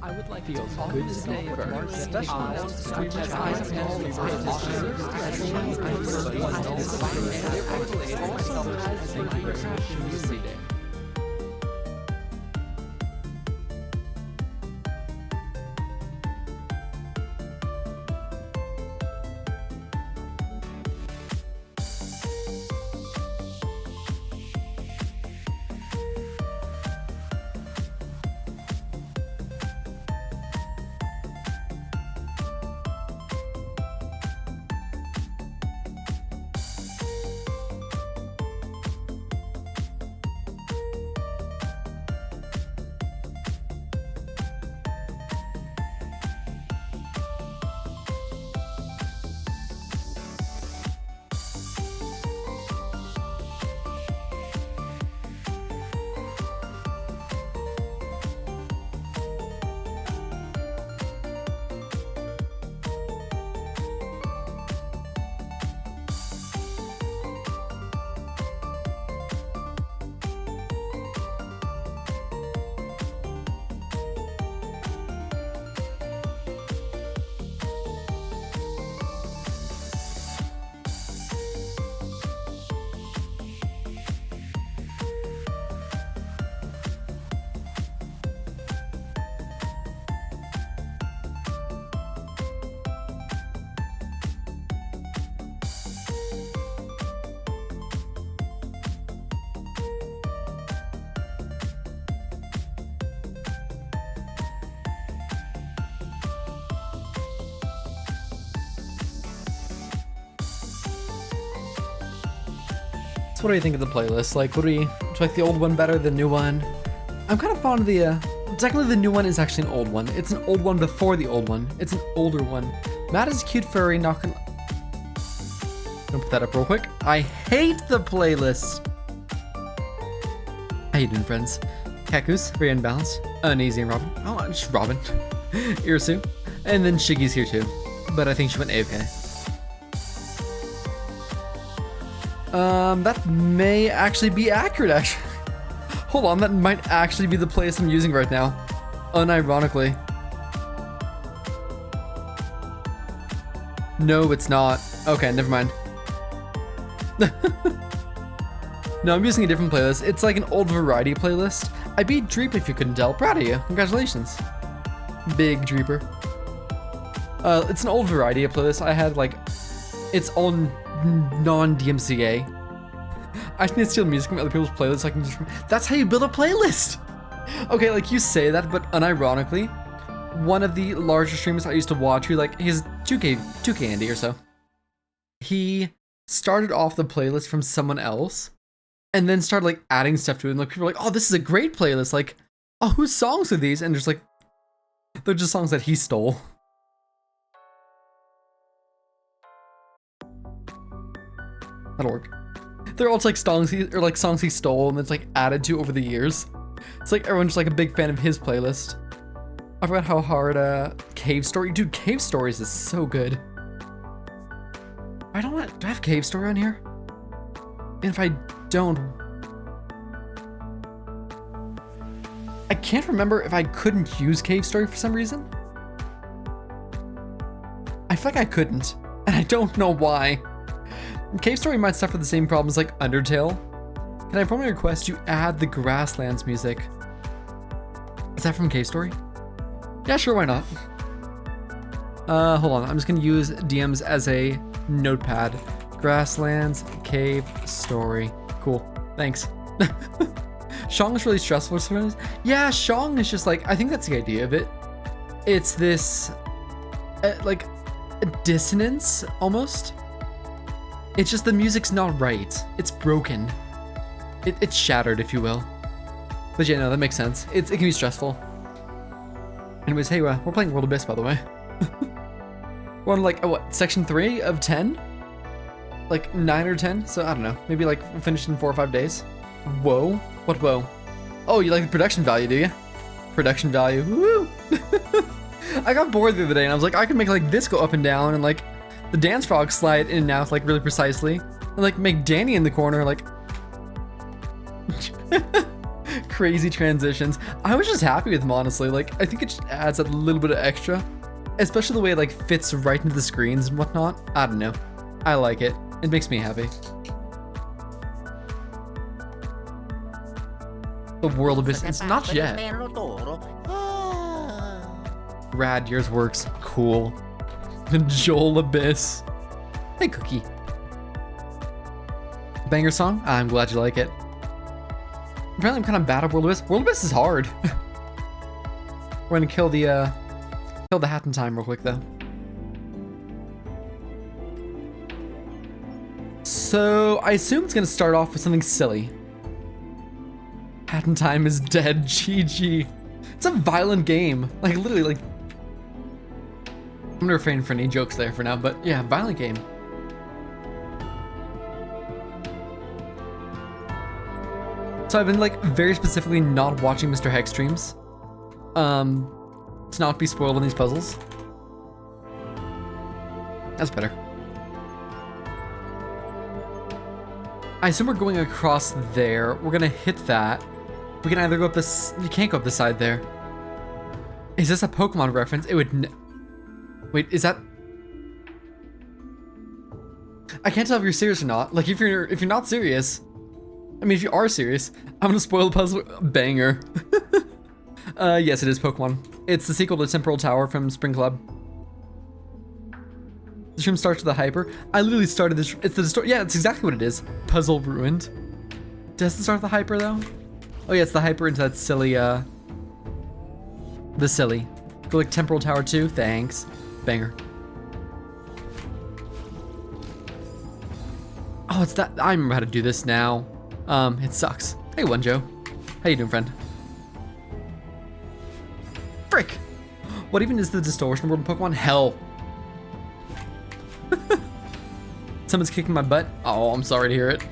I would like feels to good to say know more, especially especially what do you think of the playlist? Like, do you like the old one better than the new one? I'm kind of fond of the, technically the new one is actually an old one. It's an old one before the old one. It's an older one. Matt is a cute furry, not gonna put that up real quick. I hate the playlist. How you doing, friends? Kaku's, very unbalanced. Uneasy and Robin. Oh, just Robin. Irsu. And then Shiggy's here too. But I think she went AFK. That may actually be accurate, actually. Hold on, that might actually be the playlist I'm using right now. Unironically. No, it's not. Okay, never mind. No, I'm using a different playlist. It's like an old variety playlist. I beat Dreep if you couldn't tell. Proud of you. Congratulations. Big Dreeper. It's an old variety playlist. I had like, it's all non-DMCA. I just need to steal music from other people's playlists so I can just... That's how you build a playlist! Okay, like you say that, but unironically, one of the larger streamers I used to watch, who like, he's 2K Andy or so. He started off the playlist from someone else, and then started like adding stuff to it, and like people were like, oh, this is a great playlist, like, oh, whose songs are these? And there's like, they're just songs that he stole. That'll work. They're all just like songs he stole and it's like added to over the years. It's like everyone's just like a big fan of his playlist. I forgot how hard Cave Story, dude. Cave Stories is so good. Do I have Cave Story on here? And if I don't, I can't remember if I couldn't use Cave Story for some reason. I feel like I couldn't, and I don't know why. Cave Story might suffer the same problems like Undertale. Can I formally request you add the Grasslands music? Is that from Cave Story? Yeah, sure, why not? Hold on, I'm just gonna use DMs as a notepad. Grasslands, Cave Story. Cool, thanks. Shong is really stressful for some reason. Yeah, Shong is just like, I think that's the idea of it. It's this, like, a dissonance, almost. It's just the music's not right. It's broken. It's shattered, if you will. But yeah, no, that makes sense. It can be stressful. Anyways, hey, we're playing World Abyss, by the way. We're on like, what, section 3 of 10? Like 9 or 10? So I don't know. Maybe like finished in 4 or 5 days. Whoa. What whoa? Oh, you like the production value, do you? Production value. Woo! I got bored the other day and I was like, I can make like this go up and down and like the dance frog slide in and out like really precisely. And like make Danny in the corner like crazy transitions. I was just happy with them, honestly. Like, I think it just adds a little bit of extra, especially the way it like fits right into the screens and whatnot. I don't know. I like it. It makes me happy. The world of business. Not yet. Rad, yours works. Cool. Joel Abyss. Hey, Cookie. Banger song? I'm glad you like it. Apparently I'm kind of bad at World Abyss. World Abyss is hard. We're gonna kill the hat in time real quick though. So I assume it's gonna start off with something silly. Hat in time is dead. GG. It's a violent game. Like literally like. I'm gonna refrain from any jokes there for now, but yeah, violent game. So I've been like very specifically not watching Mr. Hex streams, to not be spoiled on these puzzles. That's better. I assume we're going across there. We're gonna hit that. We can either go up this. You can't go up this side there. Is this a Pokemon reference? It would. Wait, is that? I can't tell if you're serious or not. Like if you're not serious. I mean, if you are serious, I'm gonna spoil the puzzle. Banger. Yes, it is Pokemon. It's the sequel to Temporal Tower from Spring Club. The stream starts with a hyper. I literally started this. It's the story. Yeah, it's exactly what it is. Puzzle ruined. Does it start with the hyper though? Oh yeah, it's the hyper into that silly. The silly. Go like Temporal Tower 2. Thanks. Banger. Oh, it's that. I remember how to do this now. It sucks. Hey, One Joe. How you doing, friend? Frick! What even is the distortion world in Pokemon? Hell. Someone's kicking my butt. Oh, I'm sorry to hear it.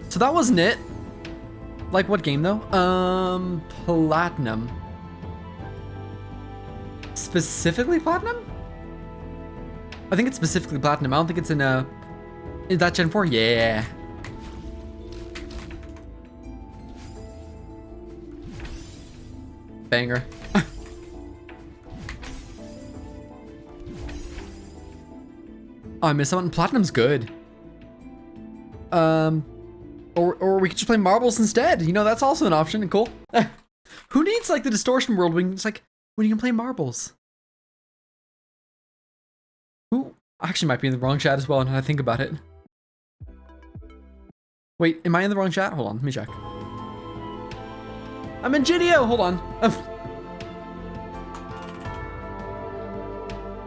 So that wasn't it. Like what game though? Platinum. Specifically Platinum? I think it's specifically Platinum. I don't think it's in is that Gen 4? Yeah. Banger. Oh, I missed something. Platinum's good. Or we could just play marbles instead. You know, that's also an option. Cool. Who needs like the distortion world when it's like when you can play marbles? Who actually might be in the wrong chat as well now I think about it. Wait, am I in the wrong chat? Hold on, let me check. I'm in GDO, hold on.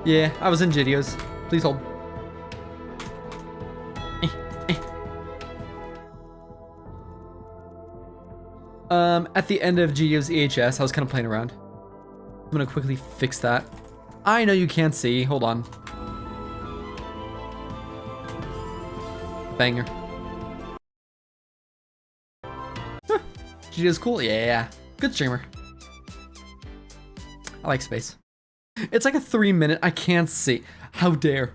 Yeah, I was in GDOs. Please hold. At the end of GDO's EHS, I was kind of playing around. I'm gonna quickly fix that. I know you can't see, hold on. Banger. GDO's cool, yeah. Good streamer. I like space. It's like a 3-minute, I can't see. How dare.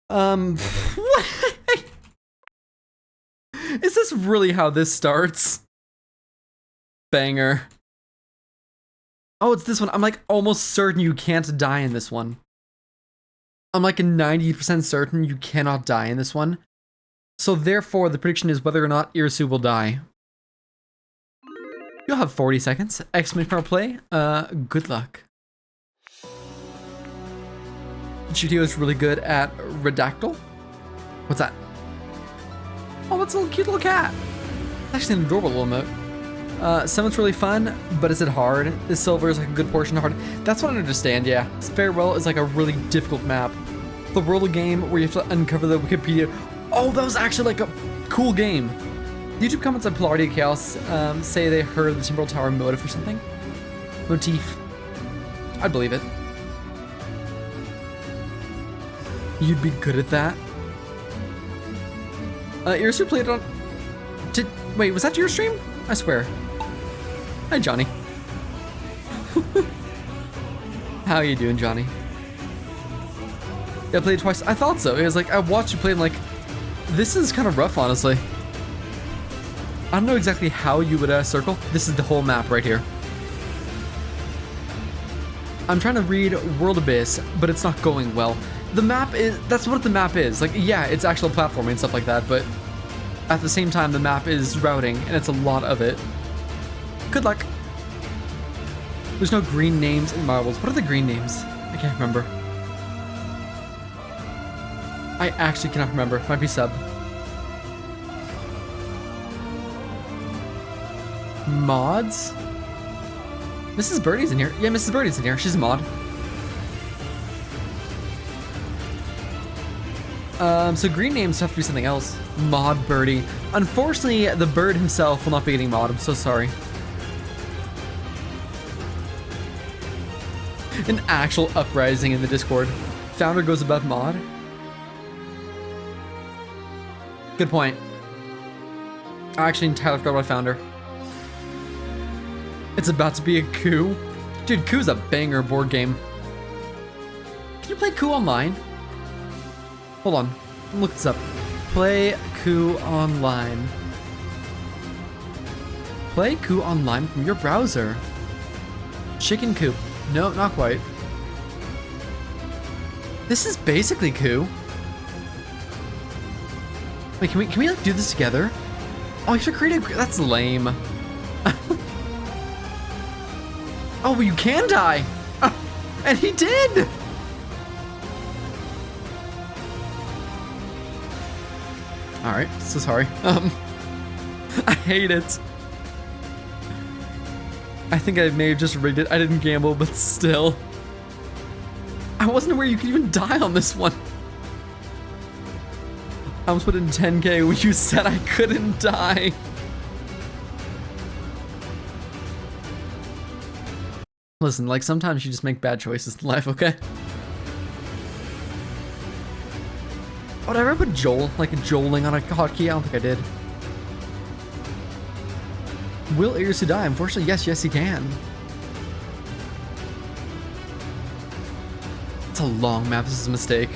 What? Is this really how this starts? Banger. Oh, it's this one. I'm like almost certain you can't die in this one. I'm like 90% certain you cannot die in this one. So therefore, the prediction is whether or not Irisu will die. You'll have 40 seconds. Exclamation mark play. Good luck. GTO is really good at Redactyl. What's that? Oh, that's a little cute little cat. It's actually an adorable little emote. Summon's really fun, but is it hard? Is Silver is like a good portion of hard? That's what I understand, yeah. Farewell is like a really difficult map. The world of game where you have to uncover the Wikipedia. Oh, that was actually like a cool game. YouTube comments on Polarity Chaos say they heard the Temporal Tower motif or something. Motif. I'd believe it. You'd be good at that. Irisu played it on... Wait, was that your stream? I swear. Hi, Johnny. How you doing, Johnny? Yeah, I played it twice. I thought so. It was like, I watched you play and like, this is kind of rough, honestly. I don't know exactly how you would circle. This is the whole map right here. I'm trying to read World Abyss, but it's not going well. The map is, that's what the map is. Like, yeah, it's actual platforming and stuff like that, but at the same time, the map is routing, and it's a lot of it. Good luck. There's no green names in marbles. What are the green names? I can't remember. I actually cannot remember. Might be sub. Mods? Mrs. Birdie's in here. Yeah, Mrs. Birdie's in here. She's a mod. So green names have to be something else. Mod Birdie. Unfortunately, the bird himself will not be getting mod. I'm so sorry. An actual uprising in the Discord. Founder goes above mod. Good point. I actually entirely forgot about Founder. It's about to be a coup. Dude, Coup's a banger board game. Can you play Coup online? Hold on. Look this up. Play Coup online. Play Coup online from your browser. Chicken Coop. No, not quite. This is basically Coup. Wait, can we like do this together? Oh, you should create a. That's lame. Oh, well, you can die. And he did. All right, so sorry. I hate it. I think I may have just rigged it. I didn't gamble, but still. I wasn't aware you could even die on this one. I almost put in 10K when you said I couldn't die. Listen, like sometimes you just make bad choices in life, okay? Oh, did I ever put Joel, like joling on a hotkey? I don't think I did. Will Irisu die? Unfortunately, yes, he can. It's a long map. This is a mistake.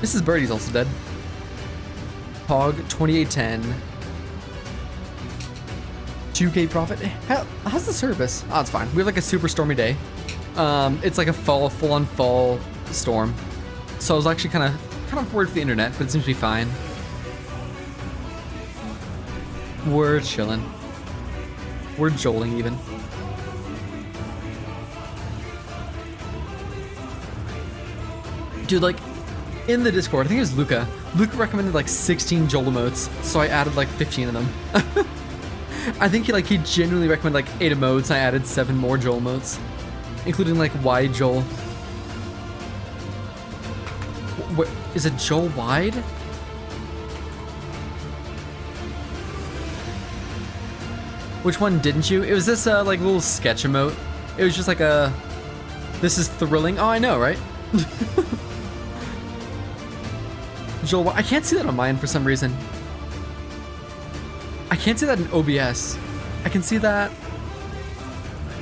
Mrs. Birdie's also dead. Hog 2810. 2K profit. How's the service? Oh, it's fine. We have like a super stormy day. It's like a full-on fall storm. So I was actually kind of worried for the internet, but it seems to be fine. We're chilling. We're joling even. Dude, like, in the Discord, I think it was Luca. Luca recommended like 16 Joel emotes, so I added like 15 of them. I think he genuinely recommended like 8 emotes, and I added 7 more Joel emotes, including like wide Joel. What, is it Joel wide? Which one didn't you? It was this like little sketch emote. It was just like a, this is thrilling. Oh, I know, right? Joel, I can't see that on mine for some reason. I can't see that in OBS. I can see that.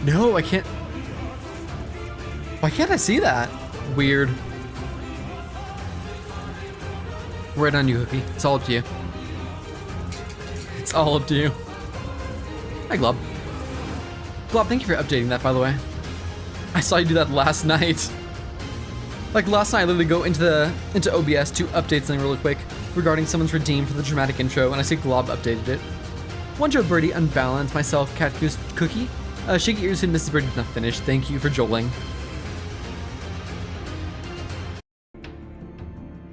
No, I can't. Why can't I see that? Weird. Right on you, Hookie. It's all up to you. It's all up to you. Hi, Glob. Glob, thank you for updating that, by the way. I saw you do that last night. Like last night, I literally go into OBS to update something really quick regarding someone's redeem for the dramatic intro, and I see Glob updated it. One Joe Birdie, Unbalanced, myself, Cat Goose Cookie, Shaky Ears, and Mrs. Birdie's not finished. Thank you for joling.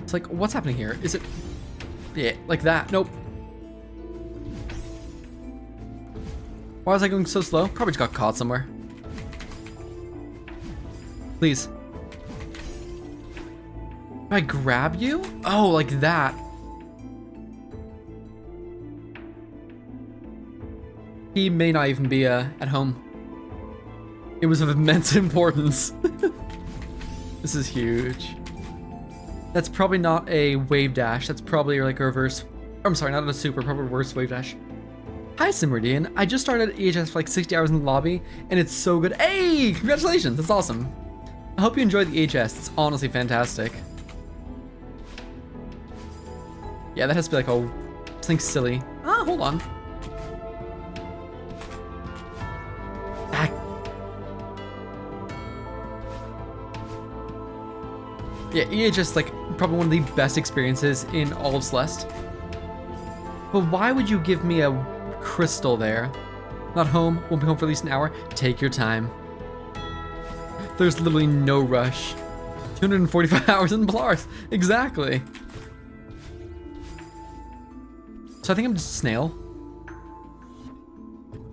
It's like, what's happening here? Is it, yeah, like that? Nope. Why was I going so slow? Probably just got caught somewhere. Please. Do I grab you? Oh, like that. He may not even be at home. It was of immense importance. This is huge. That's probably not a wave dash. That's probably like a reverse. I'm sorry, not a super, probably reverse wave dash. Hi, Simeridian. I just started EHS for like 60 hours in the lobby, and it's so good. Hey, congratulations. That's awesome. I hope you enjoyed the EHS. It's honestly fantastic. Yeah, that has to be like a something silly. Ah, hold on. Yeah, EHS like probably one of the best experiences in all of Celeste. But why would you give me a crystal there? Not home, won't be home for at least an hour. Take your time. There's literally no rush. 245 hours in Polaris. Exactly. So I think I'm just a snail.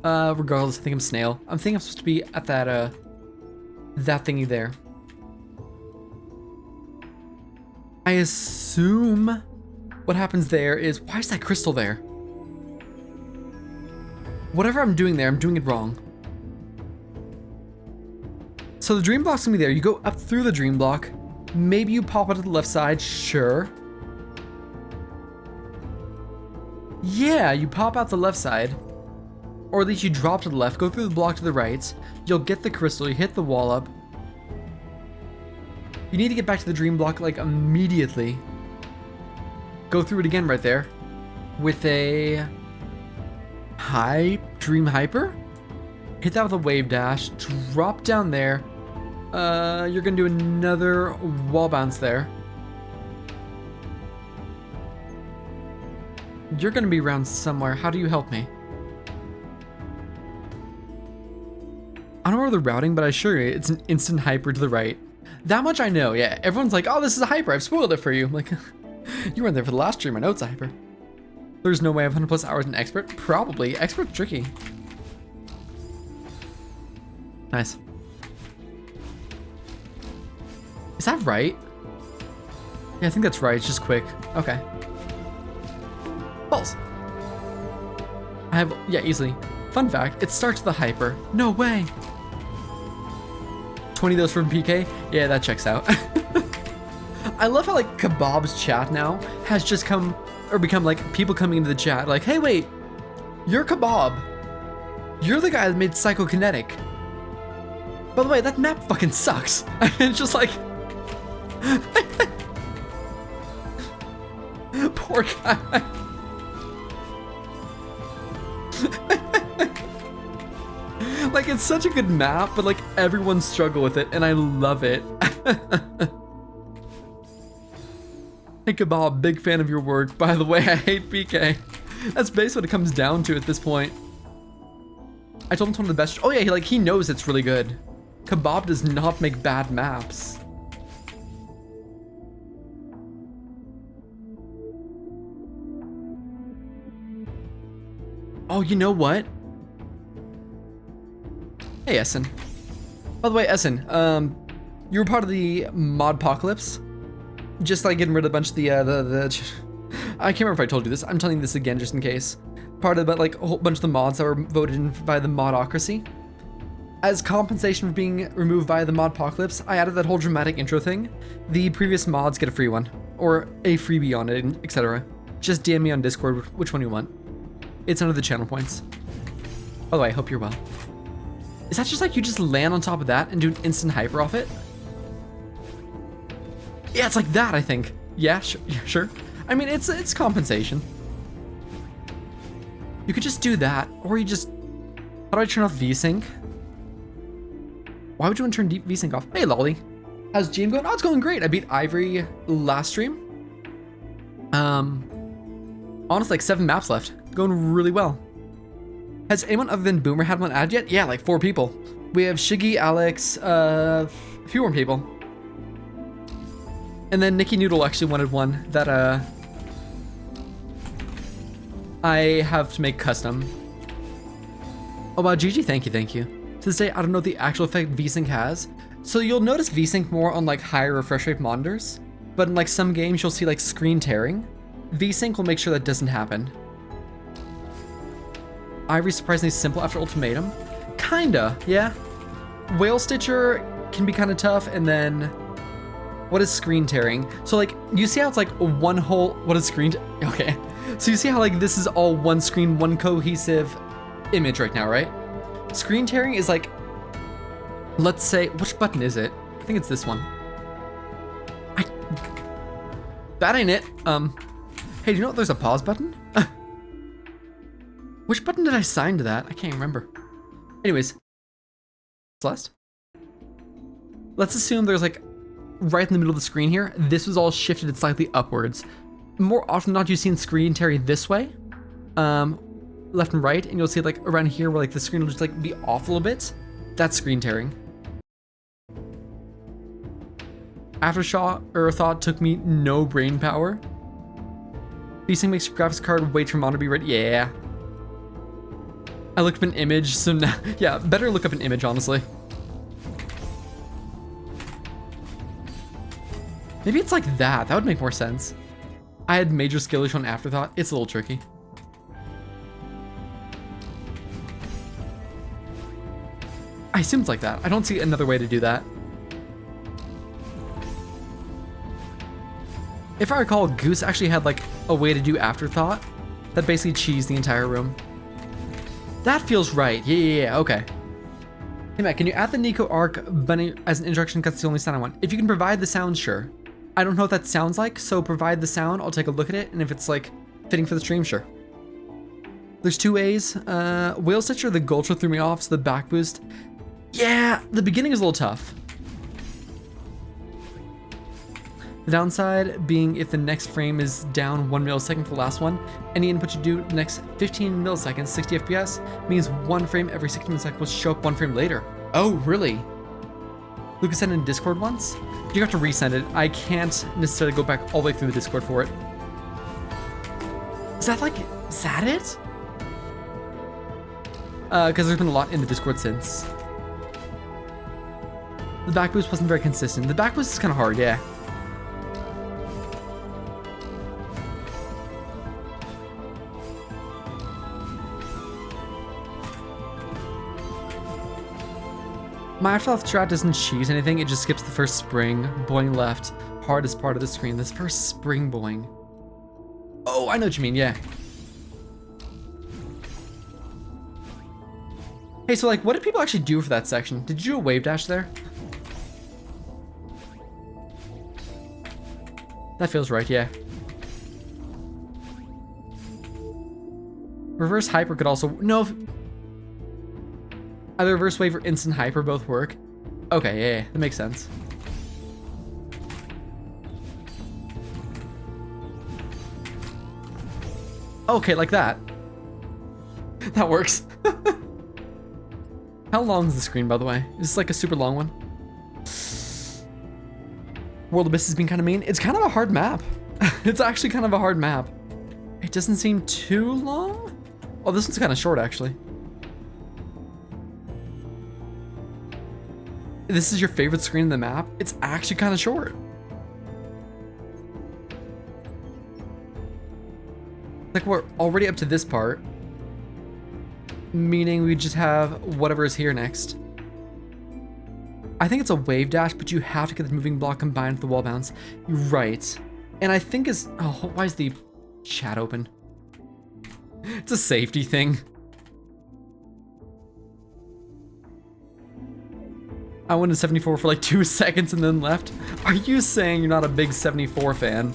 Regardless, I think I'm snail. I'm thinking I'm supposed to be at that thingy there. I assume what happens there is, why is that crystal there? Whatever I'm doing there, I'm doing it wrong. So the dream block's gonna be there. You go up through the dream block. Maybe you pop out to the left side, sure. Yeah, you pop out the left side. Or at least you drop to the left, go through the block to the right. You'll get the crystal, you hit the wall up. You need to get back to the dream block like immediately. Go through it again right there. With a dream hyper. Hit that with a wave dash, drop down there. You're gonna do another wall bounce there. You're gonna be around somewhere. How do you help me? I don't know where the routing, but I assure you, it's an instant hyper to the right. That much I know, yeah. Everyone's like, oh, this is a hyper. I've spoiled it for you. I'm like, you weren't there for the last stream. I know it's a hyper. There's no way I have 100 plus hours in expert. Probably. Expert's tricky. Nice. Is that right? Yeah, I think that's right. It's just quick. Okay. Balls. I have, yeah, easily. Fun fact, it starts with a hyper. No way. 20 of those from PK? Yeah, that checks out. I love how like Kebab's chat now has just become like people coming into the chat like, hey wait, you're Kebab. You're the guy that made Psychokinetic. By the way, that map fucking sucks. It's just like poor guy. Like, it's such a good map, but like everyone struggle with it, and I love it. Hey Kebab, big fan of your work. By the way, I hate PK. That's basically what it comes down to at this point. I told him it's one of the best. Oh yeah, he knows it's really good. Kebab does not make bad maps. Oh, you know what? Hey, Essen. By the way, Essen, you were part of the Modpocalypse. Just like getting rid of a bunch of the I can't remember if I told you this. I'm telling you this again just in case. Part of like a whole bunch of the mods that were voted in by the Modocracy. As compensation for being removed by the Modpocalypse, I added that whole dramatic intro thing. The previous mods get a free one, or a freebie on it, etc. Just DM me on Discord which one you want. It's under the channel points. By the way, I hope you're well. Is that just like you just land on top of that and do an instant hyper off it? Yeah, it's like that, I think. Yeah, sure. I mean, it's compensation. You could just do that, or you just... How do I turn off VSync? Why would you want to turn deep VSync off? Hey, Lolly. How's GM going? Oh, it's going great. I beat Ivory last stream. Honestly, like 7 maps left. Going really well. Has anyone other than Boomer had one added yet? Yeah, like 4 people. We have Shiggy, Alex, a few more people. And then Nikki Noodle actually wanted one that I have to make custom. Oh wow, GG, thank you. To this day, I don't know the actual effect VSync has. So you'll notice VSync more on like higher refresh rate monitors, but in like some games you'll see like screen tearing. VSync will make sure that doesn't happen. Ivory's surprisingly simple after Ultimatum. Kinda, yeah. Whale Stitcher can be kind of tough, and then what is screen tearing? So like, you see how it's like one whole, what is screen, okay. So you see how like this is all one screen, one cohesive image right now, right? Screen tearing is like, let's say, which button is it? I think it's this one. That ain't it. Hey, do you know there's a pause button? Which button did I assign to that? I can't remember. Anyways, Celeste. Let's assume there's like right in the middle of the screen here, this was all shifted slightly upwards. More often than not, you've seen screen tearing this way, left and right, and you'll see like around here where like the screen will just like be off a little bit. That's screen tearing. Aftershock took me no brain power. These things makes your graphics card wait for monitor to be ready. Yeah. I looked up an image, so now, yeah, better look up an image, honestly. Maybe it's like that. That would make more sense. I had major skill issue on Afterthought. It's a little tricky. I assume it's like that. I don't see another way to do that. If I recall, Goose actually had like a way to do Afterthought that basically cheesed the entire room. That feels right. Yeah, okay. Hey Matt, can you add the Nico arc bunny as an introduction because it's the only sound I want? If you can provide the sound, sure. I don't know what that sounds like, so provide the sound, I'll take a look at it, and if it's like fitting for the stream, sure. There's two ways. Whale Stitcher, the Gulcher threw me off, so the back boost. Yeah, the beginning is a little tough. The downside being if the next frame is down 1 millisecond for the last one, any input you do the next 15 milliseconds, 60 FPS, means one frame every 60 milliseconds will show up one frame later. Oh, really? Lucas sent in Discord once? You have to resend it. I can't necessarily go back all the way through the Discord for it. Is that it? Because there's been a lot in the Discord since. The back boost wasn't very consistent. The back boost is kind of hard, yeah. My Afterthought strat doesn't cheese anything, it just skips the first spring, boing left, hardest part of the screen, this first spring boing. Oh, I know what you mean, yeah. Hey, so like, what did people actually do for that section? Did you do a wave dash there? That feels right, yeah. Reverse hyper could also, no. Either reverse wave or instant hyper both work. Okay, yeah, that makes sense. Okay, like that. That works. How long is the screen, by the way? Is this like a super long one? World Abyss has been kind of mean. It's kind of a hard map. It's actually kind of a hard map. It doesn't seem too long. Oh, this one's kind of short, actually. This is your favorite screen in the map? It's actually kind of short. Like, we're already up to this part. Meaning we just have whatever is here next. I think it's a wave dash, but you have to get the moving block combined with the wall bounce. You're right. And I think is... Oh, why is the chat open? It's a safety thing. I went to 74 for like 2 seconds and then left. Are you saying you're not a big 74 fan?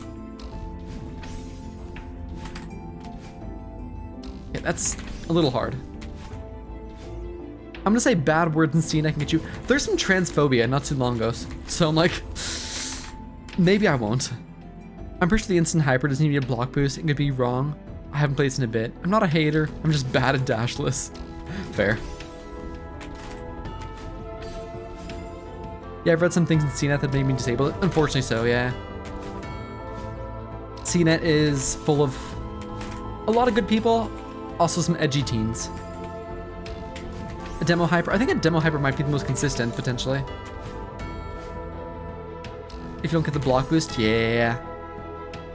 Yeah, that's a little hard. I'm gonna say bad words and see and I can get you. There's some transphobia not too long ago, so I'm like, maybe I won't. I'm pretty sure the instant hyper doesn't need a block boost. It could be wrong. I haven't played this in a bit. I'm not a hater. I'm just bad at dashless. Fair. Yeah, I've read some things in CNET that made me disable it. Unfortunately so, yeah. CNET is full of a lot of good people, also some edgy teens. A demo hyper, I think a demo hyper might be the most consistent, potentially. If you don't get the block boost, yeah.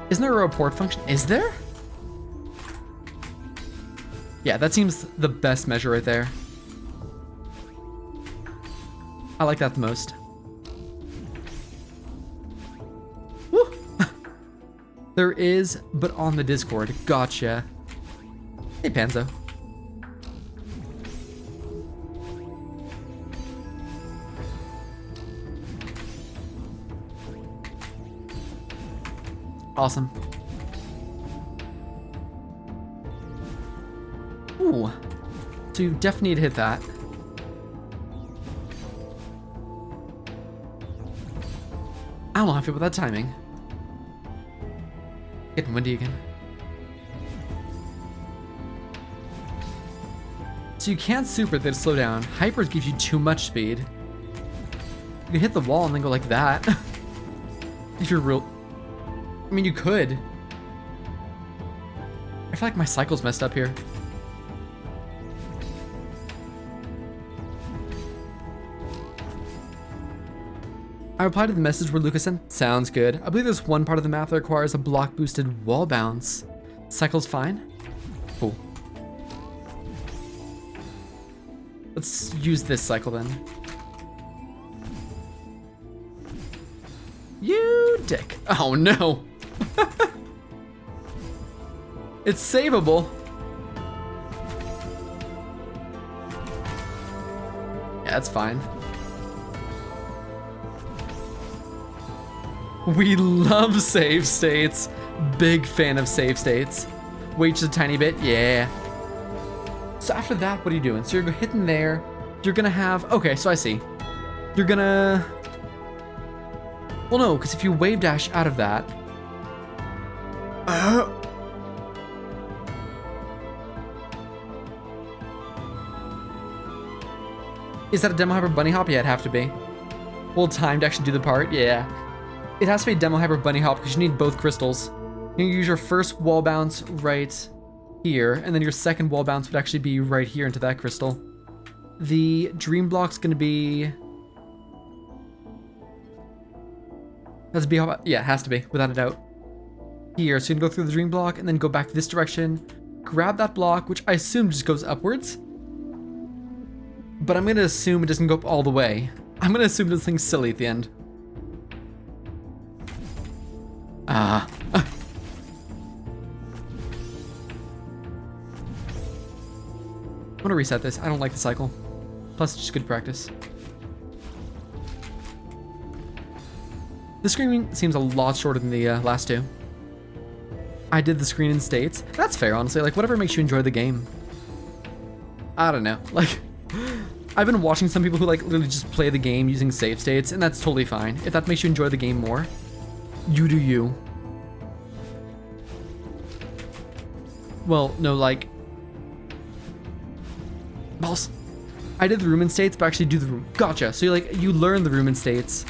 Isn't there a report function? Is there? Yeah, that seems the best measure right there. I like that the most. Woo! There is, but on the Discord. Gotcha. Hey, Panzo. Awesome. Ooh. So you definitely need to hit that. I'm happy with that timing. Getting windy again. So you can't super then slow down. Hyper gives you too much speed. You can hit the wall and then go like that. If you're real... I mean, you could. I feel like my cycle's messed up here. I replied to the message where Lucas sent. Sounds good. I believe there's one part of the map that requires a block boosted wall bounce. Cycle's fine? Cool. Let's use this cycle then. You dick. Oh no. It's savable. Yeah, that's fine. We love save states. Big fan of save states. Wait just a tiny bit. Yeah. So after that, what are you doing? So you're hitting there. You're gonna have... Okay, so I see. You're gonna... Well, no, because if you wave dash out of that... Is that a demo hyper bunny hop? Yeah, it'd have to be. Well, time to actually do the part? Yeah. It has to be a demo hyper bunny hop because you need both crystals. You use your first wall bounce right here, and then your second wall bounce would actually be right here into that crystal. The dream block's gonna be... Has to be, yeah, it has to be, without a doubt. Here, so you can go through the dream block and then go back this direction, grab that block, which I assume just goes upwards. But I'm gonna assume it doesn't go up all the way. I'm gonna assume this thing's silly at the end. I'm gonna reset this. I don't like the cycle. Plus, it's just good practice. The screen seems a lot shorter than the last two. I did the screen in states. That's fair, honestly. Like, whatever makes you enjoy the game. I don't know. Like, I've been watching some people who, like, literally just play the game using save states, and that's totally fine. If that makes you enjoy the game more, you do you. Well, no, like... Balls. I did the room in states, but actually do the room. Gotcha. So you learn the room in states.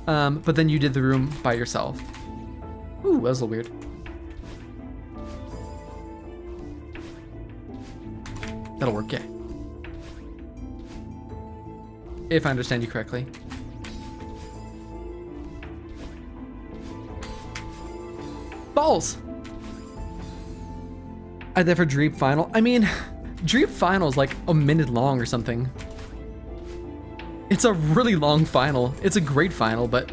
But then you did the room by yourself. Ooh, that was a little weird. That'll work, yeah. If I understand you correctly. Balls! I did for Dreep Final. I mean, Dreep Final is like a minute long or something. It's a really long final. It's a great final, but...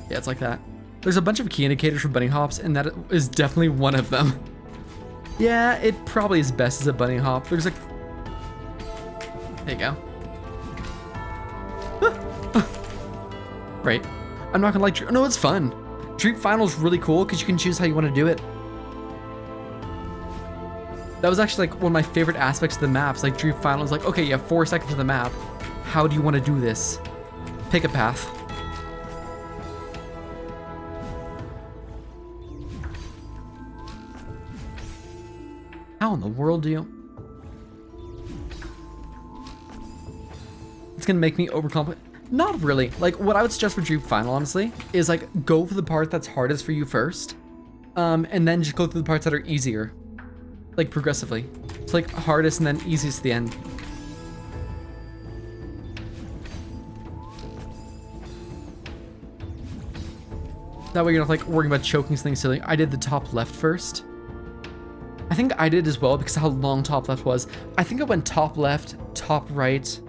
Yeah, it's like that. There's a bunch of key indicators for bunny hops, and that is definitely one of them. Yeah, it probably is best as a bunny hop. There's a... There you go. Right. I'm not gonna like... No, it's fun. Dreep Final is really cool because you can choose how you want to do it. That was actually like one of my favorite aspects of the maps. Like Dreep Final is like, okay, you have 4 seconds of the map. How do you want to do this? Pick a path. How in the world do you... It's gonna make me overcomplicate. Not really. Like, what I would suggest for Dreep Final, honestly, is like go for the part that's hardest for you first, and then just go through the parts that are easier, like progressively. It's like hardest and then easiest at the end. That way you're not like worrying about choking something silly. I did the top left first. I think I did as well because of how long top left was. I think I went top left, top right,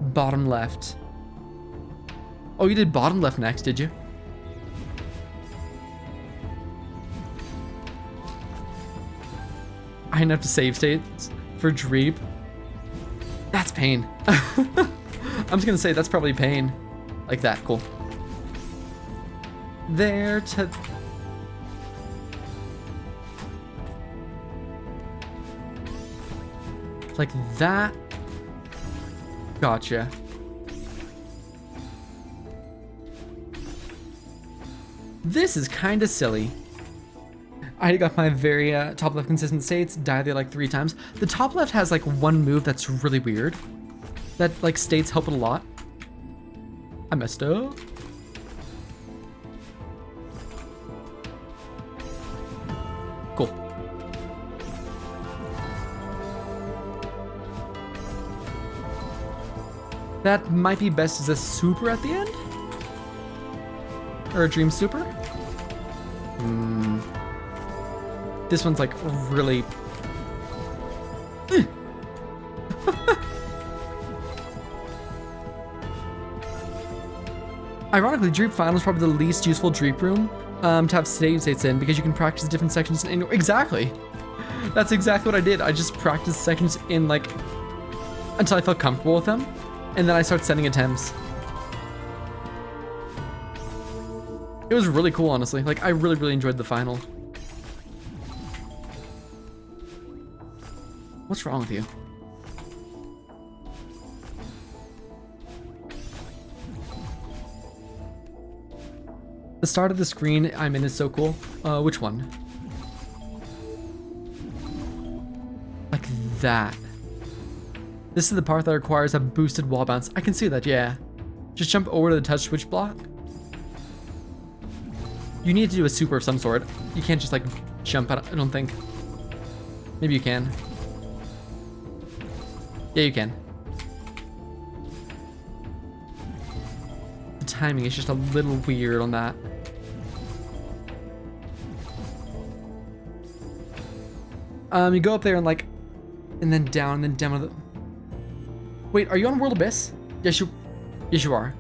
bottom left. Oh, you did bottom left next, did you? I didn't have to save states for Dreep. That's pain. I'm just gonna say that's probably pain. Like that, cool. There to... Like that. Gotcha. This is kind of silly. I got my very top left consistent states, died there like 3 times. The top left has like one move that's really weird. That like states help it a lot. I messed up. Cool. That might be best as a super at the end? Or a dream super? This one's like really... Ironically, Dreep Final is probably the least useful Dreep room to have save states in because you can practice different sections in... Exactly! That's exactly what I did. I just practiced sections in like... until I felt comfortable with them. And then I started sending attempts. It was really cool, honestly. Like, I really, really enjoyed the final. What's wrong with you? The start of the screen I'm in is so cool. Which one? Like that. This is the part that requires a boosted wall bounce. I can see that, yeah. Just jump over to the touch switch block. You need to do a super of some sort. You can't just like jump out, I don't think. Maybe you can. Yeah, you can. The timing is just a little weird on that. You go up there and like, and then down with the... Wait, are you on World Abyss? Yes, you are.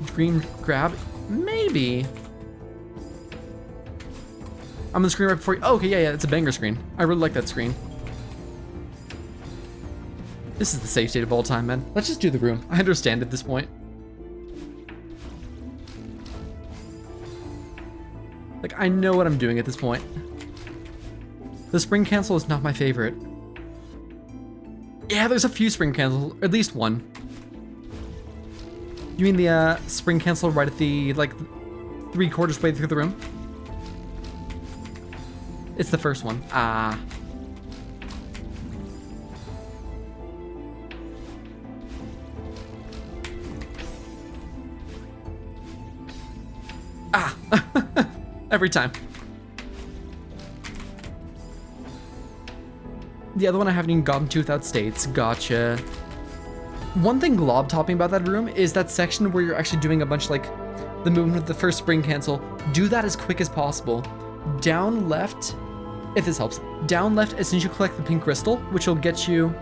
Green grab? Maybe. I'm on the screen right before you. Oh, okay, yeah, it's a banger screen. I really like that screen. This is the safe state of all time, man. Let's just do the room. I understand at this point. Like, I know what I'm doing at this point. The spring cancel is not my favorite. Yeah, there's a few spring cancels, at least one. You mean the spring cancel right at the, like, 3/4 way through the room? It's the first one. Ah. Ah. Every time. The other one I haven't even gotten to without states. Gotcha. One thing glob topping about that room is that section where you're actually doing a bunch like the movement of the first spring cancel. Do that as quick as possible. Down left, if this helps, down left as soon as you collect the pink crystal, which will get you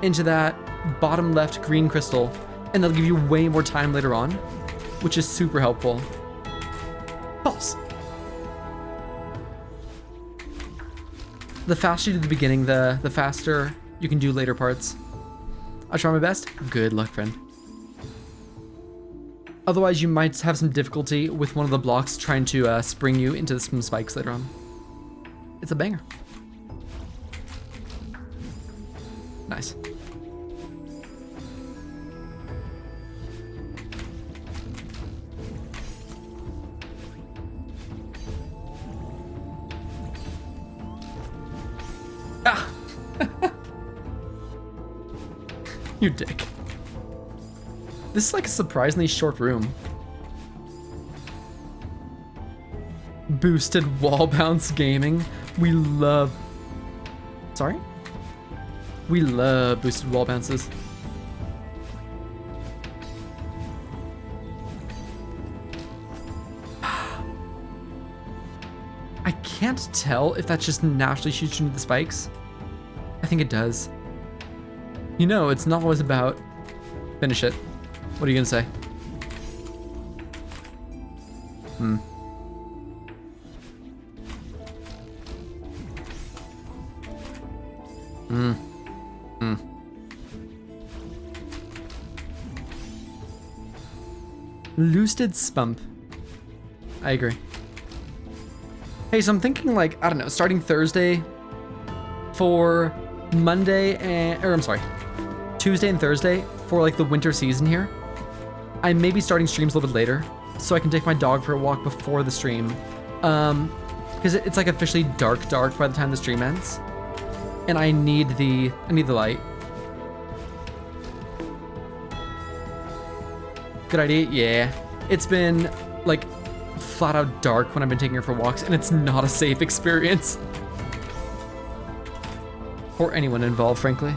into that bottom left green crystal, and that'll give you way more time later on, which is super helpful. Pulse. The faster you do the beginning, the faster you can do later parts. I'll try my best. Good luck, friend. Otherwise, you might have some difficulty with one of the blocks trying to spring you into some spikes later on. It's a banger. Nice. Ah! You dick. This is like a surprisingly short room. Boosted wall bounce gaming. We love... Sorry? We love boosted wall bounces. I can't tell if that just naturally shoots you into the spikes. I think it does. You know, it's not always about... Finish it. What are you gonna say? Loosted spump. I agree. Hey, so I'm thinking like, I don't know, starting Thursday for Monday and, or I'm sorry, Tuesday and Thursday for like the winter season here, I may be starting streams a little bit later so I can take my dog for a walk before the stream. Because it's like officially dark by the time the stream ends. And I need the light. Good idea, yeah. It's been like flat out dark when I've been taking her for walks, and it's not a safe experience. For anyone involved, frankly.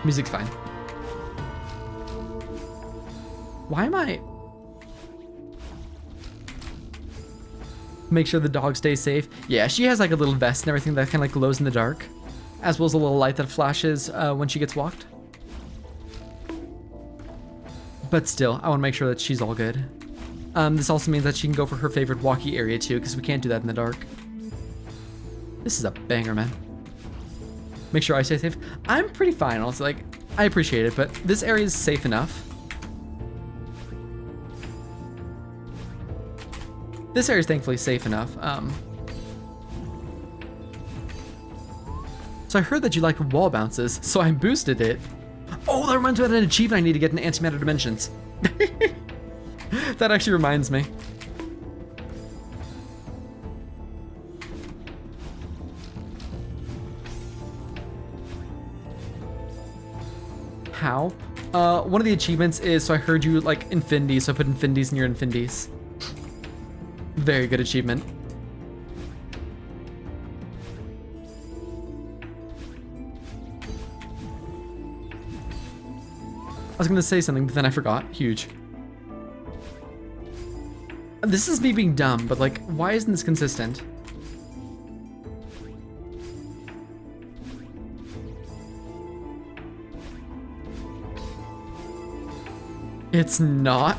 Music's fine. Why am I? Make sure the dog stays safe. Yeah, she has like a little vest and everything that kind of like glows in the dark, as well as a little light that flashes when she gets walked. But still, I want to make sure that she's all good. This also means that she can go for her favorite walkie area too, because we can't do that in the dark. This is a banger, man. Make sure I stay safe. I'm pretty fine, also. Like, I appreciate it, but this area is safe enough. This area is thankfully safe enough. So I heard that you like wall bounces, so I boosted it. Oh, that reminds me of an achievement I need to get in Antimatter Dimensions. That actually reminds me. How? One of the achievements is, so I heard you like infinities, so I put infinities in your infinities. Very good achievement. I was gonna say something, but then I forgot. Huge. This is me being dumb, but like, why isn't this consistent? It's not.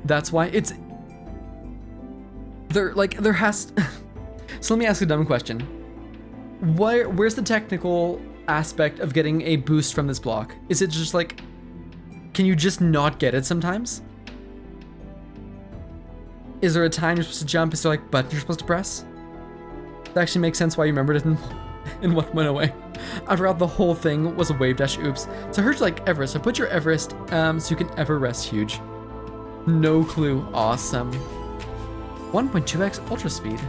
That's why it's... There has... So let me ask a dumb question. Where's the technical aspect of getting a boost from this block? Is it just like... Can you just not get it sometimes? Is there a time you're supposed to jump? Is there like button you're supposed to press? That actually makes sense why you remembered it in what went away. I forgot the whole thing was a wave dash, oops. So I heard you like Everest, so put your Everest so you can ever rest huge. No clue, awesome. 1.2x ultra speed.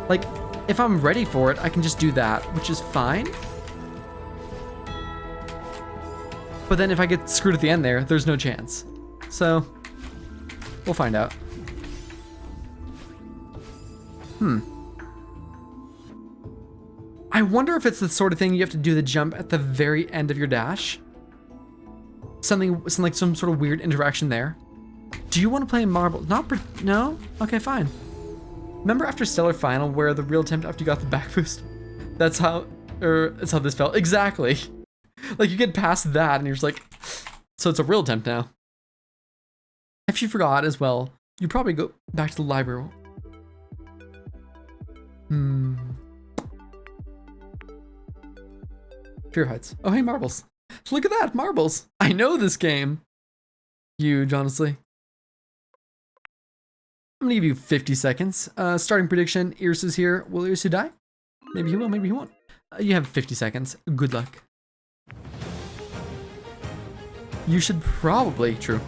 Like, if I'm ready for it, I can just do that, which is fine. But then if I get screwed at the end there, there's no chance. So, we'll find out. I wonder if it's the sort of thing you have to do the jump at the very end of your dash. Something like some sort of weird interaction there. Do you want to play marble? No? Okay, fine. Remember after Stellar Final where the real attempt after you got the back boost? That's how this felt. Exactly. Like you get past that and you're just like, so it's a real attempt now. If you forgot as well, you probably go back to the library. Pure Heights. Oh, hey, marbles. Look at that, marbles. I know this game. Huge, honestly. I'm gonna give you 50 seconds. Starting prediction, Irsu's here. Will Irsu die? Maybe he will, maybe he won't. You have 50 seconds. Good luck. You should probably, true.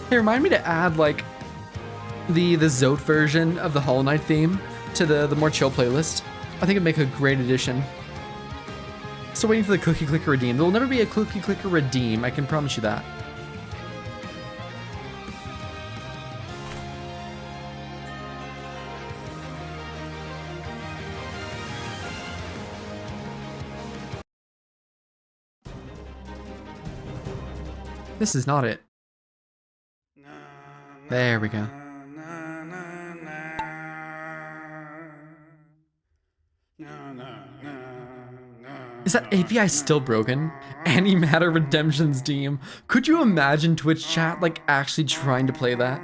Hey, remind me to add like the Zote version of the Hollow Knight theme to the more chill playlist. I think it'd make a great addition. Still waiting for the cookie clicker redeem. There will never be a cookie clicker redeem, I can promise you that. This is not it. There we go. Is that API still broken? Antimatter Redemption's Team. Could you imagine Twitch chat like actually trying to play that?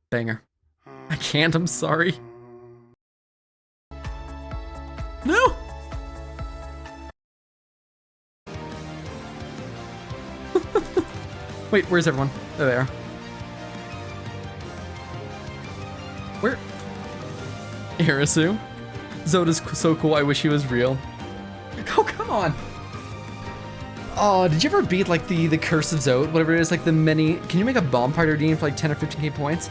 Banger. I can't, I'm sorry. No! Wait, where's everyone? There they are. Where? Irisu? Zoda's so cool, I wish he was real. Oh, come on! Oh, did you ever beat like the Curse of Zode? Whatever it is, like the many... Can you make a bomb party redeem for like 10 or 15k points?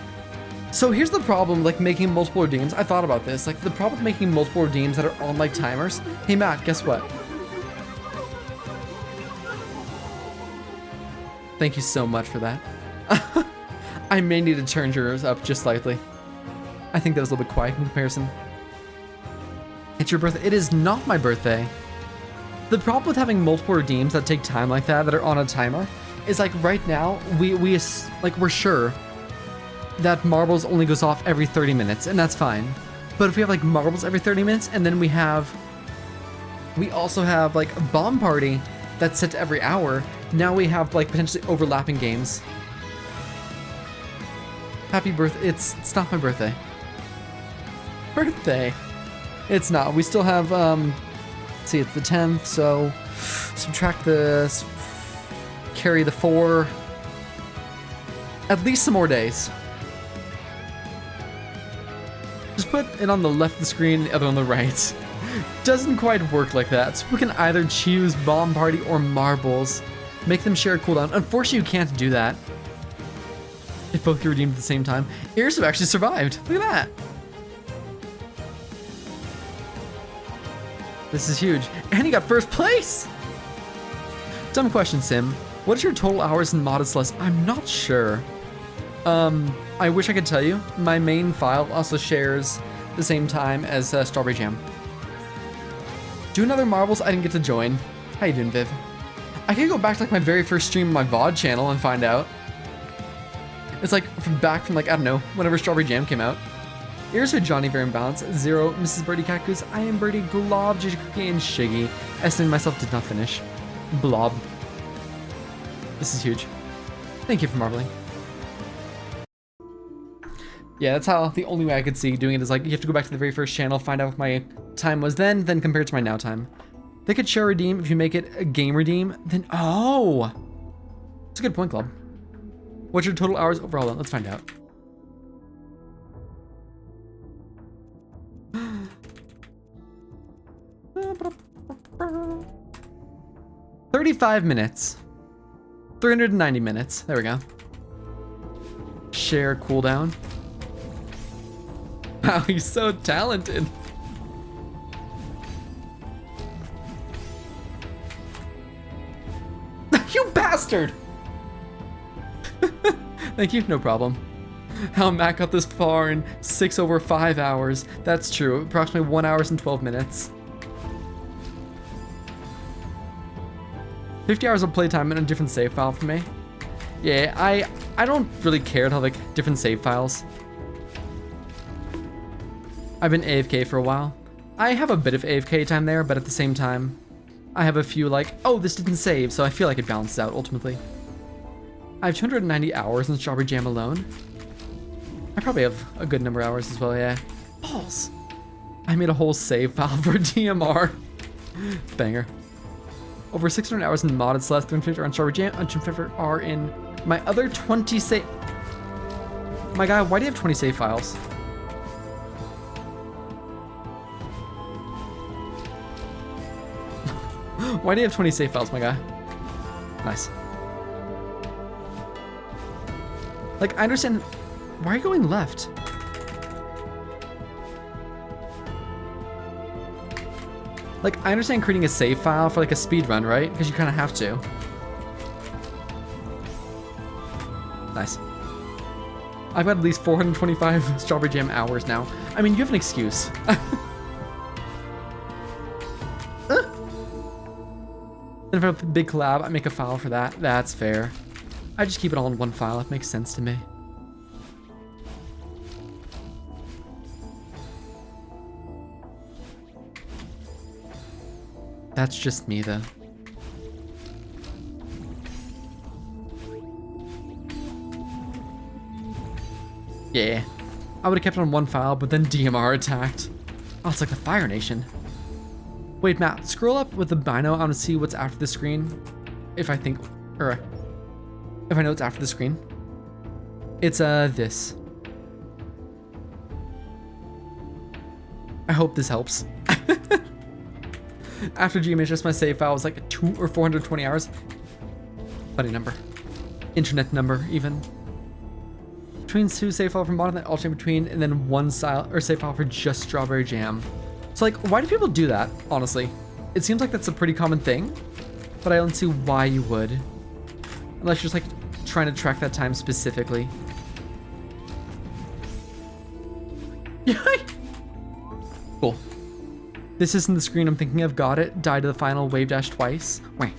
So here's the problem, like making multiple redeems. I thought about this. Like the problem with making multiple redeems that are on like timers. Hey Matt, guess what? Thank you so much for that. I may need to turn yours up just slightly. I think that was a little bit quiet in comparison. It's your birthday. It is not my birthday. The problem with having multiple redeems that take time like that are on a timer is like right now we're sure that marbles only goes off every 30 minutes, and that's fine. But if we have like marbles every 30 minutes, and then we also have like a bomb party that's set to every hour, now we have like potentially overlapping games. Happy birthday. It's not my birthday. Birthday. It's not. We still have, let's see, it's the 10th, so subtract this, carry the 4, at least some more days. Just put it on the left of the screen and the other on the right. Doesn't quite work like that, so we can either choose Bomb Party or Marbles. Make them share a cooldown. Unfortunately, you can't do that if both get redeemed at the same time. Irisu actually survived. Look at that. This is huge. And he got first place! Dumb question, Sim. What is your total hours in modded Celeste? I'm not sure. I wish I could tell you. My main file also shares the same time as Strawberry Jam. Do another Marbles. I didn't get to join. How you doing, Viv? I could go back to like my very first stream on my VOD channel and find out. It's like from like, I don't know, whenever Strawberry Jam came out. Here's who Johnny Very Imbalanced, Zero, Mrs. Birdie Cactus, I Am Birdie, Glob, JJ Cookie, and Shiggy. Estin myself did not finish. Blob. This is huge. Thank you for marbling. Yeah, that's how the only way I could see doing it is like you have to go back to the very first channel, find out what my time was then compare it to my now time. They could share redeem if you make it a game redeem, then oh! That's a good point, Club. What's your total hours overall then? Let's find out. $35 minutes. 390 minutes. There we go. Share cooldown. Wow, he's so talented. You bastard! Thank you, no problem. How Matt got this far in 6 over 5 hours. That's true, approximately 1 hour and 12 minutes. 50 hours of playtime in a different save file for me. Yeah, I don't really care to have like different save files. I've been AFK for a while. I have a bit of AFK time there, but at the same time, I have a few like, oh, this didn't save, so I feel like it balances out ultimately. I have 290 hours in Strawberry Jam alone. I probably have a good number of hours as well, yeah. Balls. I made a whole save file for DMR. Banger. Over 600 hours in modded Celeste, 350 are on Strawberry Jam, 150 are in my other 20 save. My guy, why do you have 20 save files? Why do you have 20 save files, my guy? Nice. Like, I understand. Why are you going left? Like, I understand creating a save file for like a speed run, right? Because you kind of have to. Nice. I've got at least 425 Strawberry Jam hours now. I mean, you have an excuse. Then if I have a big collab, I make a file for that. That's fair. I just keep it all in one file. It makes sense to me. That's just me, though. Yeah. I would have kept it on one file, but then DMR attacked. Oh, it's like the Fire Nation. Wait, Matt, scroll up with the bino. I want to see what's after the screen. If I think, or if I know it's after the screen. It's this. I hope this helps. After GMHS, my save file was like 200 or 420 hours. Funny number. Internet number, even. Between two save file from bottom that alternate between, and then one save file for just strawberry jam. So like, why do people do that, honestly? It seems like that's a pretty common thing, but I don't see why you would. Unless you're just like trying to track that time specifically. Cool. This isn't the screen I'm thinking of. Got it. Died to the final wave dash twice. Wait.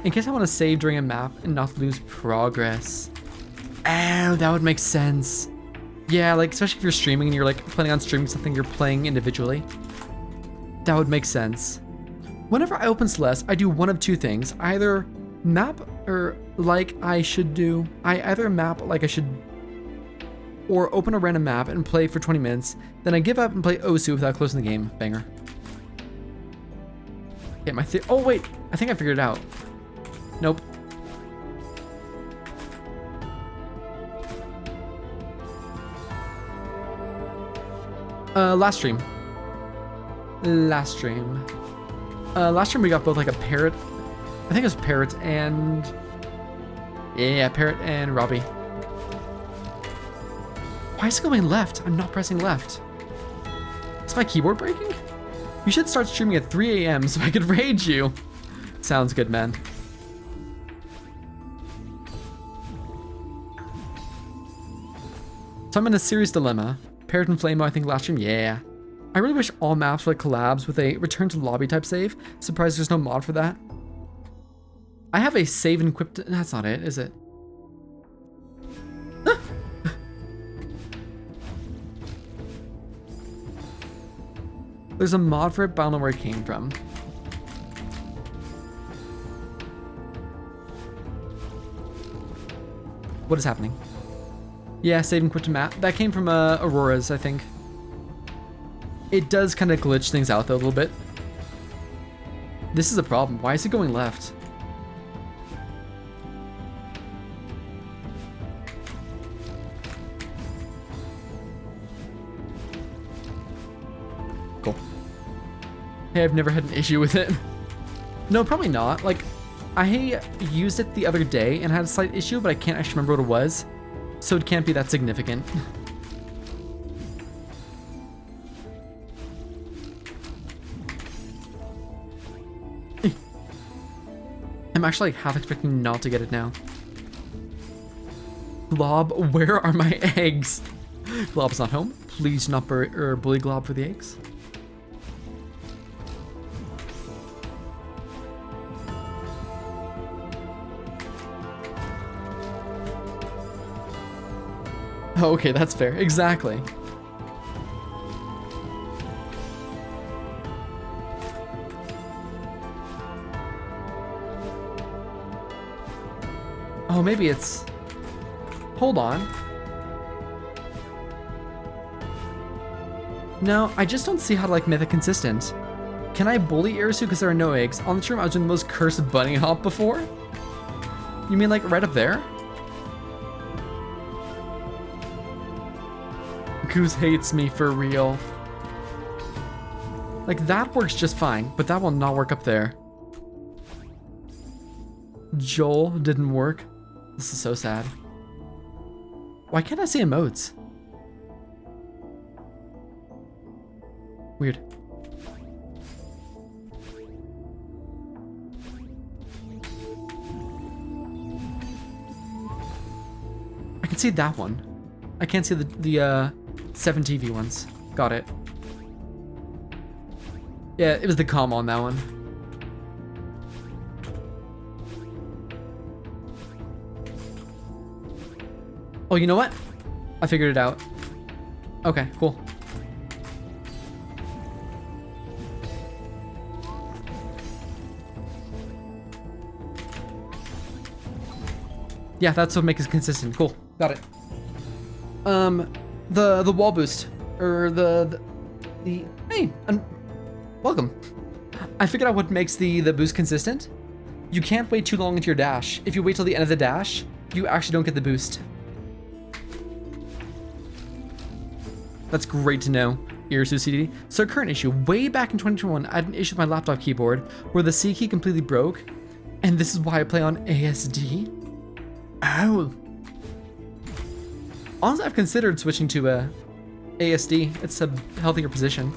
In case I want to save during a map and not lose progress. Oh, that would make sense. Yeah, like especially if you're streaming and you're like planning on streaming something you're playing individually. That would make sense. Whenever I open Celeste, I do one of two things. I either map or like I should do. I either map like I should or open a random map and play for 20 minutes. Then I give up and play Osu without closing the game. Banger. Get my oh wait, I think I figured it out. Nope. Last stream we got both like a parrot. I think it was parrot and yeah, parrot and Robbie. Why is it going left? I'm not pressing left. Is my keyboard breaking? You should start streaming at 3 a.m. so I could raid you. Sounds good, man. So I'm in a serious dilemma. Parrot and Flamo, I think last stream, yeah. I really wish all maps were like collabs with a return to lobby type save. Surprised there's no mod for that. I have a save and equipped. That's not it, is it? There's a mod for it, but I don't know where it came from. What is happening? Yeah, save and quit to map. That came from Aurora's, I think. It does kind of glitch things out though a little bit. This is a problem. Why is it going left? Cool. Hey, I've never had an issue with it. No, probably not. Like, I used it the other day and had a slight issue, but I can't actually remember what it was. So it can't be that significant. I'm actually like half expecting not to get it now. Glob, where are my eggs? Glob's not home. Please not bully Glob for the eggs. Oh, okay, that's fair. Exactly. Oh, maybe it's... Hold on. No, I just don't see how to like make it consistent. Can I bully Irisu because there are no eggs? On the stream, I was doing the most cursed bunny hop before. You mean like right up there? Goose hates me for real. Like that works just fine, but that will not work up there. Joel didn't work. This is so sad. Why can't I see emotes? Weird. I can see that one. I can't see the 7 TV ones. Got it. Yeah, it was the comma on that one. Oh, you know what? I figured it out. Okay, cool. Yeah, that's what makes it consistent. Cool. Got it. The wall boost, or the hey, welcome. I figured out what makes the boost consistent. You can't wait too long into your dash. If you wait till the end of the dash, you actually don't get the boost. That's great to know. Irisu CD. So current issue, way back in 2021, I had an issue with my laptop keyboard where the C key completely broke, and this is why I play on ASD. Oh. Honestly, I've considered switching to ASD. It's a healthier position.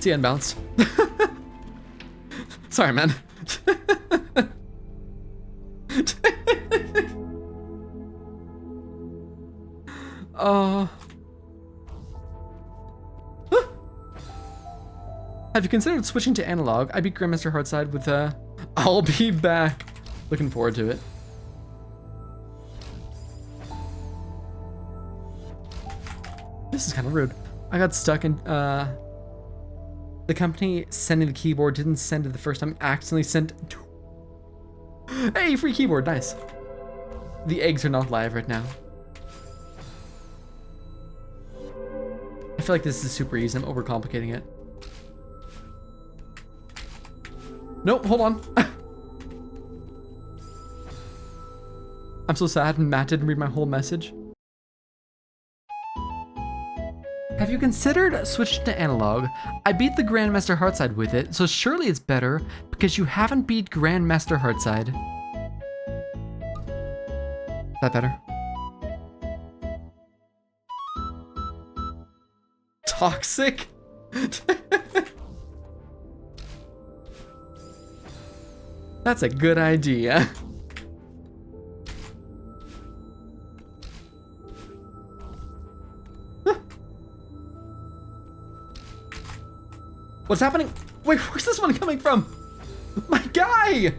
See, unbounce. Sorry, man. Have you considered switching to analog? I beat Grandmaster Heartside with I'll be back. Looking forward to it. This is kind of rude. I got stuck in the company sending the keyboard didn't send it the first time, accidentally sent. Hey, free keyboard, nice. The eggs are not live right now. I feel like this is super easy. I'm overcomplicating it. Nope, hold on. I'm so sad Matt didn't read my whole message. Have you considered switching to analog? I beat the Grandmaster Heartside with it, so surely it's better because you haven't beat Grandmaster Heartside. Is that better? Toxic? That's a good idea. What's happening? Wait, where's this one coming from? My guy!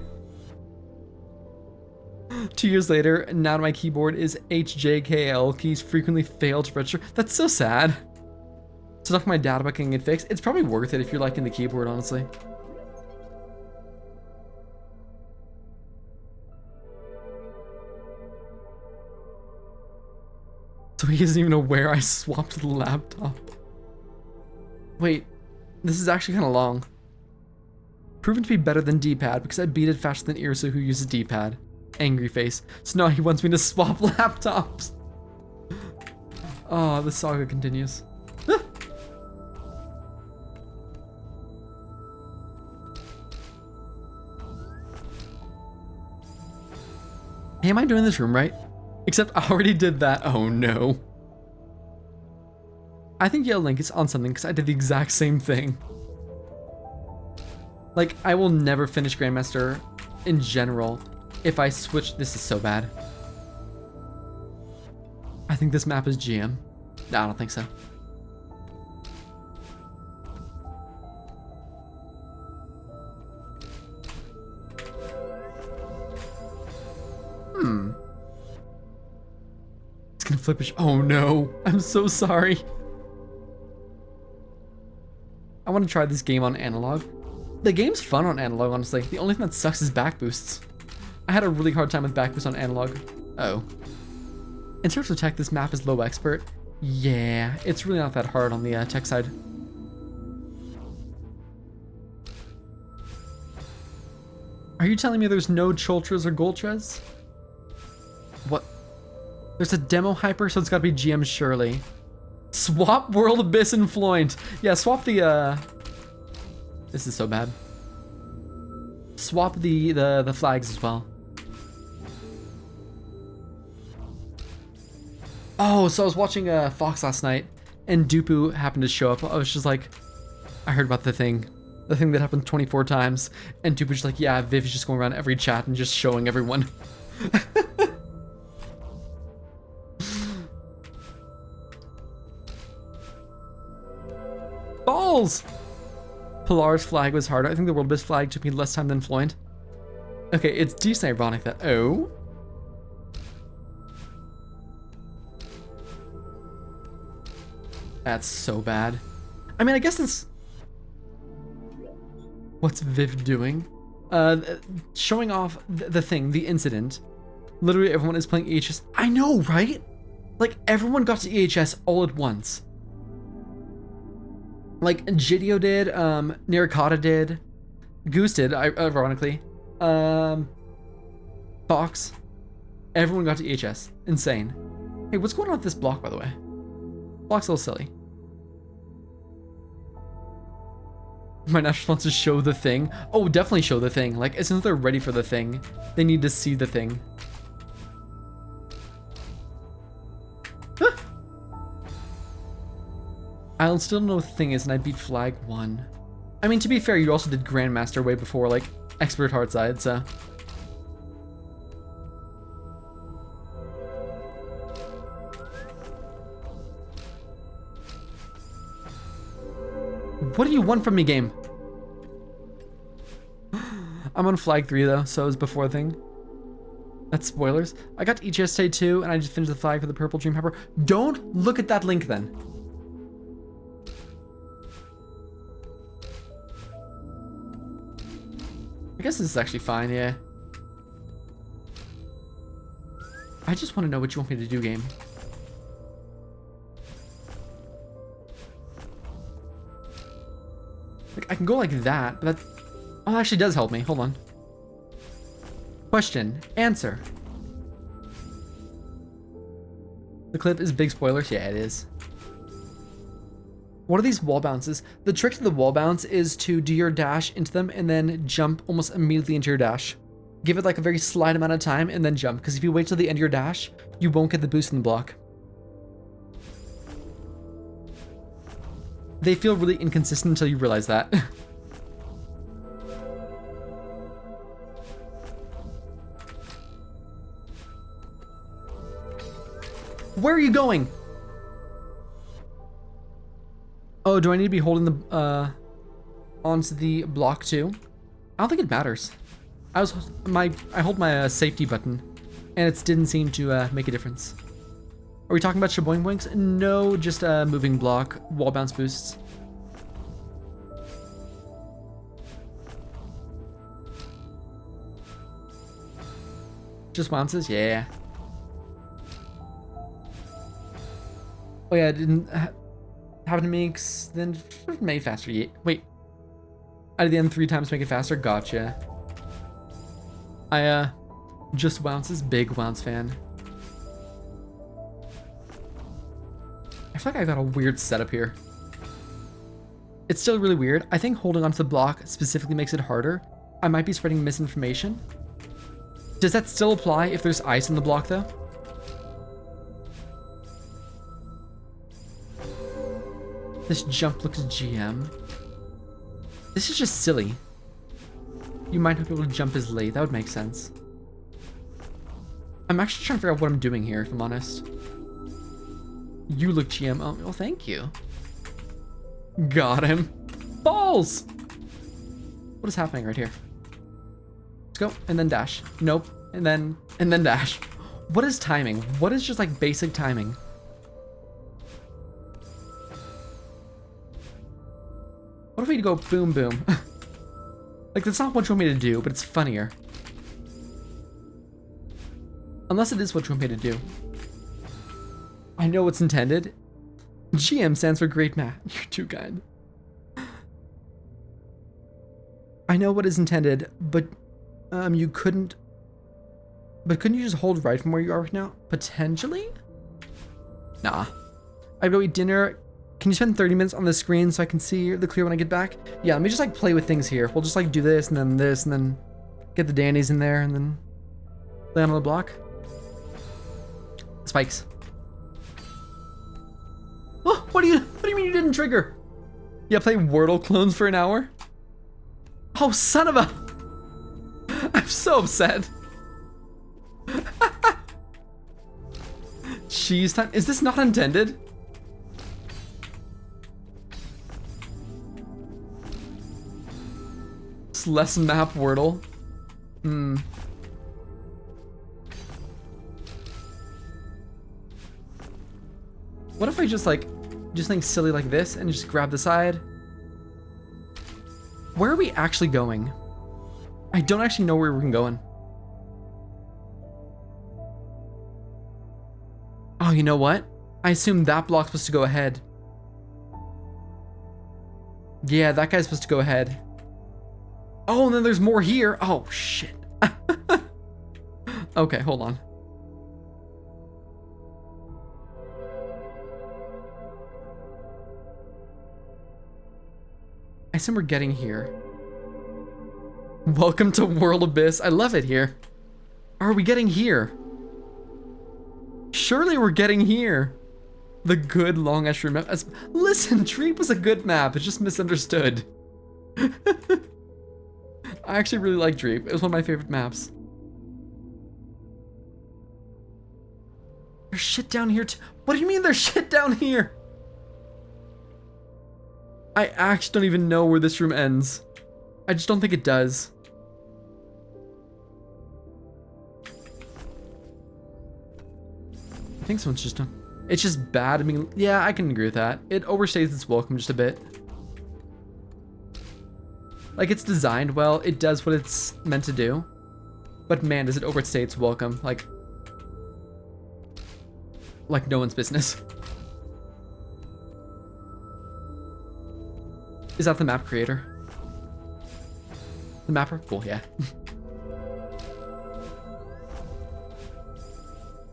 2 years later, now my keyboard is HJKL. Keys frequently fail to register. That's so sad. So talk to my dad about getting it fixed. It's probably worth it if you're liking the keyboard, honestly. So he doesn't even know where I swapped the laptop. Wait. This is actually kind of long. Proven to be better than D-pad because I beat it faster than Irisu, who uses D-pad. Angry face. So now he wants me to swap laptops. Oh, the saga continues. Hey, am I doing this room right? Except I already did that. Oh no. I think Yellow Link is on something because I did the exact same thing. Like, I will never finish Grandmaster in general if I switch. This is so bad. I think this map is GM. No, I don't think so. It's gonna flip a oh no. I'm so sorry. I want to try this game on analog. The game's fun on analog, honestly. The only thing that sucks is back boosts. I had a really hard time with back boosts on analog. Oh. In terms of tech, this map is low expert. Yeah, it's really not that hard on the tech side. Are you telling me there's no Choltras or Goltras? What? There's a demo hyper, so it's gotta be GM surely. Swap World Abyss and Floint. Yeah, swap the this is so bad. Swap the flags as well. Oh, so I was watching Fox last night and Dupu happened to show up. I was just like, I heard about the thing that happened 24 times, and Dupu's just like, yeah, Viv's just going around every chat and just showing everyone. Balls! Pilar's flag was harder. I think the World Abyss flag took me less time than Floyd. Okay, it's decent ironic that... Oh? That's so bad. I mean, I guess it's... What's Viv doing? Showing off the thing, the incident. Literally everyone is playing EHS. I know, right? Like, everyone got to EHS all at once. Like, Gidio did, Nirikata did, Goose did, ironically. Fox. Everyone got to EHS. Insane. Hey, what's going on with this block, by the way? Block's a little silly. My natural response is show the thing. Oh, definitely show the thing. Like, as soon as they're ready for the thing, they need to see the thing. Huh. I still don't know what the thing is, and I beat Flag 1. I mean, to be fair, you also did Grandmaster way before, like, Expert Hardside, so... What do you want from me, game? I'm on Flag 3 though, so it was before the thing. That's spoilers. I got EHS today too, and I just finished the flag for the purple dream pepper. Don't look at that link then. I guess this is actually fine, yeah. I just want to know what you want me to do, game. Like, I can go like that, but that... Oh, that actually does help me. Hold on. Question. Answer. The clip is big spoilers? Yeah, it is. What are these wall bounces? The trick to the wall bounce is to do your dash into them and then jump almost immediately into your dash. Give it like a very slight amount of time and then jump, because if you wait till the end of your dash, you won't get the boost in the block. They feel really inconsistent until you realize that. Where are you going? Oh, do I need to be holding the onto the block too? I don't think it matters. I hold my safety button, and it didn't seem to make a difference. Are we talking about shaboing boinks? No, just moving block, wall bounce boosts. Just bounces? Yeah. Oh yeah, it didn't happen to me, then made faster. Yeah. Wait. I did the end 3 times to make it faster? Gotcha. I, just bounces, big bounce fan. I feel like I got a weird setup here. It's still really weird. I think holding onto the block specifically makes it harder. I might be spreading misinformation. Does that still apply if there's ice in the block though? This jump looks GM. This is just silly. You might not be able to jump as late. That would make sense. I'm actually trying to figure out what I'm doing here, if I'm honest. You look GM. Oh, well, thank you. Got him. Balls! What is happening right here? Let's go, and then dash. Nope, and then dash. What is timing? What is just like basic timing? What if we go boom boom? Like, that's not what you want me to do, but it's funnier. Unless it is what you want me to do. I know what's intended. GM stands for great math. You're too kind. I know what is intended, but you couldn't. But couldn't you just hold right from where you are right now? Potentially? Nah. I'd go eat dinner. Can you spend 30 minutes on the screen so I can see the clear when I get back? Yeah, let me just like play with things here. We'll just like do this and then get the dandies in there and then lay on the block. Spikes. Oh, what do you mean you didn't trigger? Yeah, play Wordle clones for an hour? Oh, son of a... I'm so upset. Cheese time? Is this not intended? Celeste map Wordle. What if I just like do something silly like this and just grab the side. Where are we actually going? I don't actually know where we're going. Oh, you know what? I assume that block's supposed to go ahead. Yeah, that guy's supposed to go ahead. Oh, and then there's more here. Oh, shit. Okay, hold on. I assume we're getting here. Welcome to World Abyss. I love it here. Are we getting here? Surely we're getting here. The good long ass map. Listen, Dreep was a good map. It's just misunderstood. I actually really like Dreep. It was one of my favorite maps. There's shit down here too. What do you mean there's shit down here? I actually don't even know where this room ends. I just don't think it does. I think someone's just done. It's just bad. I mean, yeah, I can agree with that. It overstays its welcome just a bit. Like, it's designed well. It does what it's meant to do. But man, does it overstay its welcome. Like no one's business. Is that the map creator? The mapper? Cool, yeah.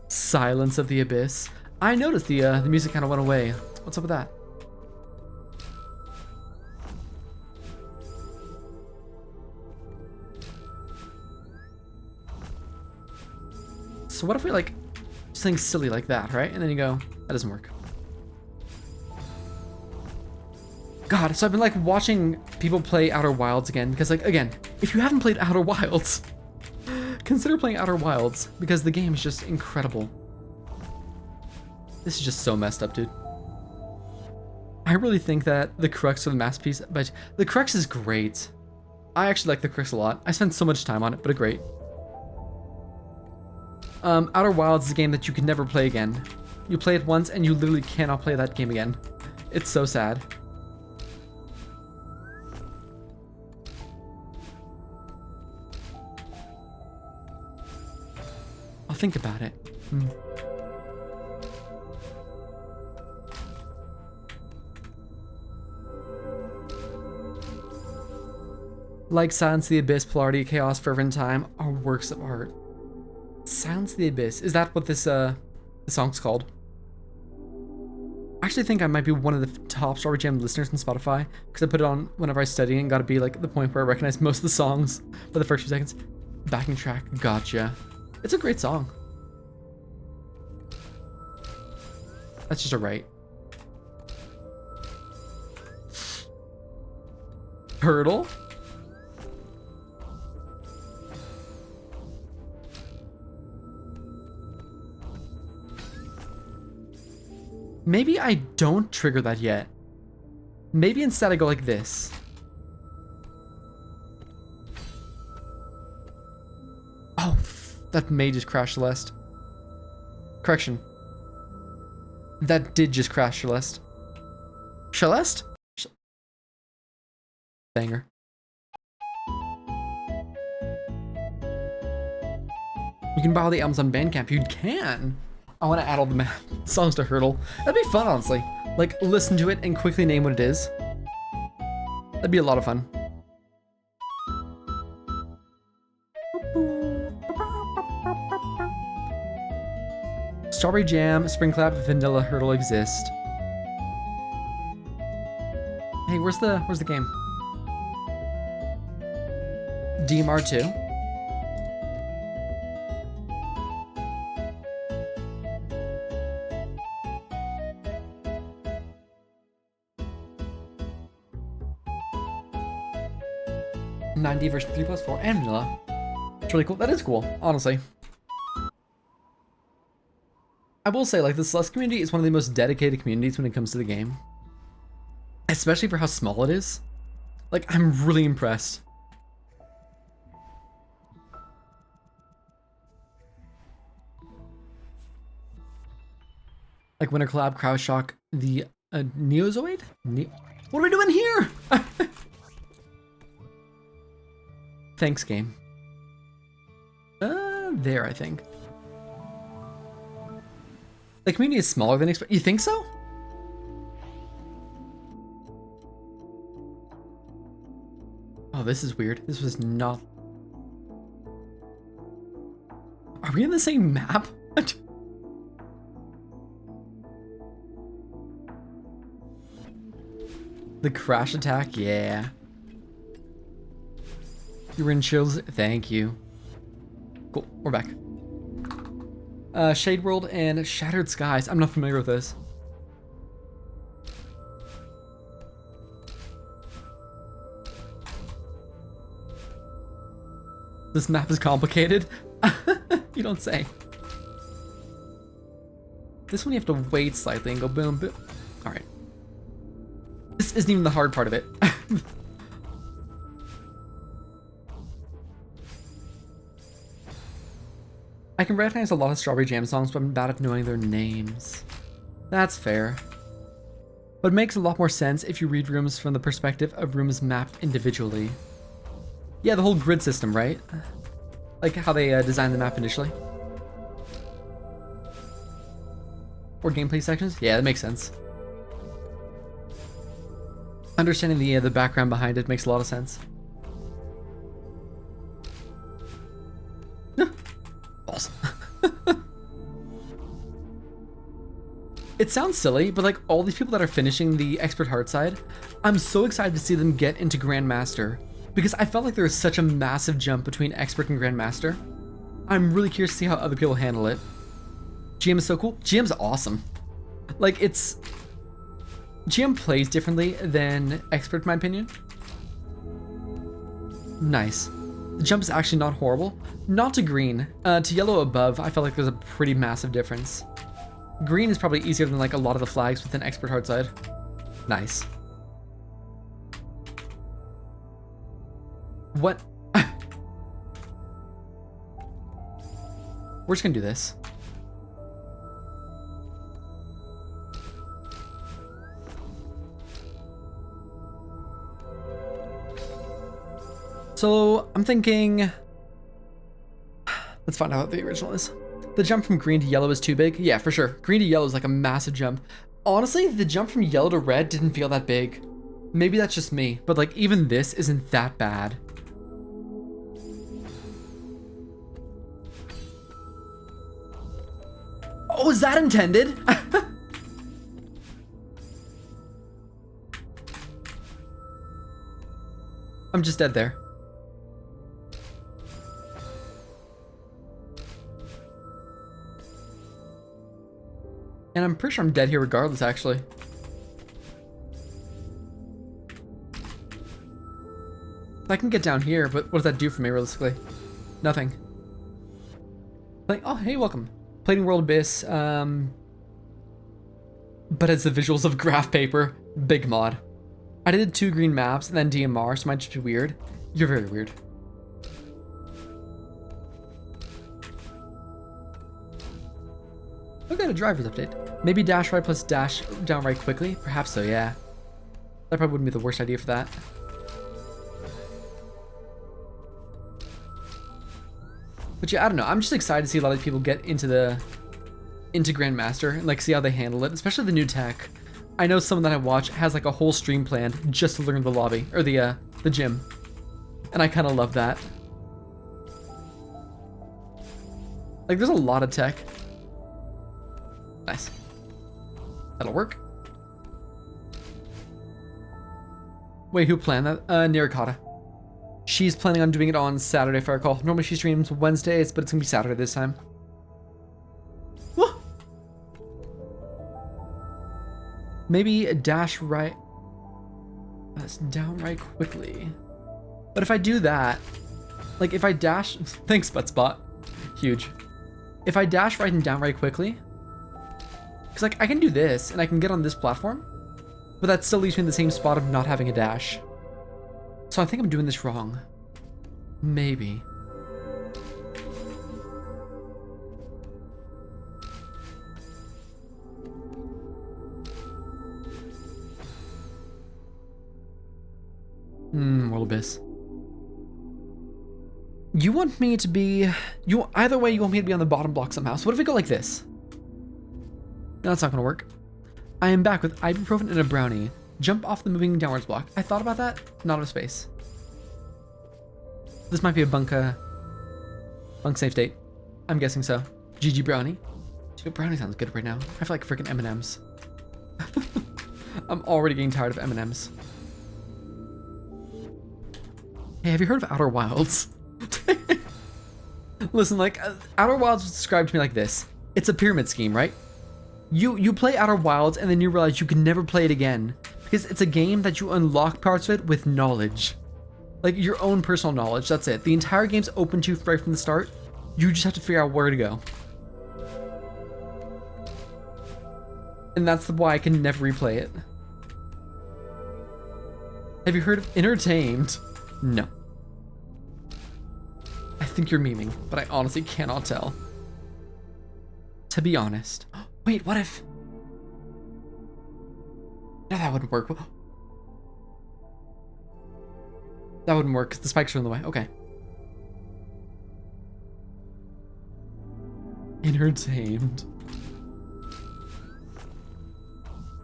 Silence of the Abyss. I noticed the music kind of went away. What's up with that? So what if we like something silly like that, right? And then you go, that doesn't work. God, so I've been like watching people play Outer Wilds again because like, again, if you haven't played Outer Wilds, consider playing Outer Wilds because the game is just incredible. This is just so messed up, dude. I really think that the crux of the masterpiece, but the crux is great. I actually like the crux a lot. I spent so much time on it, but great. Outer Wilds is a game that you can never play again. You play it once and you literally cannot play that game again. It's so sad. I'll think about it. Like Silence of the Abyss, Polarity, Chaos, Fervent Time are works of art. Silence of the Abyss. Is that what this the song's called? I actually think I might be one of the top Strawberry Jam listeners on Spotify because I put it on whenever I study and got to be like the point where I recognize most of the songs for the first few seconds. Backing track, gotcha. It's a great song. That's just a right. Hurdle? Maybe I don't trigger that yet. Maybe instead I go like this. Oh, that may just crash Celeste. Correction. That did just crash Celeste. Celeste? Banger. You can buy all the albums on Bandcamp. You can. I want to add all the songs to Hurdle. That'd be fun, honestly. Like, listen to it and quickly name what it is. That'd be a lot of fun. Strawberry Jam, Spring Clap, Vanilla Hurdle exist. Hey, where's the game? DMR2. .9D version 3+4 and vanilla. It's really cool. That is cool, honestly. I will say, like, the Celeste community is one of the most dedicated communities when it comes to the game. Especially for how small it is. Like, I'm really impressed. Like Winter Collab, Crowd Shock, the A Neozoid? What are we doing here? Thanks, game. There, I think. The community is smaller than expected. You think so? Oh, this is weird. This was not... Are we in the same map? The crash attack? Yeah. You were in chills? Thank you. Cool, we're back. Shade World and Shattered Skies. I'm not familiar with this. This map is complicated. You don't say. This one you have to wait slightly and go boom, boom. All right. This isn't even the hard part of it. I can recognize a lot of Strawberry Jam songs, but I'm bad at knowing their names. That's fair. But it makes a lot more sense if you read rooms from the perspective of rooms mapped individually. Yeah, the whole grid system, right? Like how they designed the map initially. Or gameplay sections? Yeah, that makes sense. Understanding the background behind it makes a lot of sense. Balls. It sounds silly, but like all these people that are finishing the Expert Hard side, I'm so excited to see them get into Grandmaster because I felt like there was such a massive jump between Expert and Grandmaster. I'm really curious to see how other people handle it. GM is so cool. GM's awesome. Like GM plays differently than Expert in my opinion. Nice. The jump is actually not horrible. Not to green. To yellow above, I felt like there's a pretty massive difference. Green is probably easier than like a lot of the flags within Expert Hard side. Nice. What? We're just gonna do this. So I'm thinking, let's find out what the original is. The jump from green to yellow is too big. Yeah, for sure. Green to yellow is like a massive jump. Honestly, the jump from yellow to red didn't feel that big. Maybe that's just me, but like even this isn't that bad. Oh, is that intended? I'm just dead there. And I'm pretty sure I'm dead here regardless, actually. I can get down here, but what does that do for me realistically? Nothing. Like, oh, hey, welcome. Plating World Abyss, but it's the visuals of graph paper. Big mod. I did 2 green maps and then DMR, so it might just be weird. You're very weird. Look at a driver's update. Maybe dash right plus dash down right quickly? Perhaps so, yeah. That probably wouldn't be the worst idea for that. But yeah, I don't know. I'm just excited to see a lot of people get into Grandmaster and like see how they handle it, especially the new tech. I know someone that I watch has like a whole stream planned just to learn the lobby or the gym. And I kind of love that. Like there's a lot of tech. Nice. That'll work. Wait, who planned that? Nirikata. She's planning on doing it on Saturday, if I recall. Normally she streams Wednesdays, but it's gonna be Saturday this time. Whoa. Maybe dash right. Down right quickly. But if I do that, like if I dash, thanks Buttspot. Huge. If I dash right and down right quickly, because like I can do this and I can get on this platform, but that still leaves me in the same spot of not having a dash. So I think I'm doing this wrong. Maybe. World Abyss. You want me to be... Either way, you want me to be on the bottom block somehow. So what if we go like this? No, that's not gonna work. I am back with ibuprofen and a brownie. Jump off the moving downwards block. I thought about that. Not enough space. This might be a bunk safe date. I'm guessing so. GG brownie. Dude, brownie sounds good right now. I feel like freaking M&Ms. I'm already getting tired of M&Ms. Hey, have you heard of Outer Wilds? Listen, like, Outer Wilds was described to me like this. It's a pyramid scheme, right? You play Outer Wilds and then you realize you can never play it again because it's a game that you unlock parts of it with knowledge. Like your own personal knowledge, that's it. The entire game's open to you right from the start. You just have to figure out where to go. And that's why I can never replay it. Have you heard of Entertained? No. I think you're memeing, but I honestly cannot tell. To be honest. Wait, what if... No, that wouldn't work. That wouldn't work because the spikes are in the way. Okay. Entertained.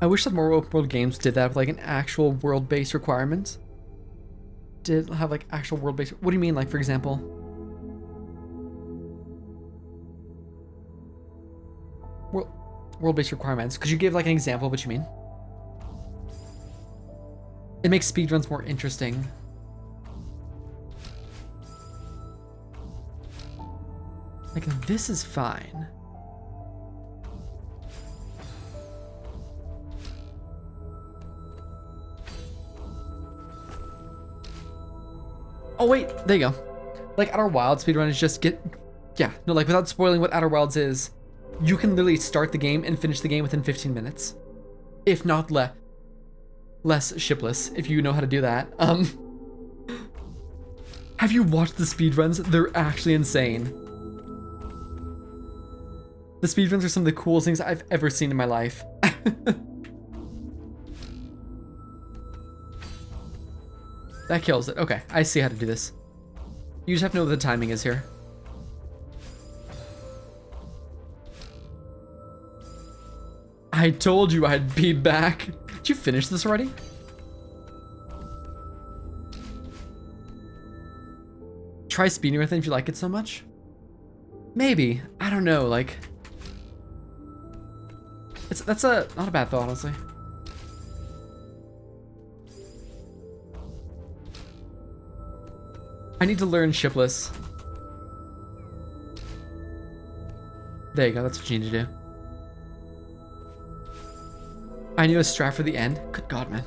I wish that more open world games did that with like an actual world-based requirement. Did have like actual world-based... What do you mean, like, for example? World-based requirements. Could you give like an example of what you mean? It makes speedruns more interesting. Like, this is fine. Oh wait, there you go. Like Outer Wilds speedrun is just like without spoiling what Outer Wilds is, you can literally start the game and finish the game within 15 minutes. If not less shipless, if you know how to do that. Have you watched the speedruns? They're actually insane. The speedruns are some of the coolest things I've ever seen in my life. That kills it. Okay, I see how to do this. You just have to know what the timing is here. I told you I'd be back. Did you finish this already? Try speeding with it if you like it so much. Maybe. I don't know, like... That's not a bad thought, honestly. I need to learn shipless. There you go, that's what you need to do. I need a strat for the end. Good God, man.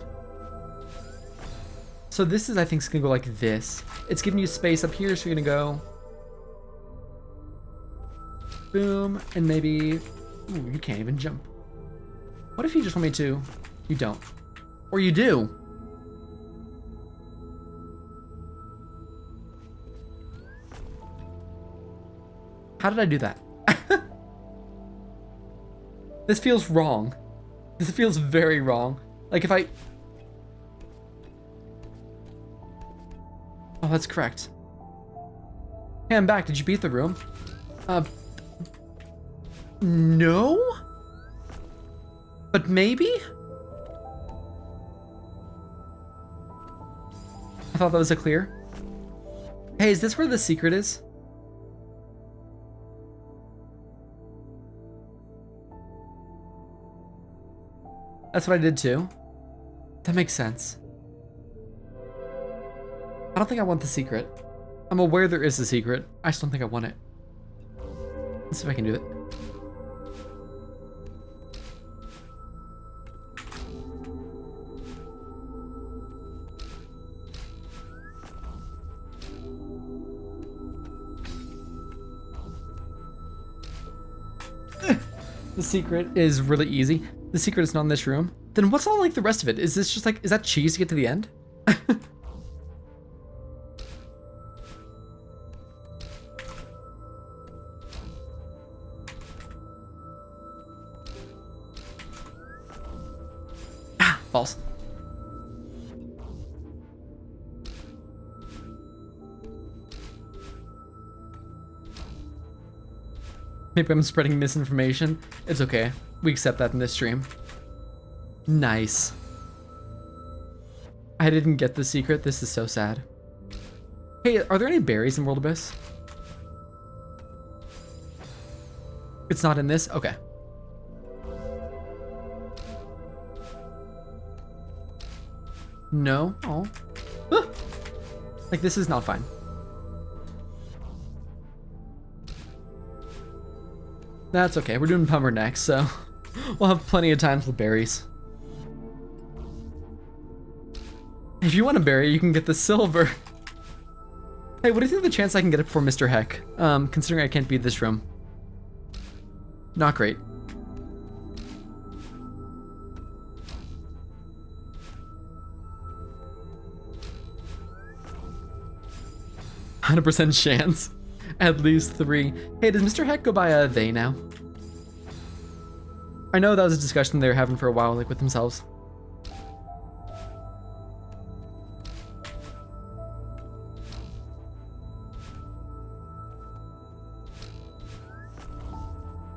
So this is, I think, it's gonna go like this. It's giving you space up here, so you're gonna go... Boom, and maybe... Ooh, you can't even jump. What if you just want me to? You don't. Or you do. How did I do that? This feels wrong. This feels very wrong. Like if I... Oh, that's correct. Hey, I'm back. Did you beat the room? No? But maybe? I thought that was a clear. Hey, is this where the secret is? That's what I did too. That makes sense. I don't think I want the secret. I'm aware there is a secret. I just don't think I want it. Let's see if I can do it. The secret is really easy. The secret is not in this room. Then what's all like the rest of it? Is this just like, is that cheese to get to the end? Ah, false. Maybe I'm spreading misinformation. It's okay. We accept that in this stream. Nice. I didn't get the secret. This is so sad. Hey, are there any berries in World Abyss? It's not in this? Okay. No? Oh. Ah! Like, this is not fine. That's okay. We're doing Pummer next, so we'll have plenty of time for the berries. If you want a berry, you can get the silver. Hey, what do you think of the chance I can get it before Mr. Heck? Considering I can't beat this room. Not great. %100 chance. At least 3. Hey, does Mr. Heck go by a they now? I know that was a discussion they were having for a while, like with themselves.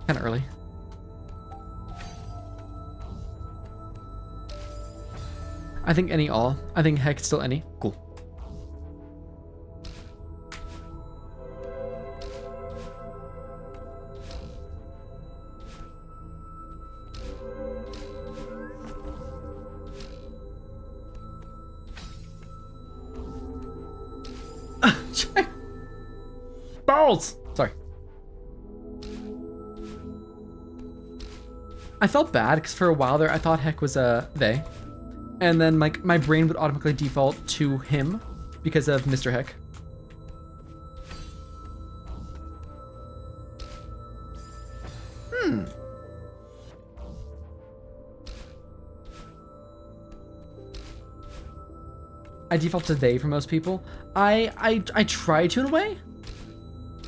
Kinda early. I think any all. I think Heck still any. Cool. Balls! Sorry. I felt bad because for a while there I thought Heck was a they. And then like my brain would automatically default to him because of Mr. Heck. I default to they for most people. I try to in a way.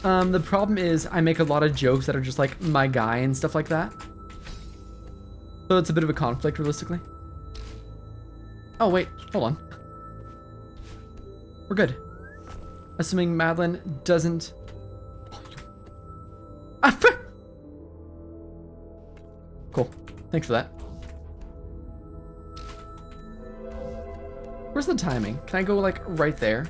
The problem is I make a lot of jokes that are just like my guy and stuff like that. So it's a bit of a conflict realistically. Oh wait, hold on. We're good. Assuming Madeline doesn't... Cool, thanks for that. Where's the timing? Can I go like right there?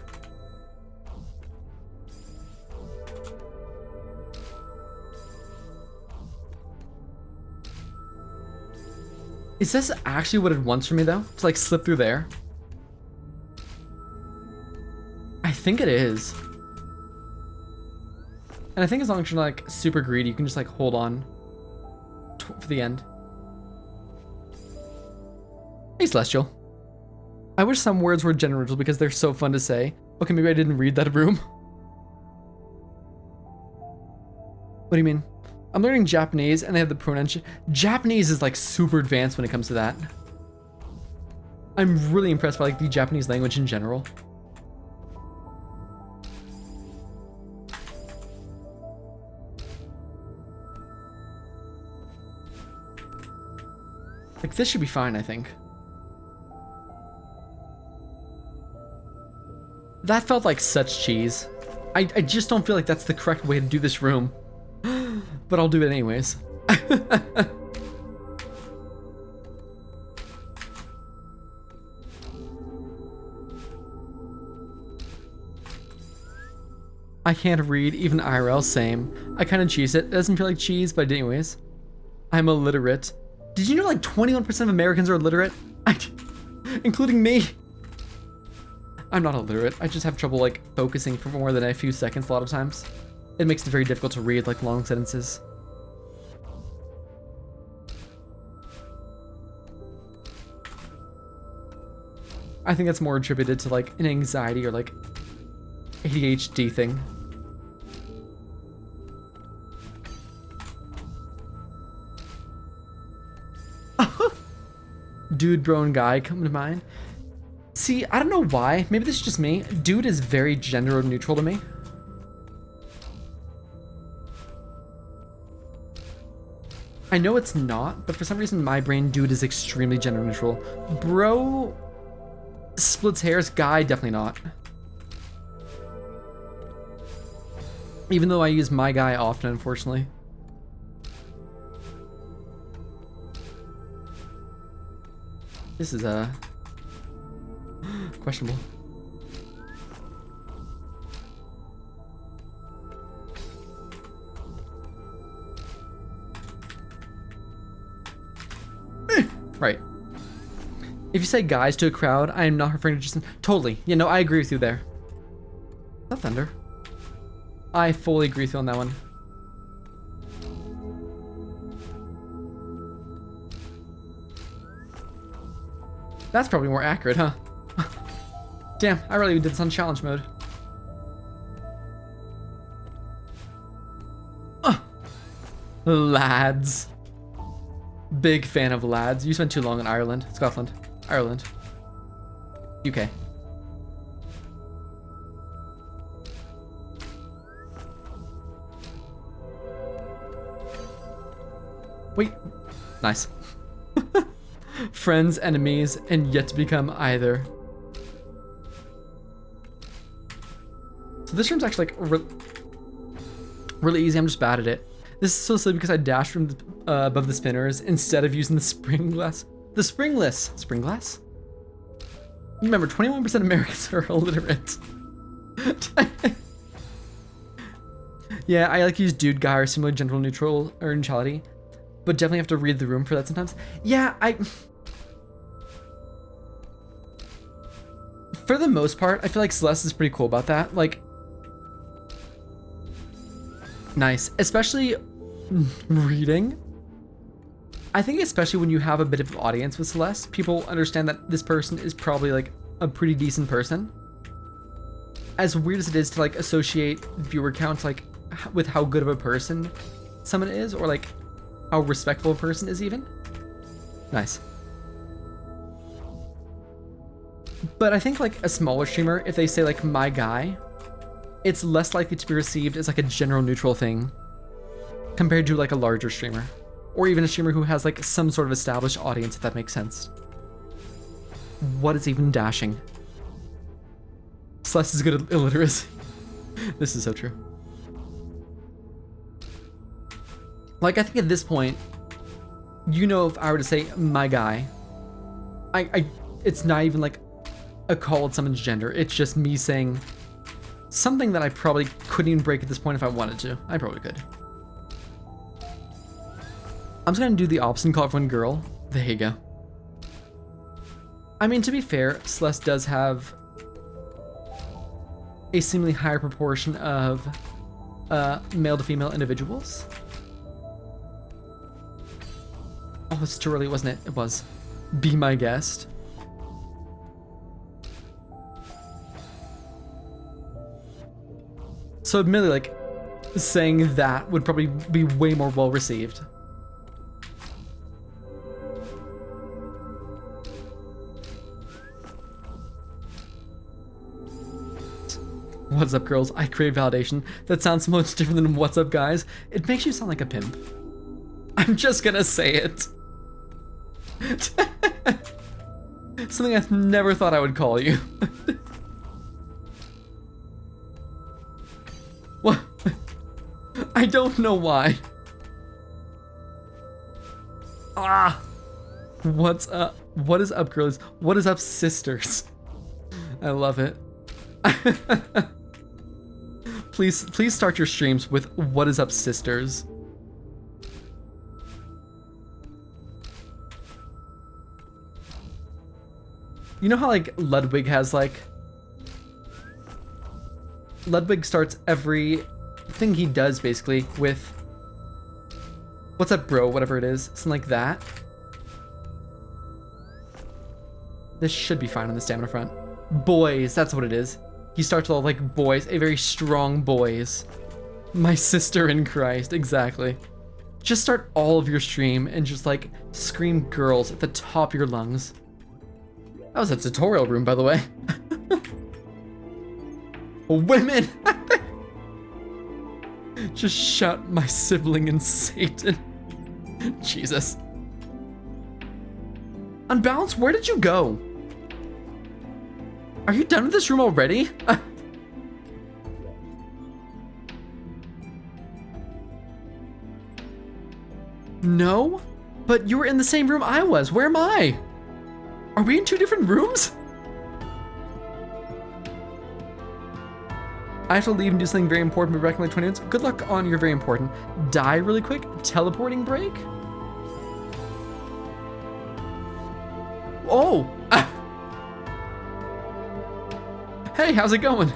Is this actually what it wants from me though? To like slip through there? I think it is. And I think as long as you're like super greedy, you can just like hold on for the end. Hey Celestial. I wish some words were general because they're so fun to say. Okay, maybe I didn't read that room. What do you mean? I'm learning Japanese and they have the pronoun. Japanese is like super advanced when it comes to that. I'm really impressed by like the Japanese language in general. Like this should be fine, I think. That felt like such cheese. I just don't feel like that's the correct way to do this room. But I'll do it anyways. I can't read, even IRL, same. I kind of cheese it. It doesn't feel like cheese, but anyways. I'm illiterate. Did you know like 21% of Americans are illiterate? Including me. I'm not illiterate. I just have trouble like focusing for more than a few seconds a lot of times. It makes it very difficult to read like long sentences. I think that's more attributed to like an anxiety or like ADHD thing. Dude, bro, and guy come to mind. See, I don't know why. Maybe this is just me. Dude is very gender neutral to me. I know it's not, but for some reason my brain, dude, is extremely gender neutral. Bro splits hairs, guy definitely not. Even though I use my guy often, unfortunately. This is questionable. Right. If you say guys to a crowd, I am not referring to just totally. You know, I agree with you there. Is that thunder? I fully agree with you on that one. That's probably more accurate, huh? Damn, I really did this on challenge mode. Lads. Big fan of lads. You spent too long in Ireland. Scotland. Ireland. UK. Wait. Nice. Friends, enemies, and yet to become either. So this room's actually like really easy. I'm just bad at it. This is so silly because I dashed from above the spinners instead of using the spring glass. The springless spring glass? Remember, 21% of Americans are illiterate. Yeah, I like to use dude, guy, or similar gender neutral or neutrality, but definitely have to read the room for that sometimes. Yeah, for the most part, I feel like Celeste is pretty cool about that. Like, nice, especially reading. I think especially when you have a bit of an audience with Celeste, people understand that this person is probably like a pretty decent person. As weird as it is to like associate viewer count like with how good of a person someone is, or like how respectful a person is even. Nice. But I think like a smaller streamer, if they say like my guy, it's less likely to be received as like a general neutral thing compared to like a larger streamer, or even a streamer who has like some sort of established audience, if that makes sense. What is even dashing? Celeste is good at illiteracy. This is so true. Like, I think at this point, you know, if I were to say my guy, it's not even like a call at someone's gender. It's just me saying something that I probably couldn't even break at this point if I wanted to. I probably could. I'm just gonna do the opposite and call everyone girl. There you go. I mean, to be fair, Celeste does have a seemingly higher proportion of male to female individuals. Oh, it's too early, wasn't it? It was. Be my guest. So admittedly, like, saying that would probably be way more well received. What's up, girls? I crave validation. That sounds so much different than what's up, guys. It makes you sound like a pimp. I'm just gonna say it. Something I never thought I would call you. What? I don't know why. Ah! What's up? What is up, girls? What is up, sisters? I love it. Please start your streams with "What is up, sisters?" You know how like Ludwig has like Ludwig starts every thing he does basically with "What's up, bro?" whatever it is, something like that. This should be fine on the stamina front. Boys, that's what it is. He starts with all like boys, a very strong boys. My sister in Christ, exactly. Just start all of your stream and just like scream girls at the top of your lungs. That was a tutorial room, by the way. Women! Just shout my sibling and Satan. Jesus. Unbalanced, where did you go? Are you done with this room already? No? But you were in the same room I was. Where am I? Are we in 2 different rooms? I have to leave and do something very important, but back in like 20 minutes. Good luck on your very important. Die really quick. Teleporting break. Oh. Hey, how's it going?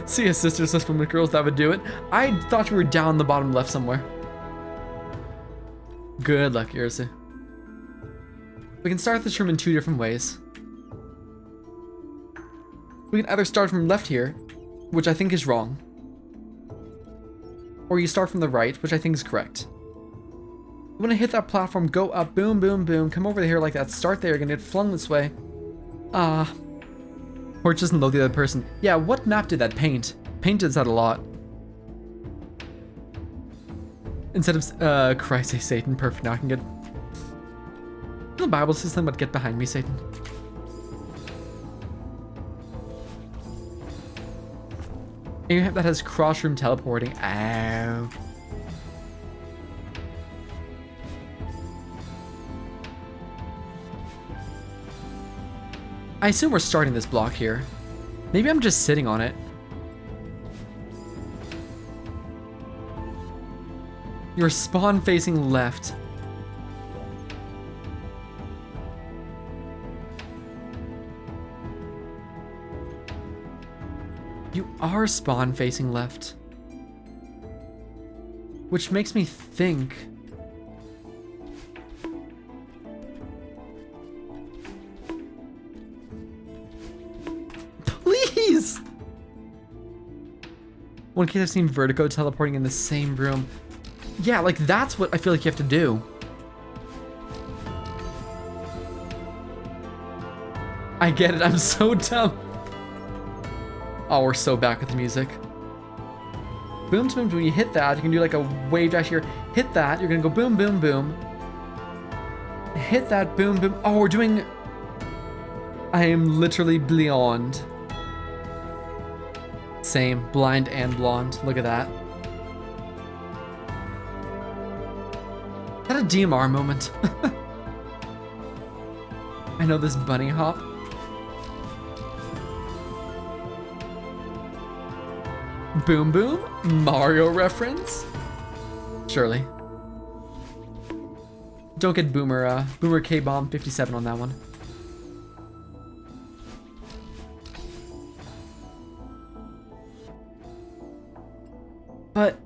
See a sisters list from the girls that would do it. I thought you were down the bottom left somewhere. Good luck, Irsa. We can start this room in 2 different ways. We can either start from left here, which I think is wrong, or you start from the right, which I think is correct. When I hit that platform, go up, boom, boom, boom, come over here like that, start there, you're gonna get flung this way. Or it doesn't load the other person. Yeah, what map did that paint? Paint does that a lot. Instead of, Christ, say Satan, perfect, now I can get... The Bible says something about get behind me, Satan. And that has cross-room teleporting. Ow. I assume we're starting this block here. Maybe I'm just sitting on it. You're spawn facing left. You are spawn facing left. Which makes me think... Please! One case I've seen Vertigo teleporting in the same room. Yeah, like that's what I feel like you have to do. I get it, I'm so dumb. Oh, we're so back with the music. Boom, boom, boom. You hit that, you can do like a wave dash here. Hit that, you're gonna go boom, boom, boom. Hit that, boom, boom. Oh, we're doing... I am literally blind. Same, blind and blonde. Look at that. Is that a DMR moment? I know this bunny hop. Boom boom, Mario reference? Surely. Don't get Boomer K-Bomb 57 on that one. But,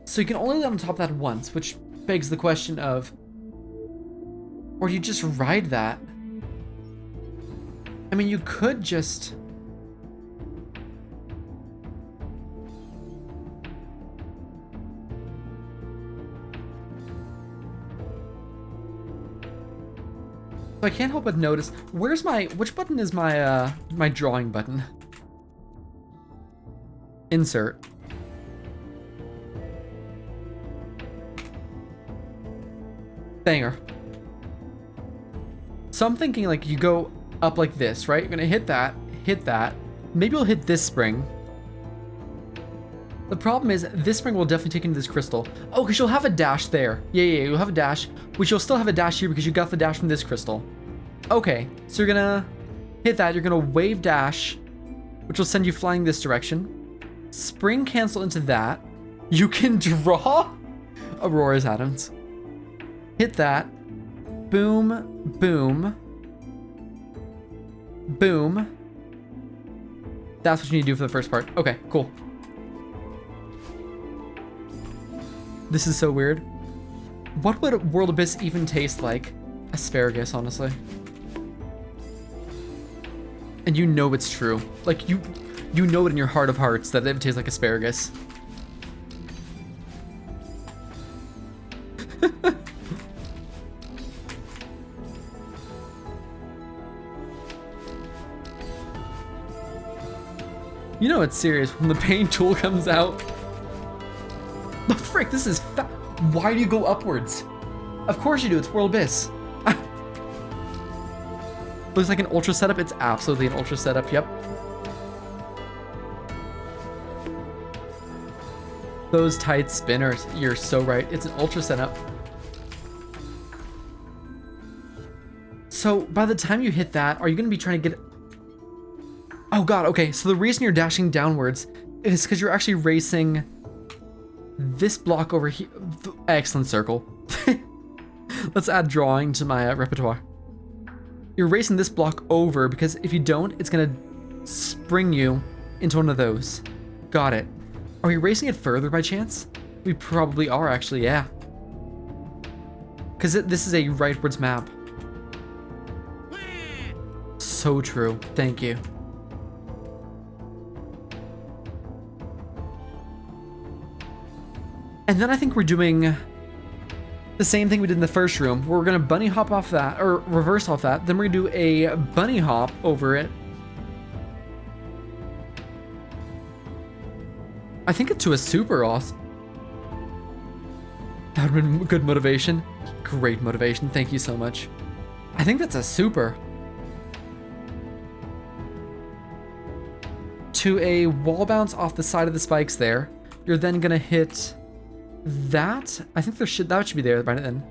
so you can only land on top of that once, which begs the question of, or do you just ride that? I mean, you could just... I can't help but notice, where's my, which button is my, my drawing button? Insert. Banger. So I'm thinking like you go up like this, right? You're gonna hit that, maybe you'll hit this spring. The problem is this spring will definitely take into this crystal. Oh, because you'll have a dash there. Yeah, you'll have a dash, which you'll still have a dash here because you got the dash from this crystal. Okay, so you're gonna hit that, you're gonna wave dash, which will send you flying this direction. Spring cancel into that. You can draw Aurora's atoms. Hit that. Boom, boom, boom. That's what you need to do for the first part. Okay, cool. This is so weird. What would World Abyss even taste like? Asparagus, honestly. And you know it's true. Like, you know it in your heart of hearts that it tastes like asparagus. You know it's serious when the paint tool comes out. The frick, this is why do you go upwards? Of course you do, it's World Abyss. Looks like an ultra setup. It's absolutely an ultra setup, yep. Those tight spinners, you're so right. It's an ultra setup. So by the time you hit that, are you going to be trying to get... Oh god, okay. So the reason you're dashing downwards is because you're actually racing this block over here. Excellent circle. Let's add drawing to my repertoire. You're racing this block over because if you don't, it's going to spring you into one of those. Got it. Are we racing it further by chance? We probably are actually, yeah. Because this is a rightwards map. So true. Thank you. And then I think we're doing the same thing we did in the first room. We're going to bunny hop off that, or reverse off that. Then we're going to do a bunny hop over it. I think it's to a super awesome. That would have been good motivation. Great motivation. Thank you so much. I think that's a super. To a wall bounce off the side of the spikes there. You're then going to hit that. I think that should be there by then.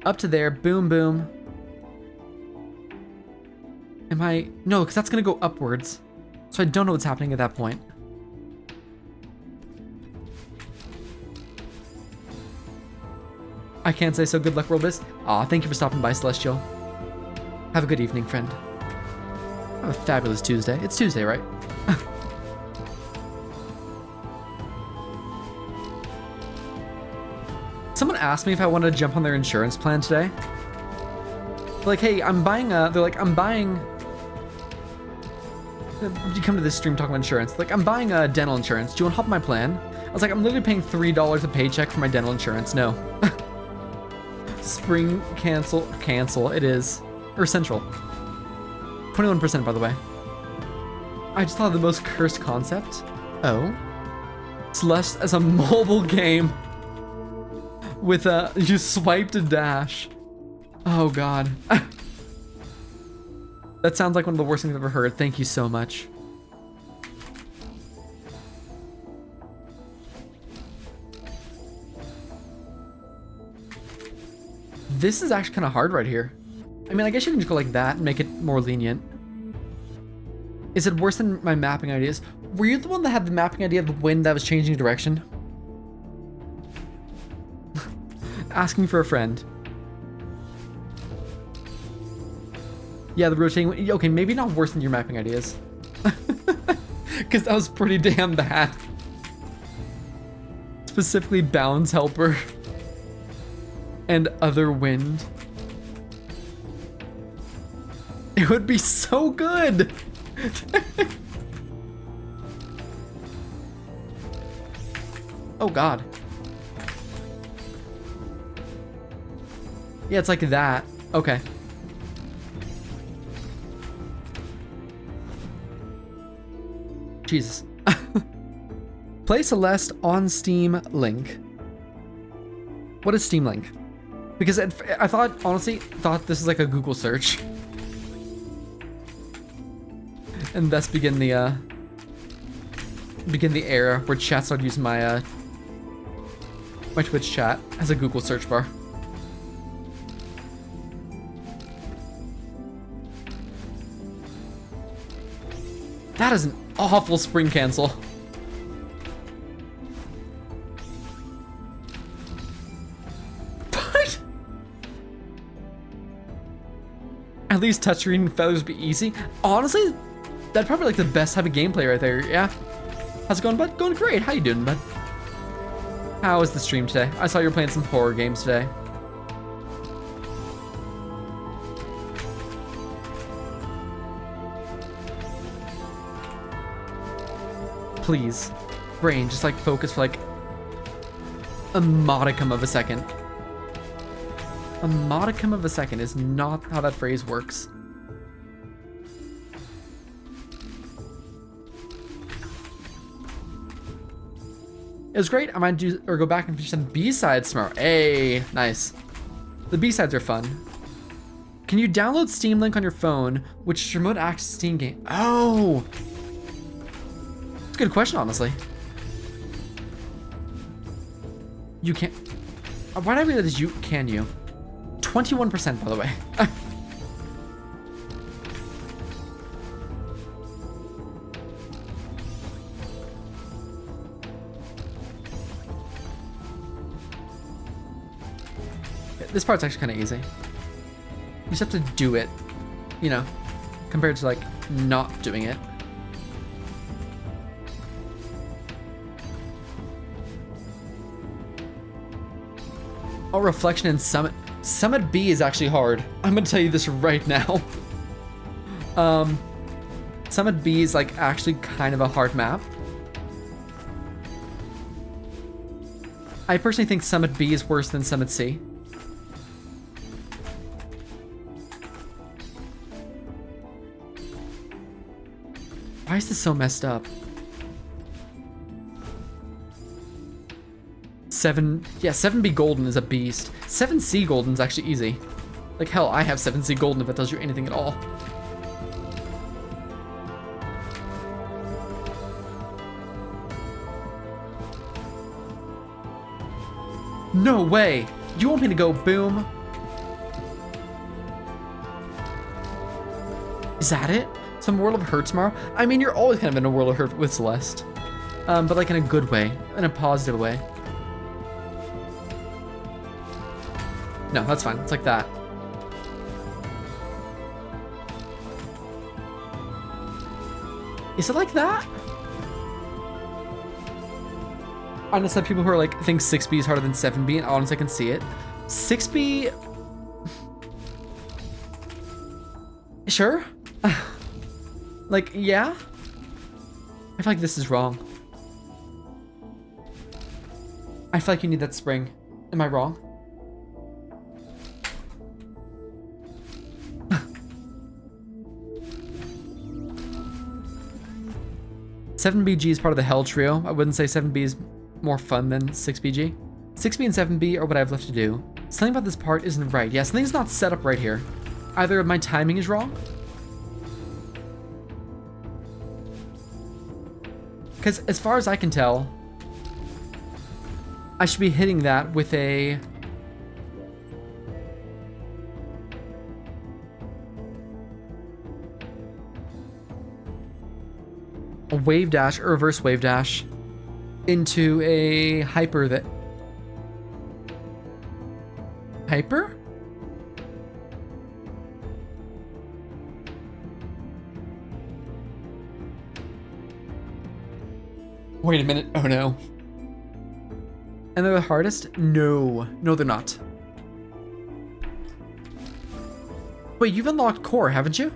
Up to there. Boom, boom. No, because that's going to go upwards. So I don't know what's happening at that point. I can't say so. Good luck, Robus. Aw, thank you for stopping by, Celestial. Have a good evening, friend. Have a fabulous Tuesday. It's Tuesday, right? Someone asked me if I wanted to jump on their insurance plan today. They're like, hey, I'm buying you come to this stream talking about insurance. Like, I'm buying a dental insurance. Do you want to hop on my plan? I was like, I'm literally paying $3 a paycheck for my dental insurance. No. Spring cancel. It is. Or Central. 21% by the way. I just thought of the most cursed concept. Oh. Celeste as a mobile game. With you swipe to dash. Oh god. That sounds like one of the worst things I've ever heard. Thank you so much. This is actually kind of hard right here. I mean, I guess you can just go like that and make it more lenient. Is it worse than my mapping ideas? Were you the one that had the mapping idea of the wind that was changing direction? Asking for a friend. Yeah, the rotating. Okay, maybe not worse than your mapping ideas. Because that was pretty damn bad. Specifically, Bounds Helper. And other wind. It would be so good. Oh god. Yeah, it's like that. Okay. Jesus. Play Celeste on Steam Link. What is Steam Link? Because I honestly thought this is like a Google search. And thus begin the era where chat started using my Twitch chat as a Google search bar. That is an awful spring cancel. What? At least touchscreen feathers be easy. Honestly, that's probably like the best type of gameplay right there. Yeah. How's it going, bud? Going great. How you doing, bud? How was the stream today? I saw you were playing some horror games today. Please, brain, just like focus for like a modicum of a second. A modicum of a second is not how that phrase works. It was great. I might do or go back and finish some B-sides tomorrow. Hey, nice. The B-sides are fun. Can you download Steam Link on your phone, which is remote access Steam game? Oh. That's a good question, honestly. You can't. Why did I realize you can you? 21% by the way. This part's actually kind of easy. You just have to do it, you know, compared to like not doing it. Oh, reflection and summit. Summit B is actually hard. I'm gonna tell you this right now. Summit B is like actually kind of a hard map. I personally think Summit B is worse than Summit C. Why is this so messed up? 7B Golden is a beast. 7C Golden is actually easy. Like hell, I have 7C Golden if it tells you anything at all. No way! You want me to go boom? Is that it? Some World of Hurt tomorrow? I mean, you're always kind of in a World of Hurt with Celeste. But like in a good way, in a positive way. No, that's fine. It's like that. Is it like that? I know some people who are like, think 6B is harder than 7B, and honestly, I can see it. 6B... Sure? Like, yeah? I feel like this is wrong. I feel like you need that spring. Am I wrong? Seven BG is part of the Hell Trio. I wouldn't say 7B is more fun than 6BG. 6B and 7B are what I have left to do. Something about this part isn't right. Yeah, something's not set up right here. Either my timing is wrong, because as far as I can tell, I should be hitting that with a... wave dash or reverse wave dash into a hyper that... Hyper? Wait a minute. Oh no. And they're the hardest? No. No, they're not. Wait, you've unlocked core, haven't you?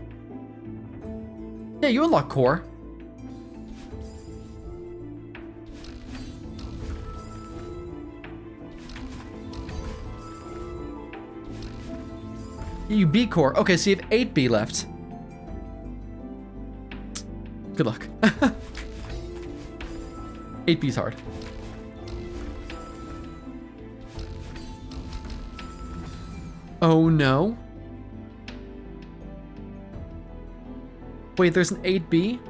Yeah, you unlocked core. You beat core. Okay, so you have 8B left. Good luck. 8B's hard. Oh no. Wait, there's an 8B? You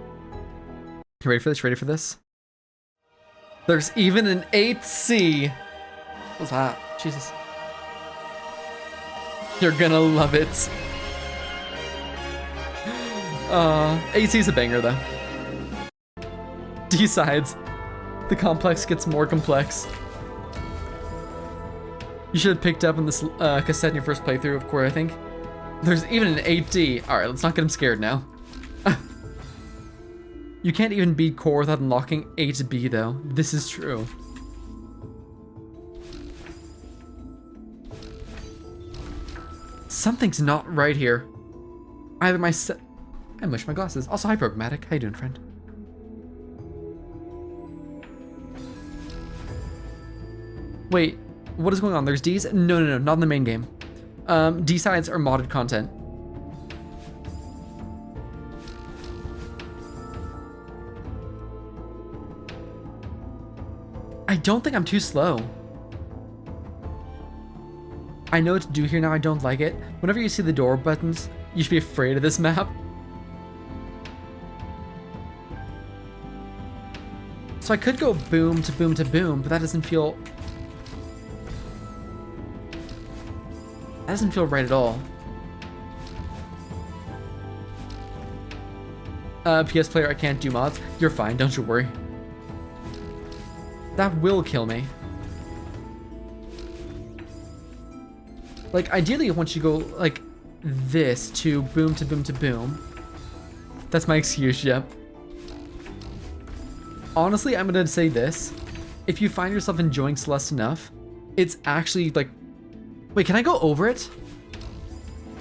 ready for this? Ready for this? There's even an 8C. What's that? Jesus. You're gonna love it. 8C's a banger though. D sides. The complex gets more complex. You should have picked up on this cassette in your first playthrough of core, I think. There's even an 8D. Alright, let's not get him scared now. You can't even beat core without unlocking 8B though. This is true. Something's not right here. Either my I mushed my glasses. Also, hi Programmatic. How you doing, friend? Wait, what is going on? There's D's? No, not in the main game. D sides are modded content. I don't think I'm too slow. I know what to do here now. I don't like it. Whenever you see the door buttons, you should be afraid of this map. So I could go boom to boom to boom, but that doesn't feel... That doesn't feel right at all. PS player, I can't do mods. You're fine, don't you worry. That will kill me. Like, ideally, I want you to go like this to boom to boom to boom. That's my excuse, yep. Honestly, I'm gonna say this. If you find yourself enjoying Celeste enough, it's actually like... Wait, can I go over it?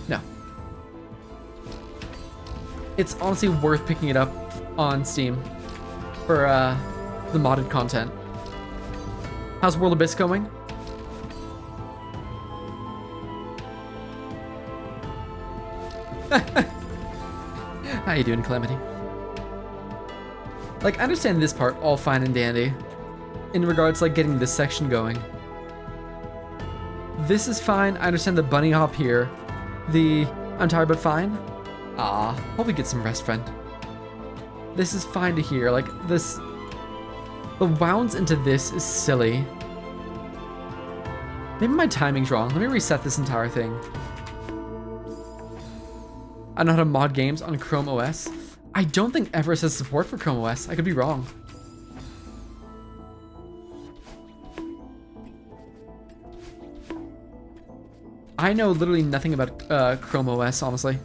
No. It's honestly worth picking it up on Steam for the modded content. How's World Abyss going? How you doing, Calamity? Like, I understand this part all fine and dandy in regards to like getting this section going. This is fine. I understand the bunny hop here. The I'm tired but fine. Ah, hope we get some rest, friend. This is fine to hear. Like this, the wounds into this is silly. Maybe my timing's wrong. Let me reset this entire thing. I know how to mod games on Chrome OS. I don't think Everest has support for Chrome OS. I could be wrong. I know literally nothing about Chrome OS, honestly.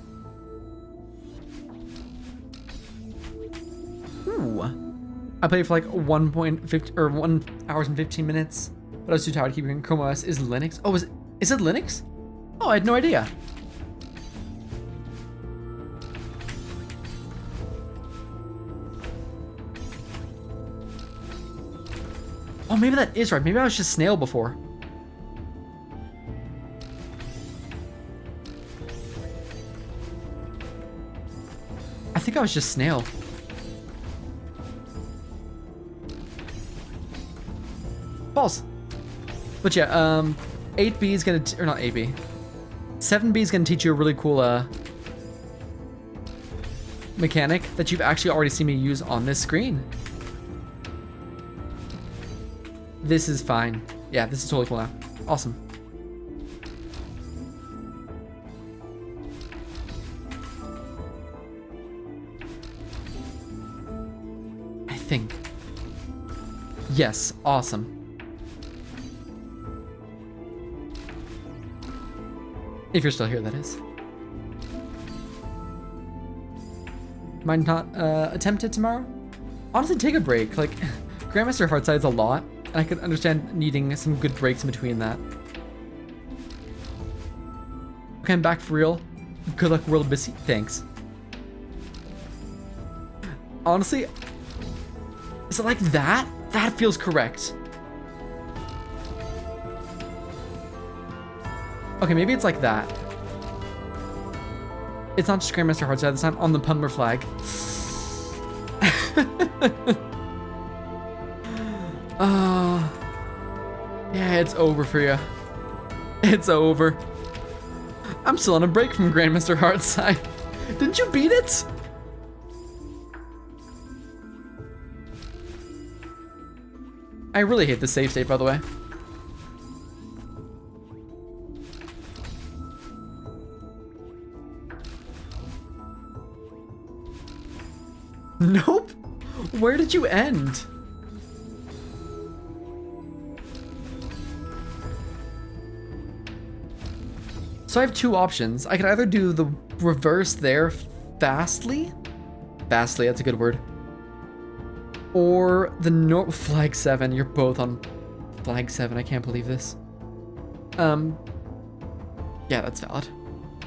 Ooh. I played for like 1 hours and 15 minutes, but I was too tired to keep hearing Chrome OS is Linux. Oh, is it Linux? Oh, I had no idea. Oh, maybe that is right. Maybe I was just Snail before. I think I was just Snail. Balls. But yeah, 8B is gonna, or not 8B. 7B is gonna teach you a really cool mechanic that you've actually already seen me use on this screen. This is fine. Yeah, this is totally cool now. Awesome. I think. Yes, awesome. If you're still here, that is. Might not attempt it tomorrow? Honestly, take a break. Like, Grandmaster Heartside's a lot. And I could understand needing some good breaks in between that. Okay, I'm back for real. Good luck, World Abyss. Thanks. Honestly, is it like that? That feels correct. Okay, maybe it's like that. It's not just Grandmaster Heartside this time, on the Pumber flag. Yeah, it's over for you. It's over. I'm still on a break from Grandmaster Heartside. Didn't you beat it? I really hate the save state, by the way. Nope. Where did you end? So I have two options. I could either do the reverse there fastly. Fastly, that's a good word. Or the flag 7. You're both on flag 7. I can't believe this. Yeah, that's valid.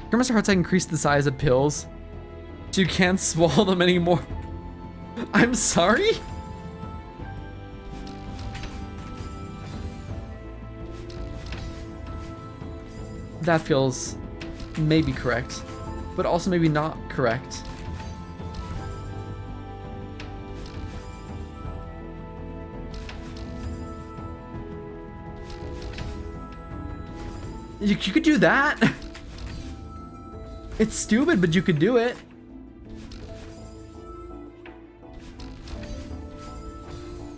Grandmaster Heartside increased the size of pills, so you can't swallow them anymore. I'm sorry? That feels maybe correct, but also maybe not correct. You could do that. It's stupid, but you could do it.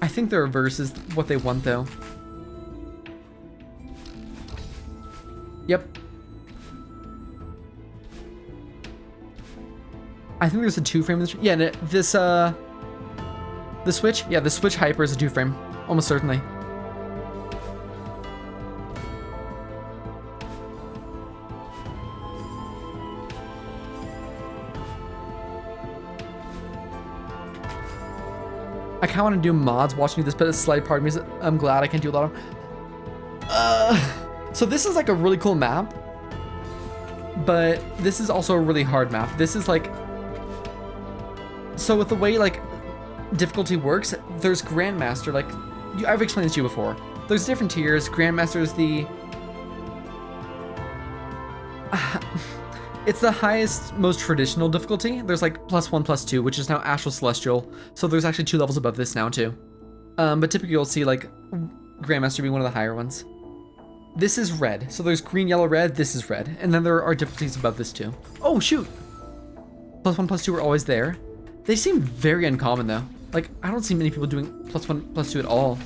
I think the reverse is what they want, though. Yep. I think there's a 2-frame. Yeah, this the Switch. Yeah, the Switch Hyper is a 2-frame, almost certainly. kind of want to do mods watching this, but a slight part of me is I'm glad I can't do a lot of. So this is like a really cool map, but this is also a really hard map. This is like, so with the way like difficulty works, there's Grandmaster. Like I've explained this to you before. There's different tiers. Grandmaster is the it's the highest, most traditional difficulty. There's like +1, +2, which is now Astral Celestial. So there's actually 2 levels above this now too. But typically you'll see like Grandmaster being one of the higher ones. This is red. So there's green, yellow, red. This is red. And then there are difficulties above this too. Oh, shoot. +1, +2 are always there. They seem very uncommon though. Like I don't see many people doing +1, +2 at all.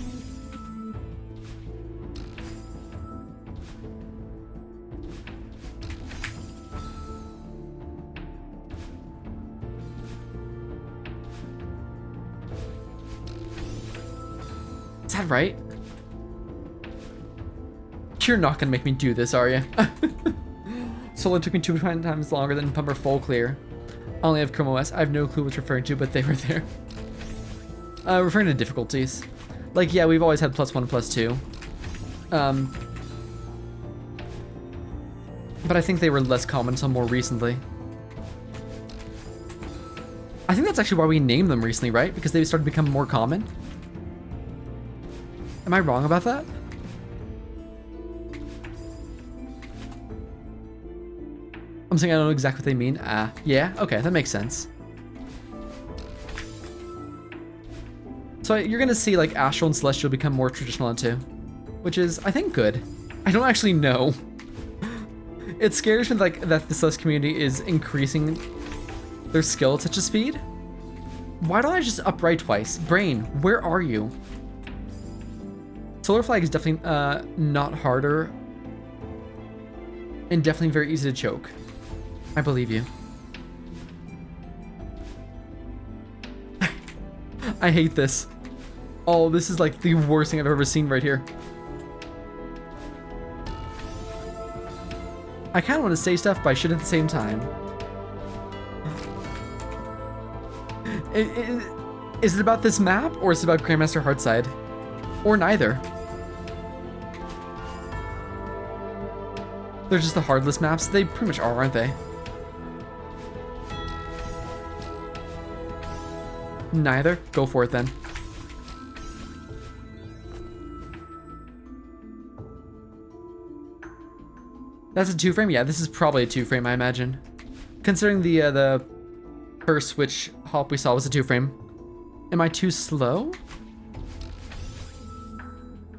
Is that right? You're not gonna make me do this, are you? Solo took me 2 times longer than Pumper full clear. I only have Chrome OS. I have no clue what's referring to, but they were there. Referring to difficulties. Like, yeah, we've always had +1, +2. But I think they were less common until more recently. I think that's actually why we named them recently, right? Because they started to become more common. Am I wrong about that? I'm saying I don't know exactly what they mean. Yeah, okay, that makes sense. So you're gonna see like Astral and Celestial become more traditional on too, which is, I think, good. I don't actually know. It scares me like that the Celeste community is increasing their skill at such a speed. Why don't I just upright twice? Brain, where are you? Solar Flag is definitely not harder and definitely very easy to choke. I believe you. I hate this. Oh, this is like the worst thing I've ever seen right here. I kind of want to say stuff, but I should at the same time. Is it about this map, or is it about Grandmaster Heartside? Or neither? They're just the hardless maps. They pretty much are, aren't they? Neither? Go for it then. That's a 2-frame? Yeah, this is probably a 2-frame, I imagine. Considering the first switch hop we saw was a 2-frame. Am I too slow?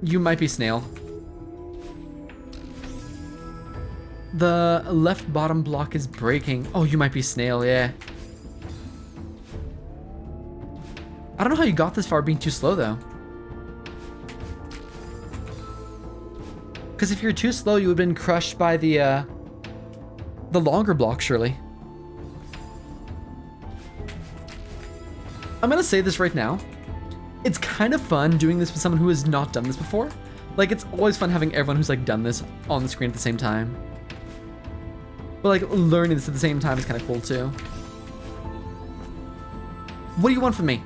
You might be Snail. The left bottom block is breaking. Oh, you might be Snail, yeah. I don't know how you got this far being too slow though. Because if you're too slow, you would have been crushed by the longer block, surely. I'm gonna say this right now. It's kind of fun doing this with someone who has not done this before. Like, it's always fun having everyone who's like done this on the screen at the same time. But like learning this at the same time is kind of cool too. What do you want from me?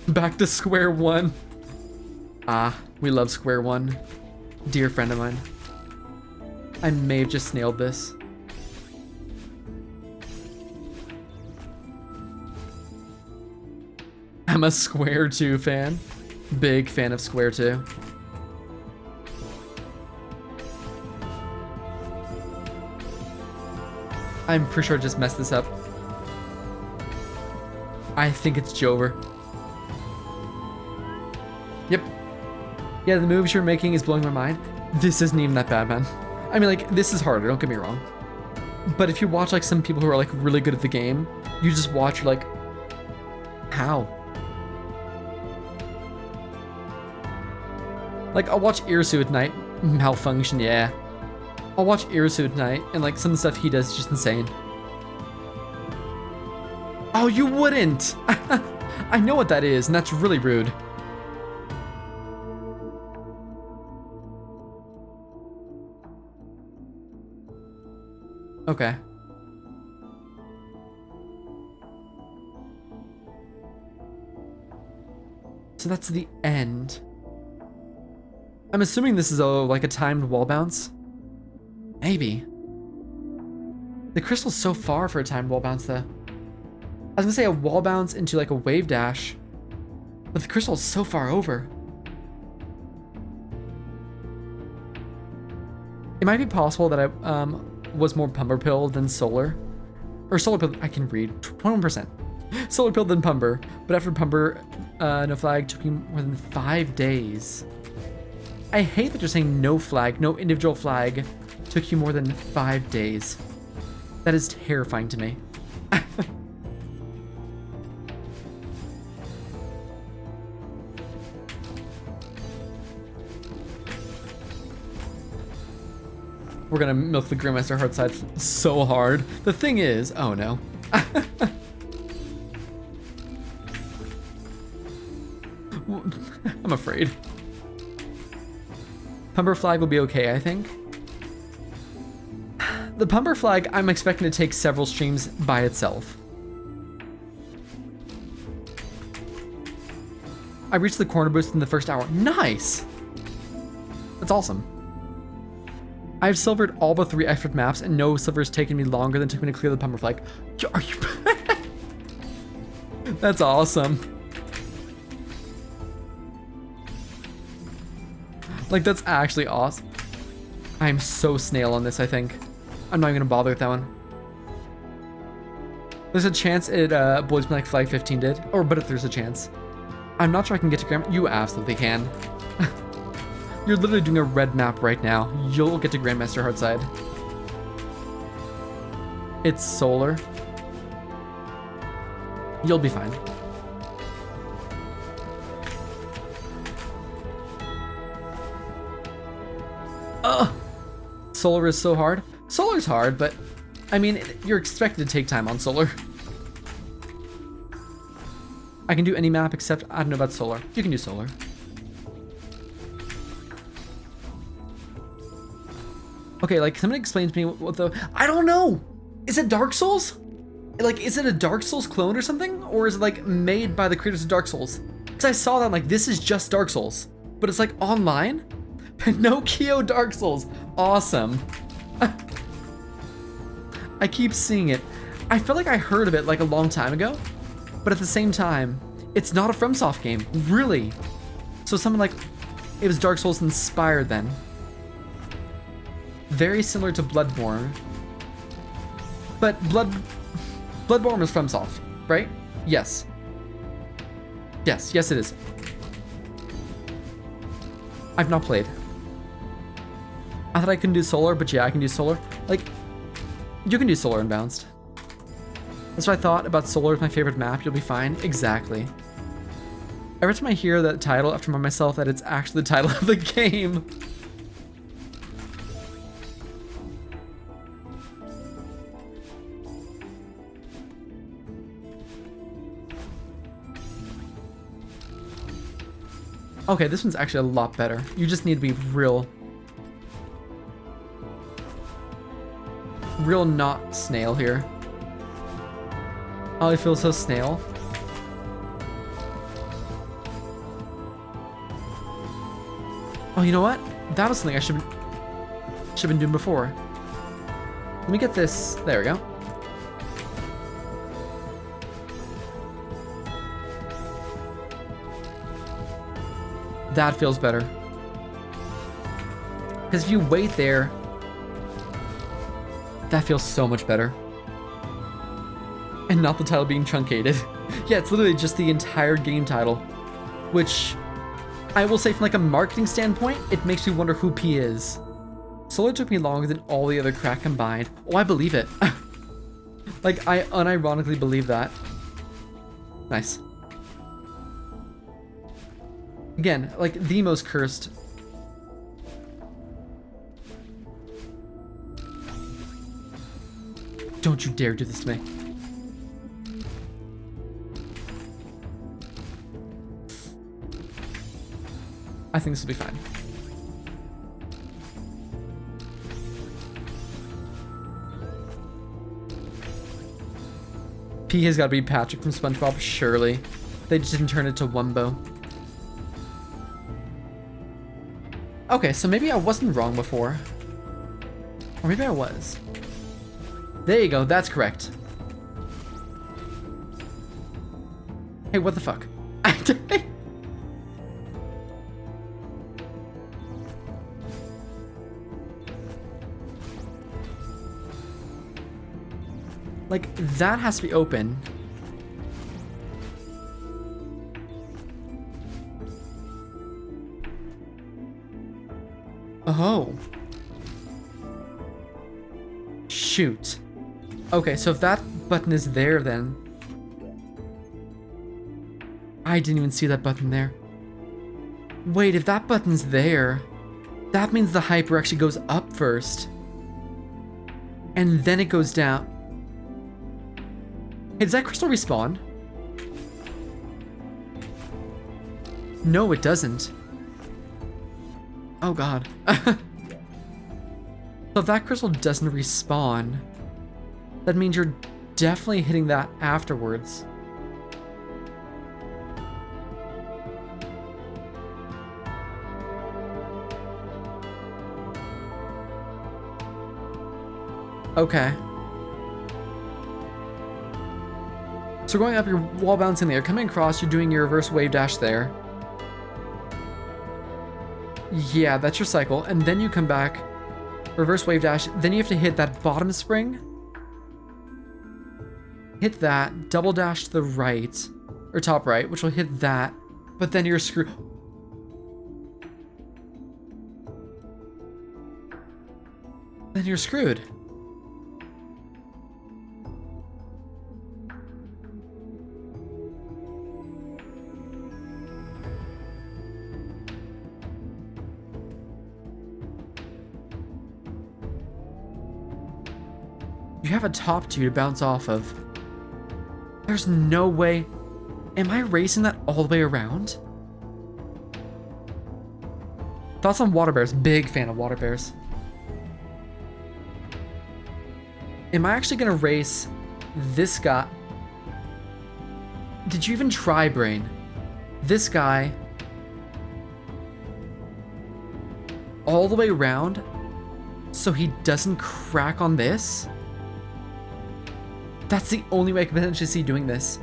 Back to square one. Ah, we love square one. Dear friend of mine. I may have just snailed this. I'm a Square 2 fan. Big fan of Square 2. I'm pretty sure I just messed this up. I think it's Jover. Yep. Yeah, the moves you're making is blowing my mind. This isn't even that bad, man. I mean, like, this is harder, don't get me wrong. But if you watch, like, some people who are, like, really good at the game, you just watch, you're like, how? Like, I'll watch Irisu at night. Malfunction, yeah. I'll watch Irisu at night, and, like, some of the stuff he does is just insane. Oh, you wouldn't! I know what that is, and that's really rude. Okay. So that's the end. I'm assuming this is like a timed wall bounce. Maybe. The crystal's so far for a timed wall bounce though. I was gonna say a wall bounce into like a wave dash, but the crystal's so far over. It might be possible that I was more Pumber Pill than Solar. Or Solar Pill, I can read, 21%. Solar Pill than Pumber, but after Pumber, no flag took me more than 5 days. I hate that you're saying no flag, no individual flag took you more than 5 days. That is terrifying to me. We're gonna milk the Grandmaster hard side so hard. The thing is, oh no. I'm afraid. Pumber flag will be okay, I think. The Pumber flag, I'm expecting to take several streams by itself. I reached the corner boost in the first hour. Nice! That's awesome. I've silvered all but 3 expert maps, and no silver's taken me longer than it took me to clear the Pumber flag. Are you? That's awesome. Like, that's actually awesome. I'm so snail on this, I think. I'm not even gonna bother with that one. There's a chance it blows me like Flag 15 did. Or, but if there's a chance. I'm not sure I can get to Grand... You absolutely can. You're literally doing a red map right now. You'll get to Grandmaster Hardside. It's Solar. You'll be fine. Ugh! Solar is so hard. Solar's hard, but I mean, you're expected to take time on Solar. I can do any map except I don't know about Solar. You can do Solar. Okay, like, somebody explain to me what the... I don't know! Is it Dark Souls? Like, is it a Dark Souls clone or something? Or is it, like, made by the creators of Dark Souls? Because I saw that, like, this is just Dark Souls. But it's, like, online? Pinocchio Dark Souls. Awesome. I keep seeing it. I feel like I heard of it, like, a long time ago. But at the same time, it's not a FromSoft game. Really. So someone, like... It was Dark Souls inspired then. Very similar to Bloodborne. But Bloodborne was FromSoft, right? Yes. Yes, it is. I've not played. I thought I couldn't do Solar, but yeah, I can do Solar. Like, you can do Solar and Bounced. That's what I thought about Solar is my favorite map. You'll be fine. Exactly. Every time I hear that title, I have to remind myself that it's actually the title of the game. Okay, this one's actually a lot better. You just need to be real not snail here. Oh, I feel so snail. Oh, you know what? That was something I should have been doing before. Let me get this. There we go. That feels better. Because if you wait there, that feels so much better. And not the title being truncated. Yeah, it's literally just the entire game title. Which, I will say from like a marketing standpoint, it makes me wonder who P is. Solar took me longer than all the other crack combined. Oh, I believe it. Like, I unironically believe that. Nice. Again, like the most cursed. Don't you dare do this to me. I think this will be fine. P has got to be Patrick from SpongeBob, surely. They just didn't turn it to Wumbo. Okay, so maybe I wasn't wrong before. Or maybe I was. There you go, that's correct. Hey, what the fuck? Like, that has to be open. Oh. Shoot. Okay, so if that button is there, then... I didn't even see that button there. Wait, if that button's there, that means the hyper actually goes up first. And then it goes down. Hey, does that crystal respawn? No, it doesn't. Oh god. So if that crystal doesn't respawn, that means you're definitely hitting that afterwards. Okay. So going up, you're wall bouncing there. Coming across, you're doing your reverse wave dash there. Yeah, that's your cycle. And then you come back, reverse wave dash. Then you have to hit that bottom spring. Hit that, double dash to the right, or top right, which will hit that. But then you're screwed. Then you're screwed. You have a top two to bounce off of. There's no way. Am I racing that all the way around? Thoughts on water bears? Big fan of water bears. Am I actually gonna race this guy? Did you even try, brain? This guy all the way around so he doesn't crack on this? That's the only way I can potentially see doing this.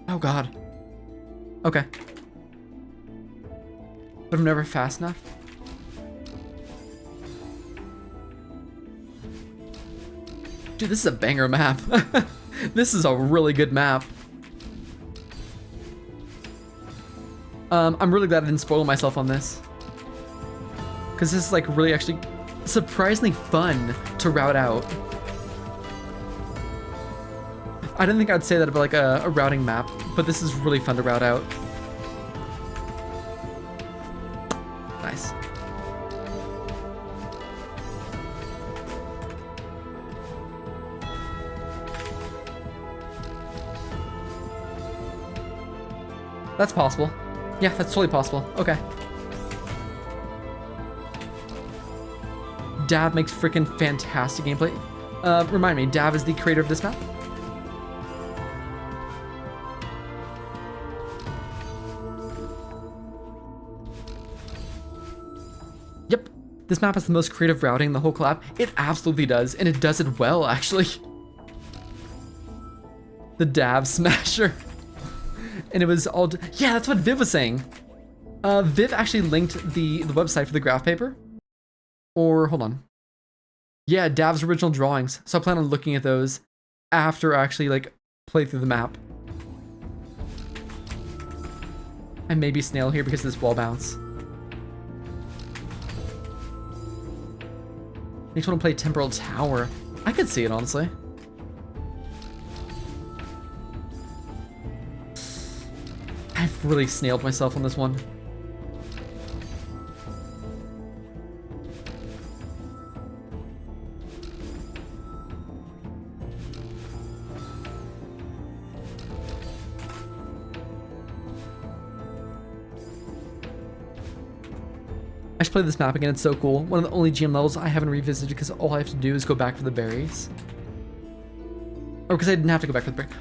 Oh god. Okay. But I'm never fast enough. Dude, this is a banger map. This is a really good map. I'm really glad I didn't spoil myself on this. Because this is like really actually surprisingly fun to route out. I didn't think I'd say that about like a routing map, but this is really fun to route out. Nice. That's possible. Yeah, that's totally possible. Okay. Dav makes freaking fantastic gameplay. Remind me, Dav is the creator of this map? Yep. This map has the most creative routing in the whole collab. It absolutely does, and it does it well, actually. The Dav Smasher. And it was all... Yeah, that's what Viv was saying. Viv actually linked the website for the graph paper. Or, hold on. Yeah, Dav's original drawings. So I plan on looking at those after I actually, like, play through the map. I may be snail here because of this wall bounce. I just want to play Temporal Tower. I could see it, honestly. I've really snailed myself on this one. I should play this map again. It's so cool. One of the only GM levels I haven't revisited because all I have to do is go back for the berries. Or because I didn't have to go back for the berries.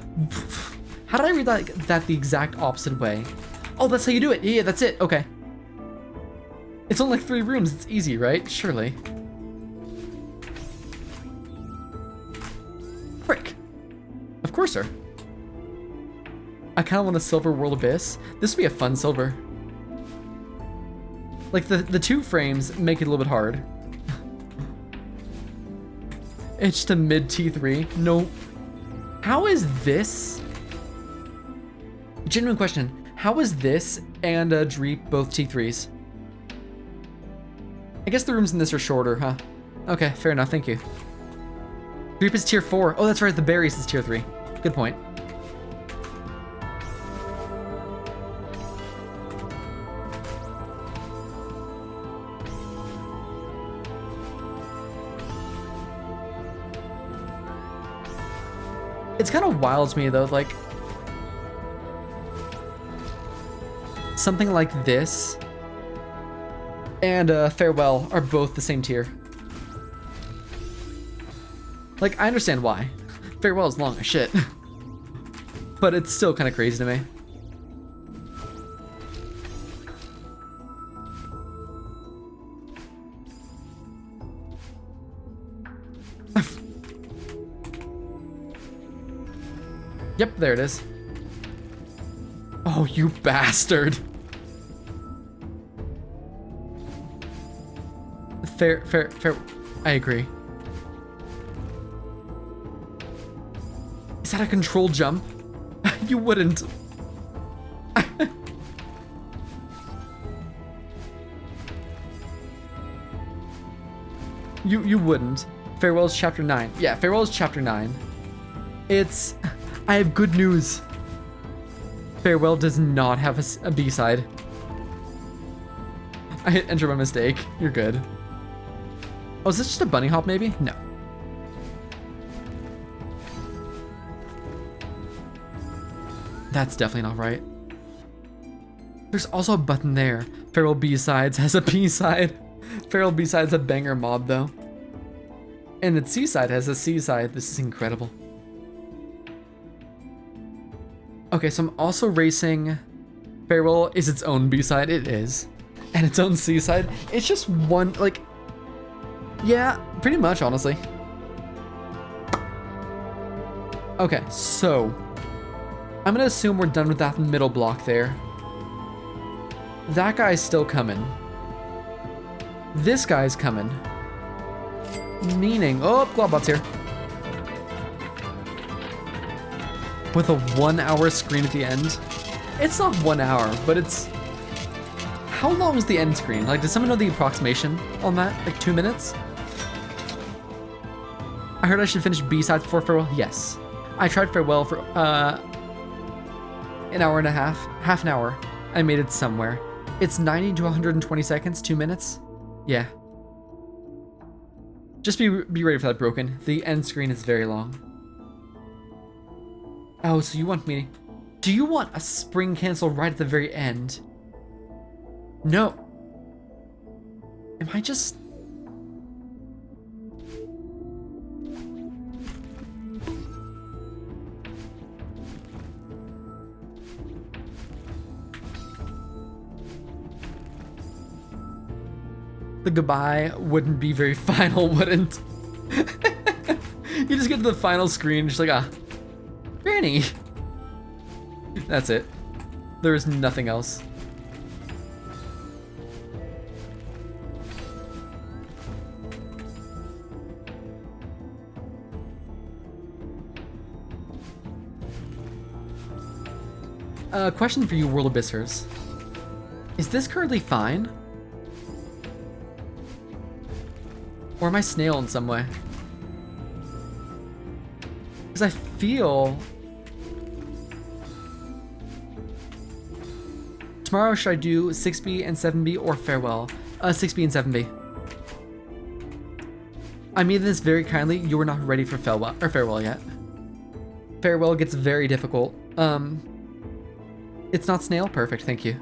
How did I read that the exact opposite way? Oh, that's how you do it. Yeah, that's it. Okay. It's only like 3 rooms. It's easy, right? Surely. Frick. Of course, sir. I kind of want a silver World Abyss. This would be a fun silver. Like the 2 frames make it a little bit hard. It's just a mid T3. No. How is this? Genuine question. How is this and Dreep both T3s? I guess the rooms in this are shorter, huh? Okay, fair enough. Thank you. Dreep is tier 4. Oh, that's right. The berries is tier 3. Good point. It's kind of wild to me though, like something like this and Farewell are both the same tier. Like, I understand why. Farewell is long as shit. But it's still kind of crazy to me. Yep, there it is. Oh, you bastard. Fair. I agree. Is that a controlled jump? You wouldn't. You wouldn't. Farewell's chapter 9. Yeah, Farewell's chapter 9. It's... I have good news. Farewell does not have a B-side. I hit enter by mistake. You're good. Oh, is this just a bunny hop maybe? No. That's definitely not right. There's also a button there. Farewell B-sides has a B-side. Farewell B-side's a banger mob though. And its C-side has a C-side. This is incredible. Okay, so I'm also racing. Farewell is its own B-side. It is. And its own C-side. It's just one, like... Yeah, pretty much, honestly. Okay, so... I'm gonna assume we're done with that middle block there. That guy's still coming. This guy's coming. Meaning... Oh, Globot's here. With a 1 hour screen at the end. It's not 1 hour, but it's... How long is the end screen? Like, does someone know the approximation on that? Like 2 minutes? I heard I should finish B-sides before Farewell. Yes. I tried Farewell for an hour and a half. Half an hour. I made it somewhere. It's 90 to 120 seconds, 2 minutes. Yeah. Just be ready for that, Broken. The end screen is very long. Oh, so you want me... Do you want a spring cancel right at the very end? No. Am I just... The goodbye wouldn't be very final, wouldn't? You just get to the final screen, just like, ah, Granny. That's it. There is nothing else. Question for you, World Abyssers. Is this currently fine? Or am I snail in some way? Because I feel... Tomorrow, should I do 6B and 7B or Farewell? 6B and 7B. I mean this very kindly. You are not ready for Farewell yet. Farewell gets very difficult. It's not snail? Perfect, thank you.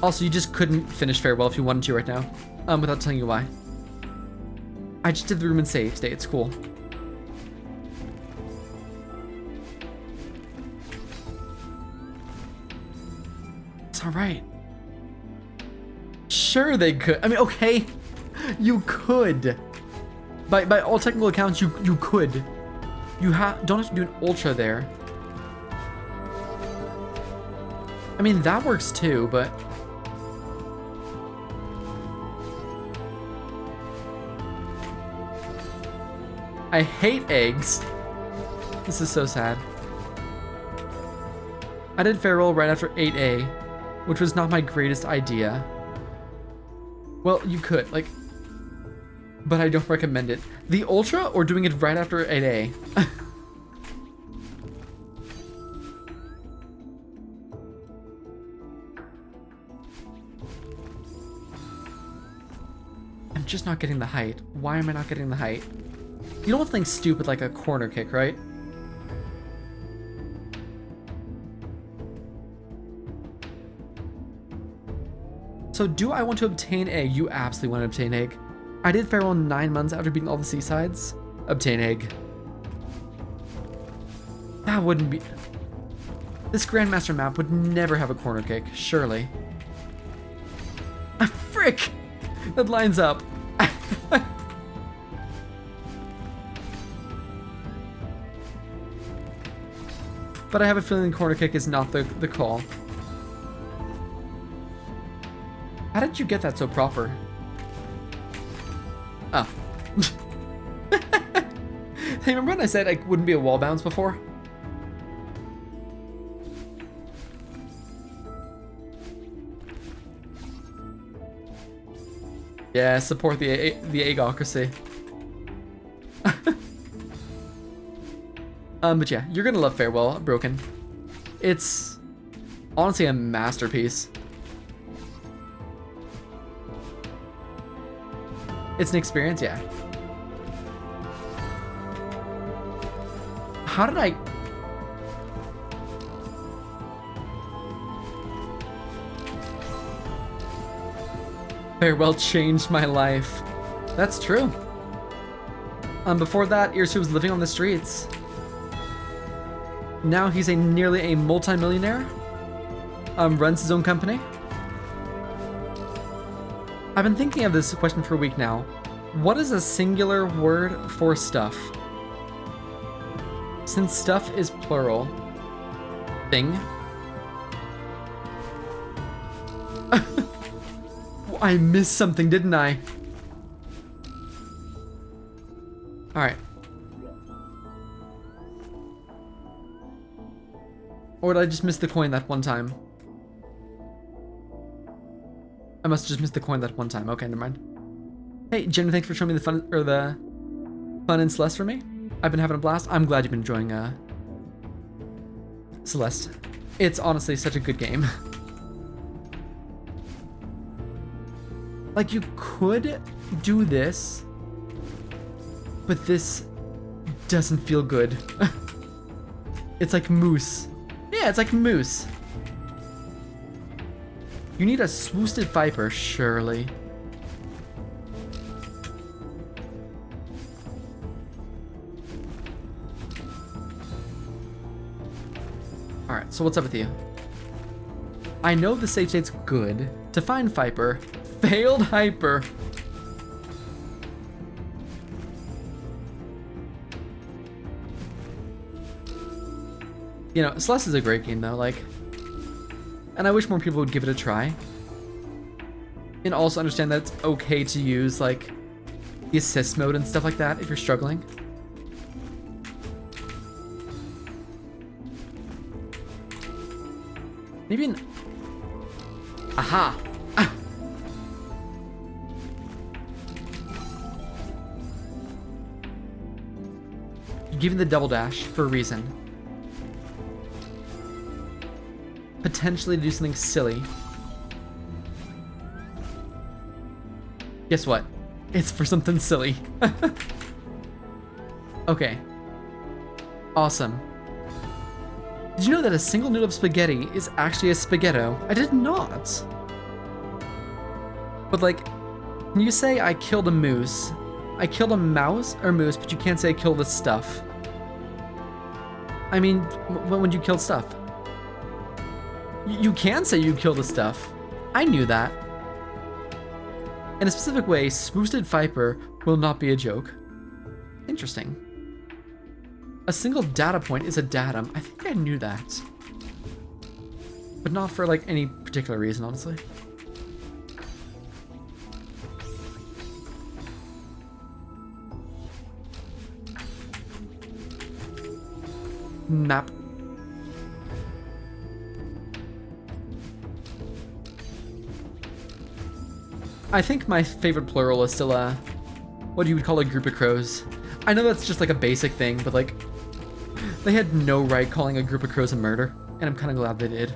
Also, you just couldn't finish Farewell if you wanted to right now, without telling you why. I just did the room and save state. It's cool. It's all right. Sure, they could. I mean, okay, you could. By all technical accounts, you could. You don't have to do an ultra there. I mean, that works too, but I hate eggs. This is so sad. I did Farewell right after 8A, which was not my greatest idea. Well, you could, like, but I don't recommend it. The Ultra or doing it right after 8A? I'm just not getting the height. Why am I not getting the height? You don't want something stupid like a corner kick, right? So do I want to obtain egg? You absolutely want to obtain egg. I did Farewell 9 months after beating all the seasides. Obtain egg. That wouldn't be... This Grandmaster map would never have a corner kick, surely. Ah, frick! That lines up. But I have a feeling corner kick is not the call. How did you get that so proper? Oh. Hey, remember when I said I wouldn't be a wall bounce before? Yeah, support the egocracy. But yeah, you're gonna love Farewell Broken. It's honestly a masterpiece. It's an experience, yeah. How did I... Farewell changed my life. That's true. Before that, Irsu was living on the streets. Now he's nearly a multi-millionaire. Runs his own company. I've been thinking of this question for a week now. What is a singular word for stuff? Since stuff is plural. Thing. I missed something, didn't I? Alright. Or did I just miss the coin that one time? I must have just missed the coin that one time. Okay, never mind. Hey, Jenny, thanks for showing me the fun in Celeste for me. I've been having a blast. I'm glad you've been enjoying Celeste. It's honestly such a good game. Like, you could do this, but this doesn't feel good. It's like moose. Yeah, it's like moose. You need a swoosted viper, surely. Alright, so what's up with you? I know the save state's good. To find Viper. Failed hyper. You know, Celeste is a great game though, like... And I wish more people would give it a try. And also understand that it's okay to use, like, the assist mode and stuff like that if you're struggling. Maybe an... Aha! Ah. You're giving the double dash for a reason. Potentially to do something silly. Guess what? It's for something silly. Okay. Awesome. Did you know that a single noodle of spaghetti is actually a spaghetto? I did not. But like, can you say I killed a moose? I killed a mouse or moose, but you can't say I killed the stuff. I mean, when would you kill stuff? You can say you killed the stuff. I knew that. In a specific way, Spoosted Viper will not be a joke. Interesting. A single data point is a datum. I think I knew that. But not for like any particular reason, honestly. Map. I think my favorite plural is still what you would call a group of crows. I know that's just like a basic thing, but like, they had no right calling a group of crows a murder, and I'm kind of glad they did.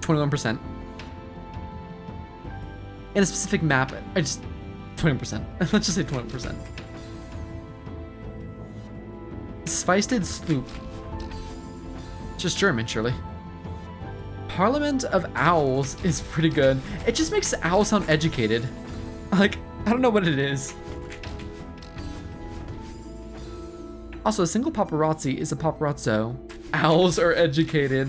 21%. In a specific map, I just 20%. Let's just say 20%. Sveisted sloop. Just German, surely. Parliament of Owls is pretty good. It just makes the owl sound educated. Like, I don't know what it is. Also, a single paparazzi is a paparazzo. Owls are educated.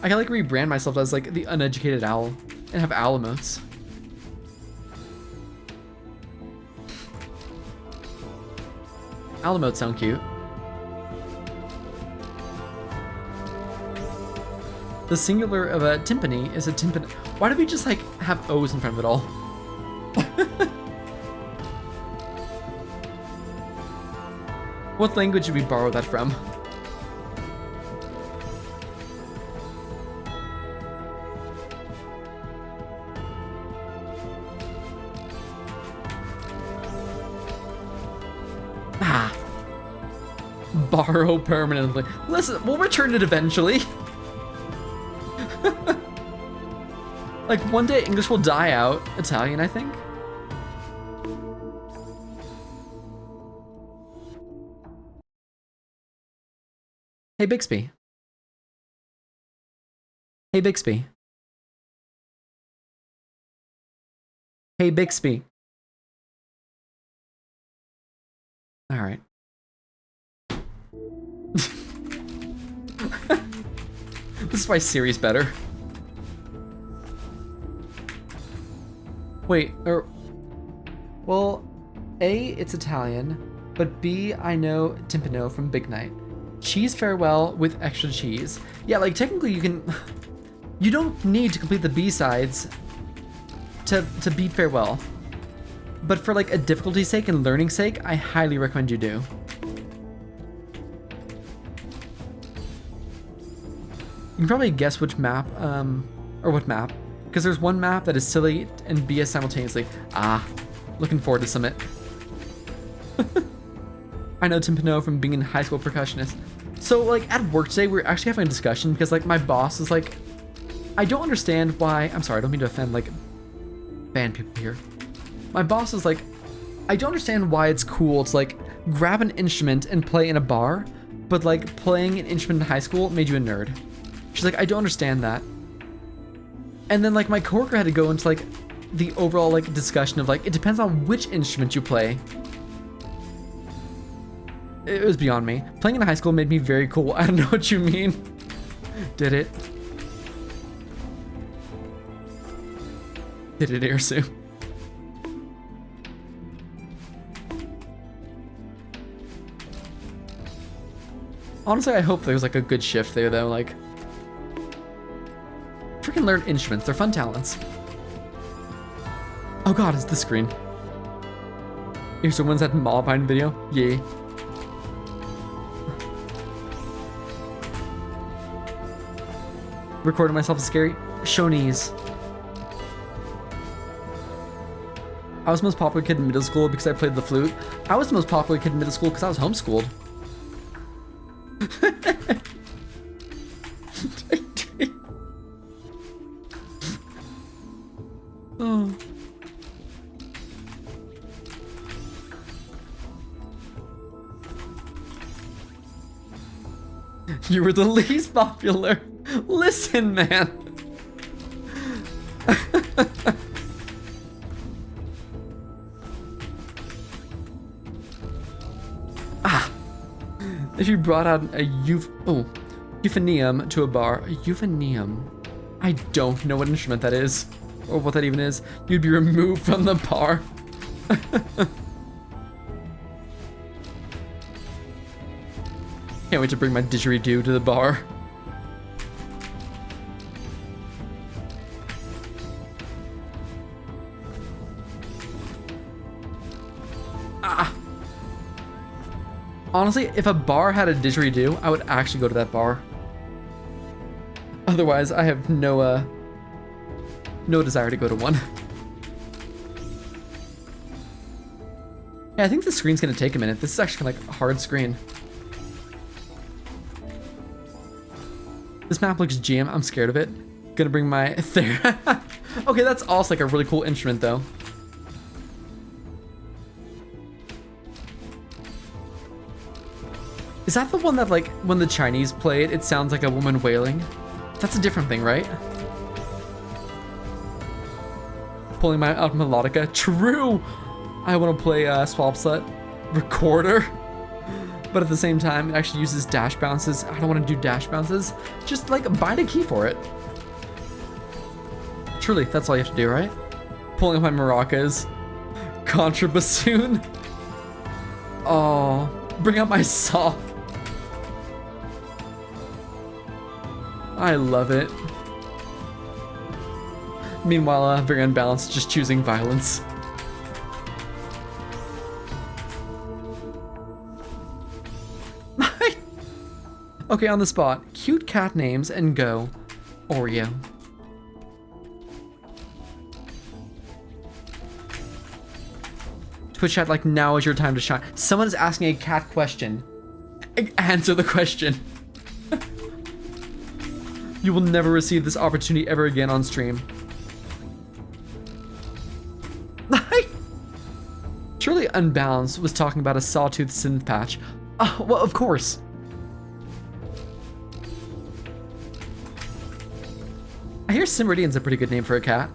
I can like rebrand myself as like the uneducated owl and have owl emotes. Owl emotes sound cute. The singular of a timpani is a tympan. Why do we just like have O's in front of it all? What language did we borrow that from? Borrow permanently. Listen, we'll return it eventually. Like one day English will die out. Italian, I think. Hey Bixby. Hey Bixby. Hey Bixby. All right. This is why Siri's better. Wait, well, A, it's Italian, but B, I know timpano from Big Night. Cheese farewell with extra cheese. Yeah, like technically you don't need to complete the B-sides to beat farewell. But for like a difficulty sake and learning sake, I highly recommend you do. You can probably guess which map, or what map, because there's one map that is silly and BS simultaneously. Ah, looking forward to Summit. I know timpano from being in high school percussionist. So like at work today, we're actually having a discussion because like my boss is like, I don't understand why, I'm sorry, I don't mean to offend like band people here. My boss is like, I don't understand why it's cool to like grab an instrument and play in a bar, but like playing an instrument in high school made you a nerd. She's like, I don't understand that. And then like my coworker had to go into like the overall like discussion of like, it depends on which instrument you play. It was beyond me. Playing in high school made me very cool. I don't know what you mean. Did it? Did it, Airsu? Honestly, I hope there's like a good shift there though, like freaking learn instruments, they're fun talents. Oh god, it's this screen. Here's the ones that Mollapine video? Yeah. Recording myself is scary. Shoney's. I was the most popular kid in middle school because I played the flute. I was the most popular kid in middle school because I was homeschooled. Oh. You were the least popular. Listen, man. If you brought out a euphonium to a bar, a euphonium, I don't know what instrument that is, or what that even is, you'd be removed from the bar. Can't wait to bring my didgeridoo to the bar. Honestly, if a bar had a didgeridoo, I would actually go to that bar. Otherwise, I have no desire to go to one. Yeah, I think the screen's gonna take a minute. This is actually like a hard screen. This map looks GM. I'm scared of it. Gonna bring my Okay, that's also like a really cool instrument though. Is that the one that, like, when the Chinese play it, it sounds like a woman wailing? That's a different thing, right? Pulling my out melodica. True! I want to play Swapslet Recorder. But at the same time, it actually uses dash bounces. I don't want to do dash bounces. Just, like, bind a key for it. Truly, that's all you have to do, right? Pulling my maracas. Contrabassoon. Oh, bring out my saw. I love it. Meanwhile, very unbalanced, just choosing violence. Okay, on the spot. Cute cat names and go. Oreo. Twitch chat, like, now is your time to shine. Someone is asking a cat question. Answer the question. You will never receive this opportunity ever again on stream. Surely Unbalanced was talking about a sawtooth synth patch. Oh, well, of course. I hear Simeridian's a pretty good name for a cat.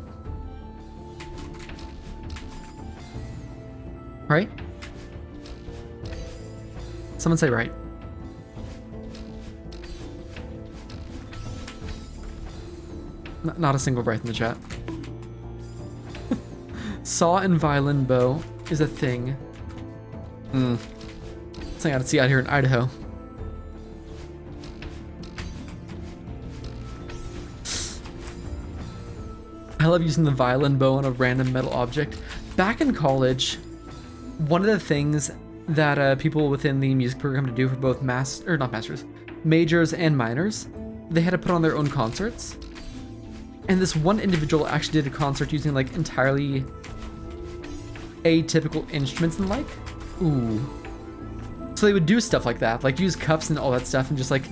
Right? Someone say right. Not a single right in the chat. Saw and violin bow is a thing. Something I gotta see out here in Idaho. I love using the violin bow on a random metal object. Back in college, one of the things that people within the music program to do for both majors and minors, they had to put on their own concerts. And this one individual actually did a concert using like entirely atypical instruments and like, ooh. So they would do stuff like that, like use cups and all that stuff and just like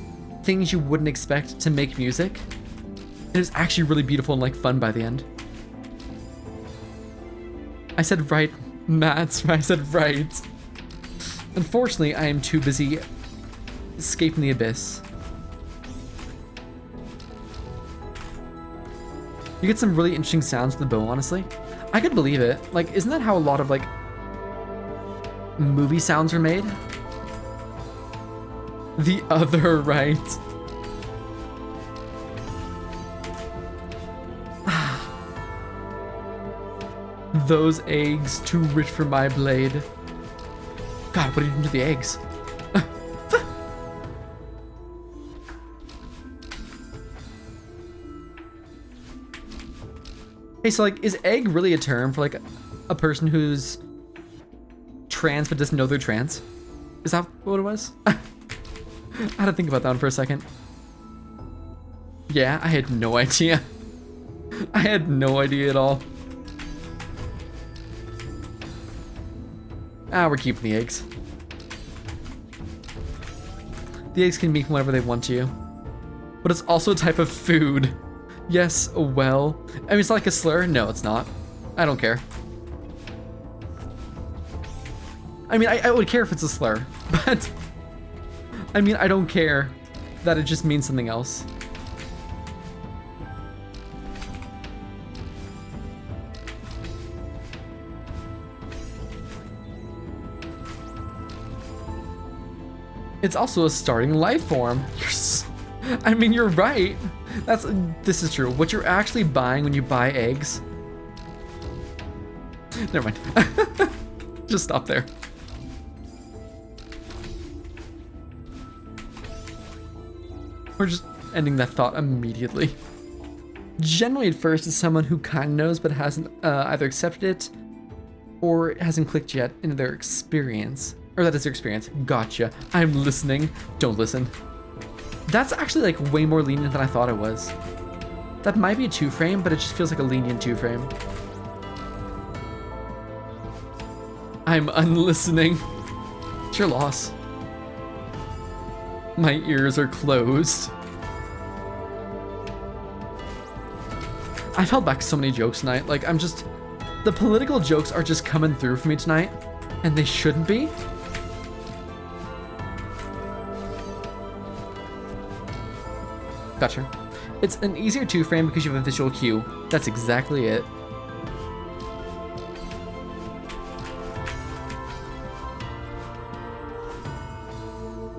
things you wouldn't expect to make music. It was actually really beautiful and like fun by the end. I said right, Matt, I said right. Unfortunately, I am too busy escaping the abyss. You get some really interesting sounds with the bow, honestly. I could believe it. Like, isn't that how a lot of, like, movie sounds are made? The other right. Those eggs, too rich for my blade. God, what are you doing to the eggs? Hey, so like, is egg really a term for like a person who's trans but doesn't know they're trans? Is that what it was? I had to think about that one for a second. Yeah, I had no idea. I had no idea at all. Ah, we're keeping the eggs. The eggs can meet whenever they want to. But it's also a type of food. Yes, well. I mean, it's not like a slur. No, it's not. I don't care. I mean, I would care if it's a slur, but I mean, I don't care that it just means something else. It's also a starting life form. I mean, you're right. This is true. What you're actually buying when you buy eggs. Never mind. Just stop there. We're just ending that thought immediately. Generally, at first, it's someone who kind of knows but hasn't either accepted it or hasn't clicked yet into their experience. Or that is their experience. Gotcha. I'm listening. Don't listen. That's actually like way more lenient than I thought it was. That might be a 2-frame, but it just feels like a lenient 2-frame. I'm unlistening. It's your loss. My ears are closed. I've held back so many jokes tonight. Like, the political jokes are just coming through for me tonight, and they shouldn't be. Gotcha. It's an easier 2-frame because you have a visual cue. That's exactly it.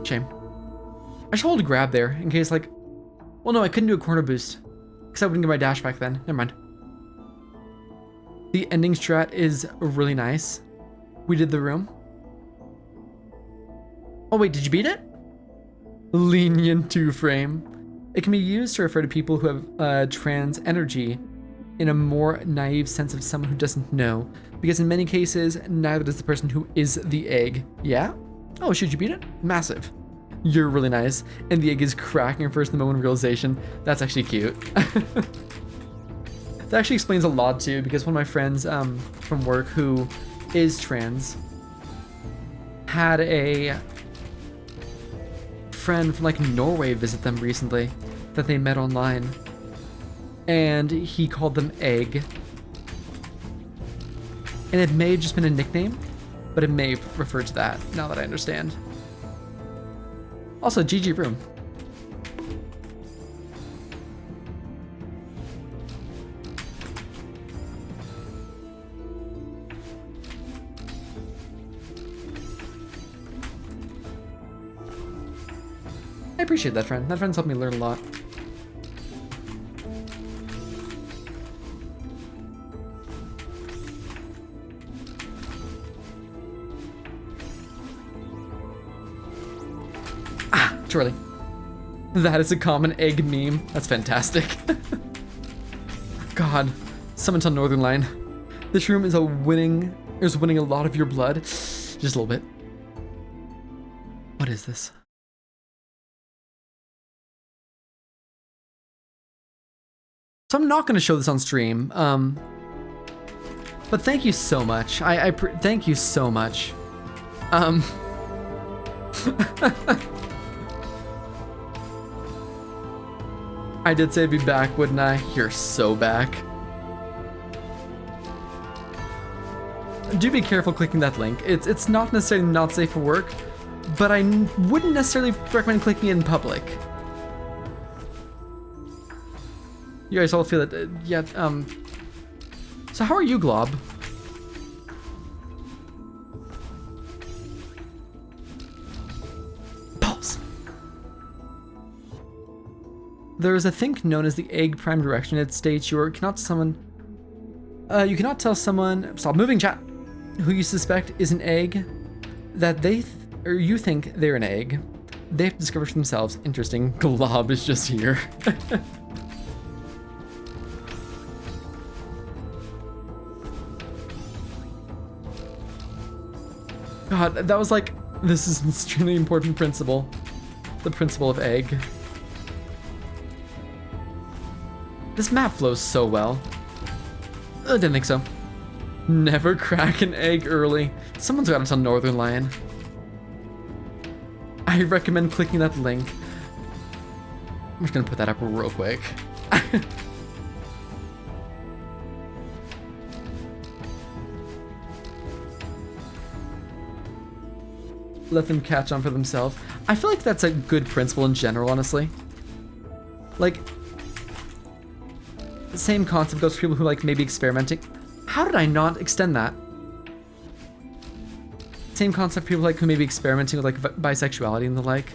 Shame. I should hold a grab there in case, like, well, no, I couldn't do a corner boost because I wouldn't get my dash back then. Never mind. The ending strat is really nice. We did the room. Oh wait, did you beat it? Lenient 2-frame. It can be used to refer to people who have trans energy in a more naive sense of someone who doesn't know, because in many cases, neither does the person who is the egg. Yeah? Oh, should you beat it? Massive. You're really nice. And the egg is cracking first in the moment of realization. That's actually cute. That actually explains a lot too, because one of my friends from work who is trans had a friend from like Norway visit them recently that they met online, and he called them Egg, and it may have just been a nickname, but it may refer to that now that I understand. Also, GG room. I appreciate that friend. That friend's helped me learn a lot. Ah, too early. That is a common egg meme. That's fantastic. God, someone on Northern Line. This room is winning a lot of your blood. Just a little bit. What is this? So I'm not going to show this on stream, but thank you so much. Thank you so much. I did say I'd be back, wouldn't I? You're so back. Do be careful clicking that link. It's not necessarily not safe for work, but I wouldn't necessarily recommend clicking it in public. You guys all feel it, yeah, so how are you, Glob? Pulse. There is a thing known as the egg prime direction. It states you cannot tell someone, stop moving, chat, who you suspect is an egg, that or you think they're an egg. They have to discover for themselves. Interesting. Glob is just here. God, that was like, this is an extremely important principle. The principle of egg. This map flows so well. I didn't think so. Never crack an egg early. Someone's got it on Northern Lion. I recommend clicking that link. I'm just gonna put that up real quick. let them catch on for themselves. I feel like that's a good principle in general, honestly. Like, the same concept goes for people who like maybe experimenting. How did I not extend that? Same concept for people like who may be experimenting with like bisexuality and the like.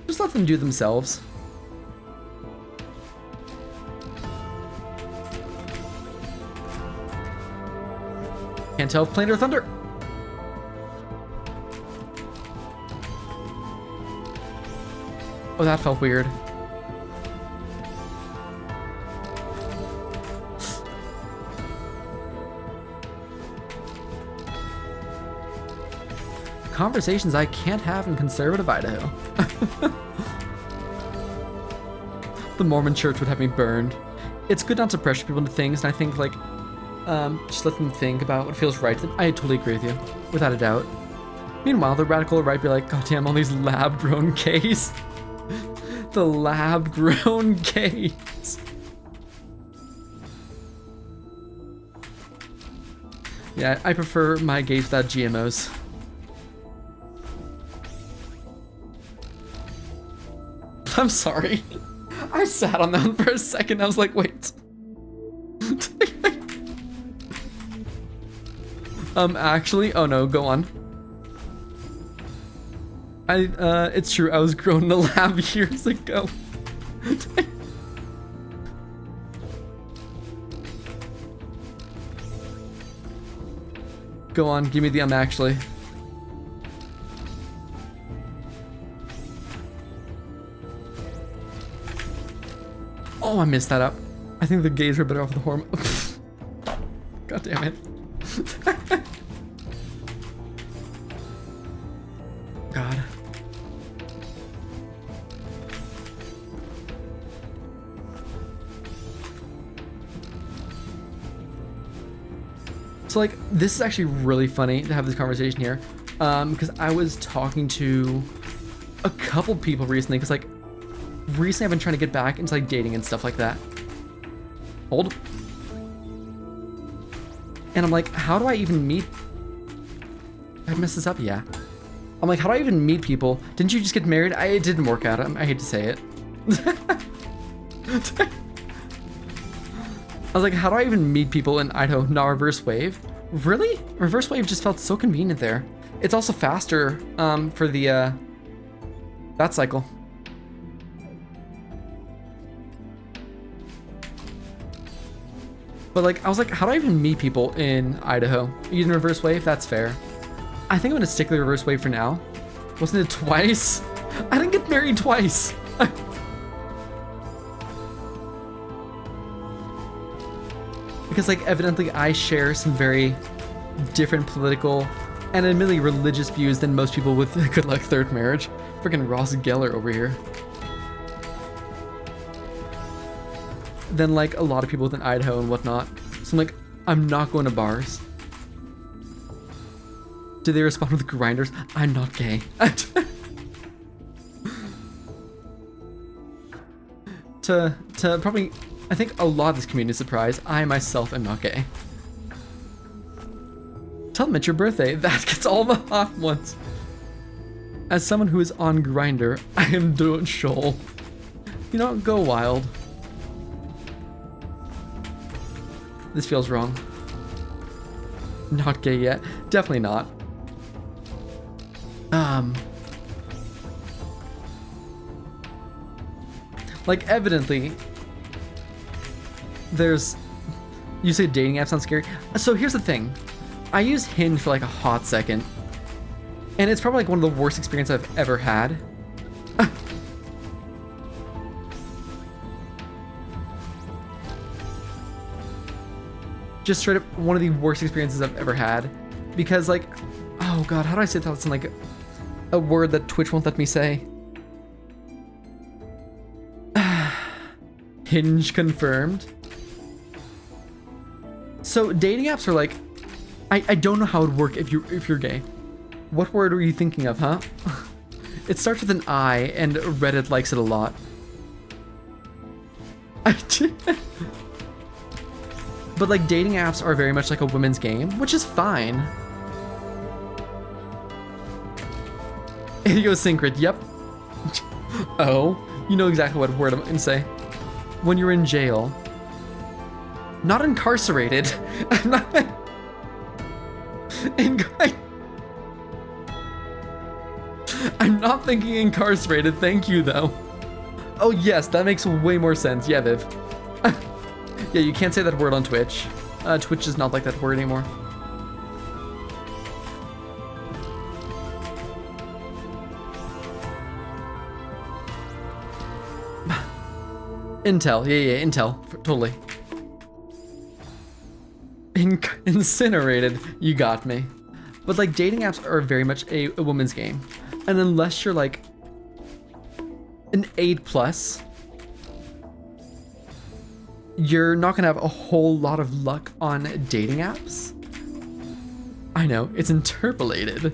Just let them do themselves. Can't tell if plane or thunder. Oh, that felt weird. Conversations I can't have in conservative Idaho. The Mormon church would have me burned. It's good not to pressure people into things, and I think like just let them think about what feels right to them. I totally agree with you, without a doubt. Meanwhile, the radical right be like, God damn, all these lab-grown gays. The lab-grown gays. Yeah, I prefer my gays without GMOs. I'm sorry. I sat on that one for a second. I was like, wait. Actually, oh no, go on. It's true, I was grown in a lab years ago. Go on, give me the actually. Oh, I messed that up. I think the gays were better off with the hormone. God damn it. God. So like, this is actually really funny to have this conversation here, because I was talking to a couple people recently, because like, recently I've been trying to get back into like dating and stuff like that. Hold. And I'm like, how do I even meet? I messed this up, yeah. I'm like, how do I even meet people? Didn't you just get married? It didn't work out. I hate to say it. I was like, how do I even meet people in Idaho? Not reverse wave. Really? Reverse wave just felt so convenient there. It's also faster for the that cycle. But like, I was like, how do I even meet people in Idaho? Using reverse wave? That's fair. I think I'm gonna stick with the reverse wave for now. Wasn't it twice? I didn't get married twice. Because like, evidently I share some very different political and admittedly religious views than most people with good luck third marriage. Freaking Ross Geller over here. Than like a lot of people within Idaho and whatnot. So I'm like, I'm not going to bars. Did they respond with grinders? I'm not gay. to probably, I think a lot of this community is surprised. I myself am not gay. Tell them it's your birthday. That gets all the hot ones. As someone who is on Grindr, I am doing shoal. You know, go wild. This feels wrong. Not gay yet. Definitely not. Like, evidently, there's... You say dating apps sound scary? So here's the thing. I used Hinge for like a hot second. And it's probably like one of the worst experiences I've ever had. Just straight up one of the worst experiences I've ever had. Because like, oh god, how do I say that in like a word that Twitch won't let me say? Hinge confirmed. So dating apps are like, I don't know how it would work if you're gay. What word were you thinking of, huh? It starts with an I and Reddit likes it a lot. But like, dating apps are very much like a women's game, which is fine. Idiosyncrat, yep. Oh, you know exactly what word I'm gonna say. When you're in jail. Not incarcerated. I'm not... I'm not thinking incarcerated, thank you though. Oh yes, that makes way more sense. Yeah, Viv. Yeah, you can't say that word on Twitch. Twitch is not like that word anymore. Intel, yeah, Intel, totally. Incinerated, you got me. But like dating apps are very much a woman's game. And unless you're like an 8+, you're not gonna have a whole lot of luck on dating apps. I know, it's interpolated.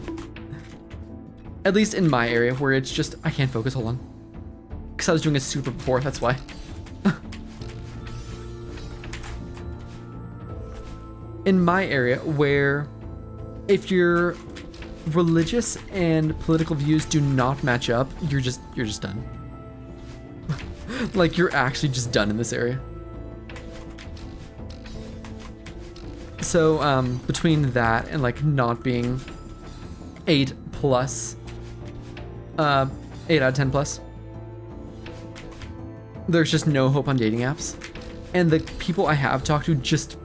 At least in my area where it's just, I can't focus, hold on. Because I was doing a super before, that's why. In my area where if your religious and political views do not match up, you're just done. Like you're actually just done in this area. So between that and like not being 8+, 8 out of 10+, there's just no hope on dating apps. And the people I have talked to just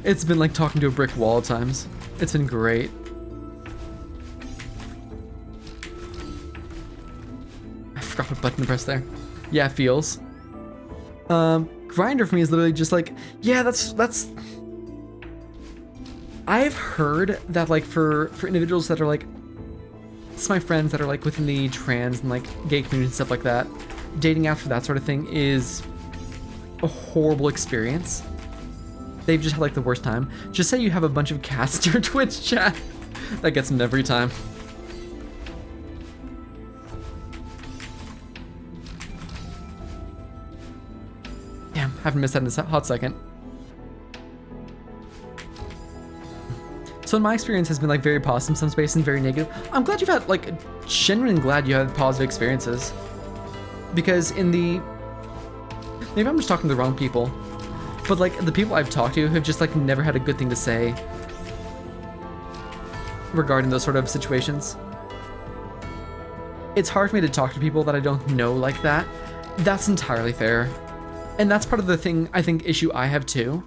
it's been like talking to a brick wall at times. It's been great. I forgot what button to press there. Yeah, feels. Grindr for me is literally just like, yeah, that's. I've heard that like for individuals that are like, it's my friends that are like within the trans and like gay community and stuff like that, dating apps for that sort of thing is a horrible experience. They've just had like the worst time. Just say you have a bunch of cats in your Twitch chat. That gets them every time. Damn, haven't missed that in a hot second. So my experience has been like very positive in some space and very negative. I'm glad you've had like, genuinely glad you had positive experiences. Because in the, maybe I'm just talking to the wrong people. But like the people I've talked to have just like never had a good thing to say regarding those sort of situations. It's hard for me to talk to people that I don't know like that. That's entirely fair. And that's part of the thing, I think, issue I have too,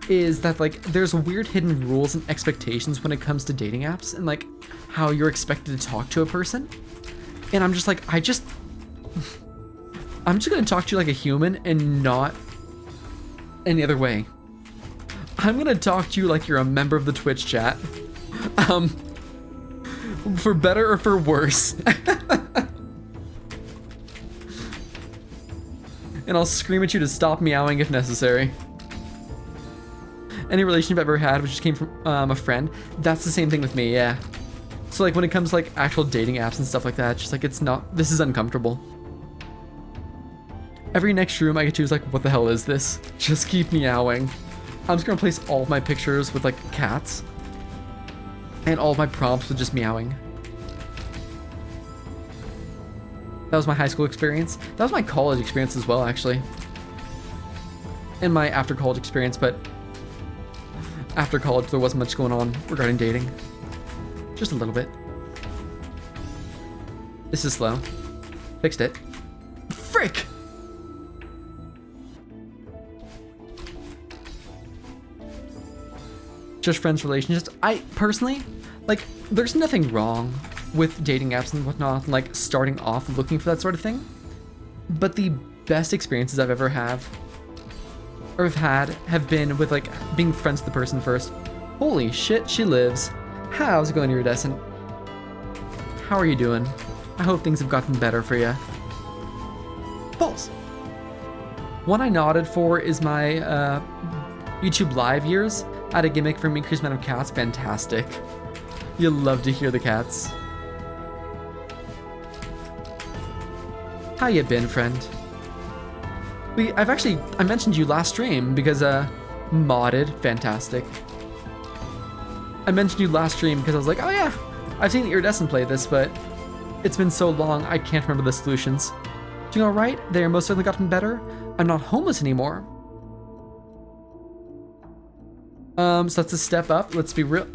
is that like there's weird hidden rules and expectations when it comes to dating apps and like how you're expected to talk to a person. And I'm just like, I'm just gonna talk to you like a human and not any other way. I'm gonna talk to you like you're a member of the Twitch chat. For better or for worse. And I'll scream at you to stop meowing if necessary. Any relationship I've ever had which just came from a friend, that's the same thing with me, yeah. So like when it comes to like actual dating apps and stuff like that, just like it's not, this is uncomfortable. Every next room I get to is like, what the hell is this? Just keep meowing. I'm just gonna replace all of my pictures with like cats. And all of my prompts with just meowing. That was my high school experience. That was my college experience as well, actually. And my after college experience, but after college there wasn't much going on regarding dating. Just a little bit. This is slow. Fixed it. Frick! Just friends, relationships. I personally, like, there's nothing wrong with dating apps and whatnot, and like starting off looking for that sort of thing. But the best experiences I've ever had have been with like being friends with the person first. Holy shit, she lives. How's it going, Iridescent? How are you doing? I hope things have gotten better for you. False. One I nodded for is my YouTube live years. I had a gimmick for an increased amount of cats. Fantastic. You'll love to hear the cats. How you been, friend? I mentioned you last stream because modded, fantastic. I mentioned you last stream because I was like, oh yeah, I've seen Iridescent play this, but it's been so long I can't remember the solutions. Doing alright? They are most certainly gotten better. I'm not homeless anymore. So that's a step up. Let's be real.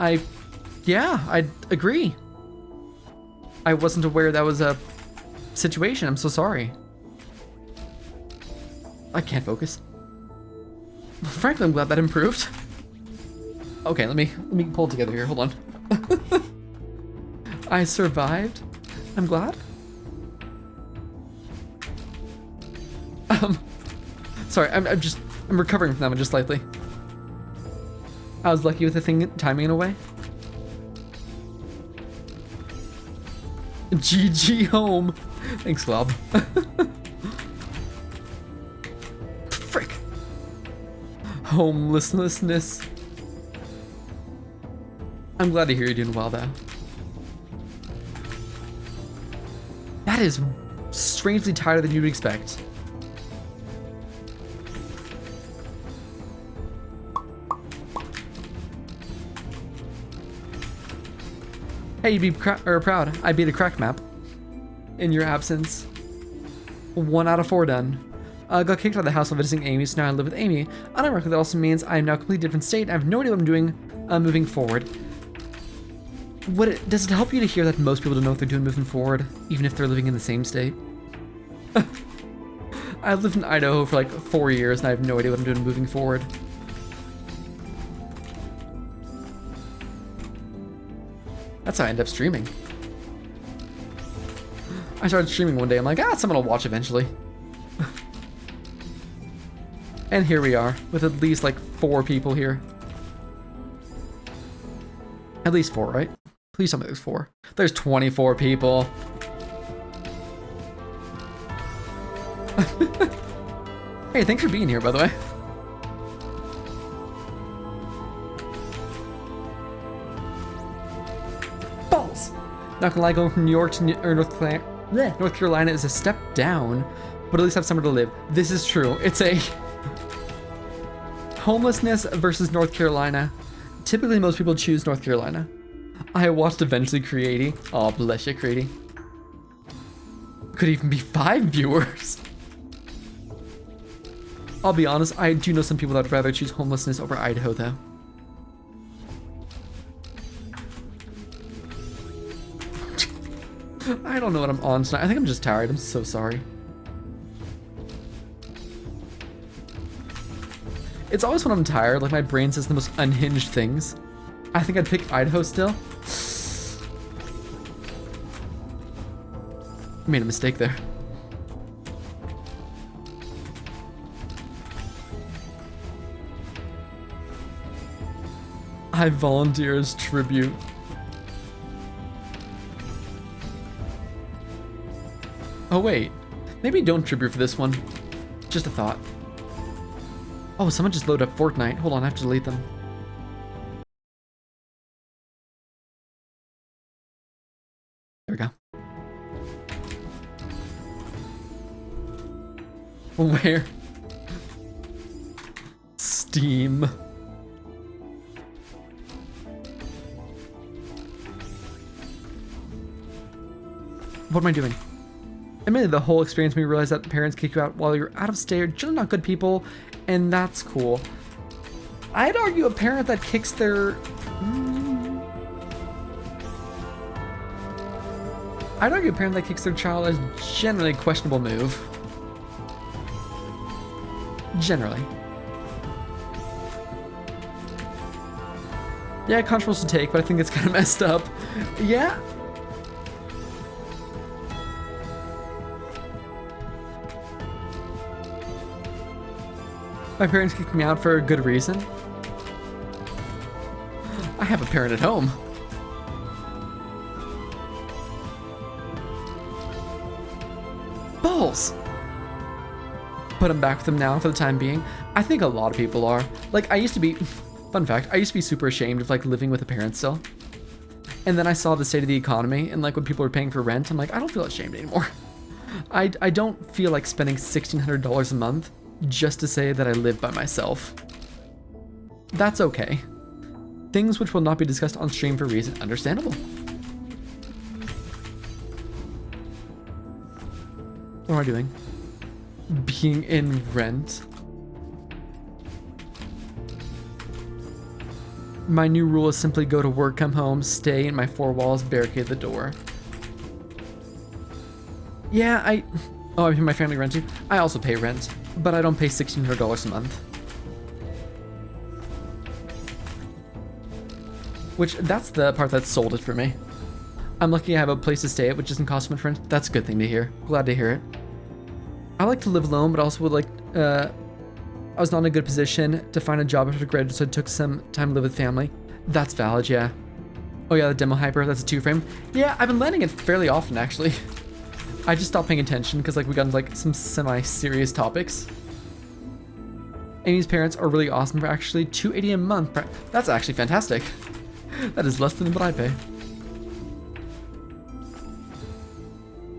Yeah, I agree. I wasn't aware that was a situation. I'm so sorry. I can't focus. Frankly, I'm glad that improved. Okay, let me pull it together here. Hold on. I survived. I'm glad. Sorry, I'm recovering from that one just slightly. I was lucky with the thing timing in a way. GG home. Thanks, Glob. Frick. Homelessness. I'm glad to hear you're doing well, though. That is strangely tighter than you'd expect. Hey, you'd be proud. I beat a crack map in your absence. 1 out of 4 done. Got kicked out of the house while visiting Amy, so now I live with Amy. Unironically, that also means I am now a completely different state. I have no idea what I'm doing moving forward. Does it help you to hear that most people don't know what they're doing moving forward, even if they're living in the same state? I've lived in Idaho for like 4 years, and I have no idea what I'm doing moving forward. That's how I end up streaming. I started streaming one day. I'm like, someone will watch eventually. And here we are, with at least like 4 people here. At least 4, right? Please tell me there's 4. There's 24 people. Hey, thanks for being here, by the way. Balls! Not gonna lie, going from New York to North Carolina is a step down, but at least have somewhere to live. This is true. It's a homelessness versus North Carolina. Typically, most people choose North Carolina. I watched eventually Creaty. Oh, bless you, Creaty. Could even be 5 viewers. I'll be honest, I do know some people that would rather choose homelessness over Idaho, though. I don't know what I'm on tonight. I think I'm just tired. I'm so sorry. It's always when I'm tired, like my brain says the most unhinged things. I think I'd pick Idaho still. Made a mistake there. I volunteer as tribute. Oh wait, maybe don't tribute for this one. Just a thought. Oh, someone just loaded up Fortnite. Hold on, I have to delete them. There we go. Where? Steam. What am I doing? Admittedly, the whole experience made me realize that parents kick you out while you're out of state are generally not good people, and that's cool. I'd argue a parent that kicks their... I'd argue a parent that kicks their child is generally a questionable move. Generally. Yeah, controversial to take, but I think it's kind of messed up. Yeah. My parents kicked me out for a good reason. I have a parent at home. Balls! But I'm back with them now for the time being. I think a lot of people are. Like, I used to be... Fun fact, I used to be super ashamed of, like, living with a parent still. And then I saw the state of the economy, and, like, when people were paying for rent, I'm like, I don't feel ashamed anymore. I don't feel like spending $1,600 a month just to say that I live by myself. That's okay. Things which will not be discussed on stream for reason understandable. What am I doing? Being in Rent. My new rule is simply go to work, come home, stay in my four walls, barricade the door. Yeah, I pay my family rent too. I also pay rent, but I don't pay $1,600 a month. Which, that's the part that sold it for me. I'm lucky I have a place to stay at, which doesn't cost much rent. That's a good thing to hear. Glad to hear it. I like to live alone, but also would like, I was not in a good position to find a job after graduate, so it took some time to live with family. That's valid, yeah. Oh yeah, the demo hyper, that's a 2-frame. Yeah, I've been landing it fairly often, actually. I just stopped paying attention because like we got into like some semi-serious topics. Amy's parents are really awesome for actually $280 a month. That's actually fantastic. That is less than what I pay.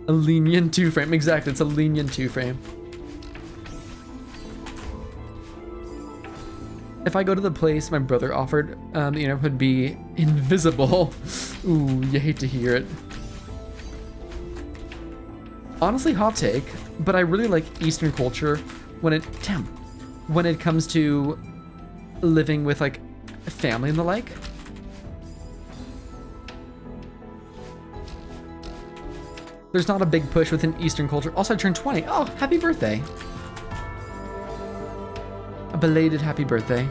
A lenient 2-frame, exactly, it's a lenient 2-frame. If I go to the place my brother offered, the internet would be invisible. Ooh, you hate to hear it. Honestly, hot take, but I really like Eastern culture when it comes to living with like family and the like. There's not a big push within Eastern culture. Also, I turned 20. Oh, happy birthday. A belated happy birthday.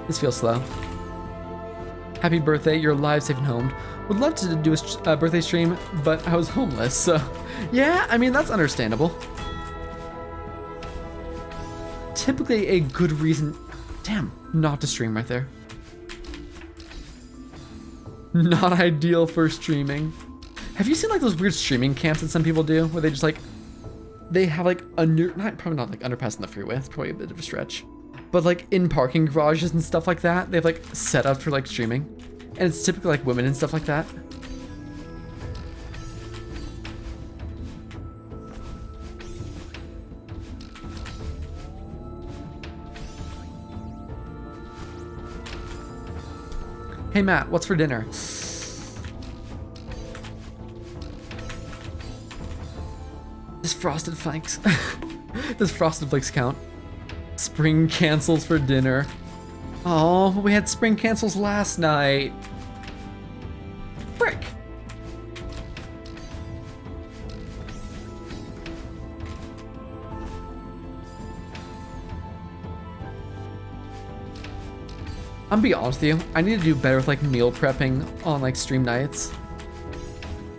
This feels slow. Happy birthday, you're alive, safe and home. Would love to do a birthday stream, but I was homeless, so... Yeah, I mean, that's understandable. Typically a good reason... Damn, not to stream right there. Not ideal for streaming. Have you seen like those weird streaming camps that some people do, where they just like... They have like probably not like underpass in the freeway, it's probably a bit of a stretch. But like in parking garages and stuff like that, they have like set up for like streaming. And it's typically like women and stuff like that. Hey Matt, what's for dinner? Does Frosted Flakes... Does Frosted Flakes count? Spring cancels for dinner. Oh, we had spring cancels last night. Frick! I'm gonna be honest with you, I need to do better with like meal prepping on like stream nights.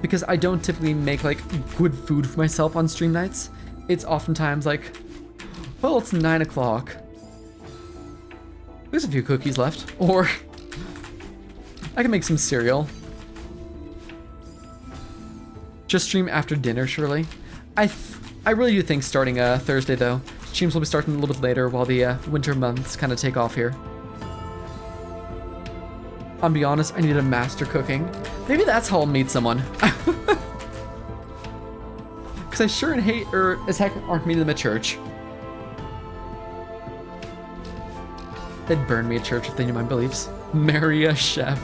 Because I don't typically make like good food for myself on stream nights. It's oftentimes like, well, it's 9 o'clock. There's a few cookies left. Or I can make some cereal. Just stream after dinner, surely. I really do think starting Thursday though. Streams will be starting a little bit later while the winter months kind of take off here. I'll be honest, I need to master cooking. Maybe that's how I'll meet someone. Because I sure as heck aren't meeting them at church. They'd burn me at church if they knew my beliefs. Marry a chef.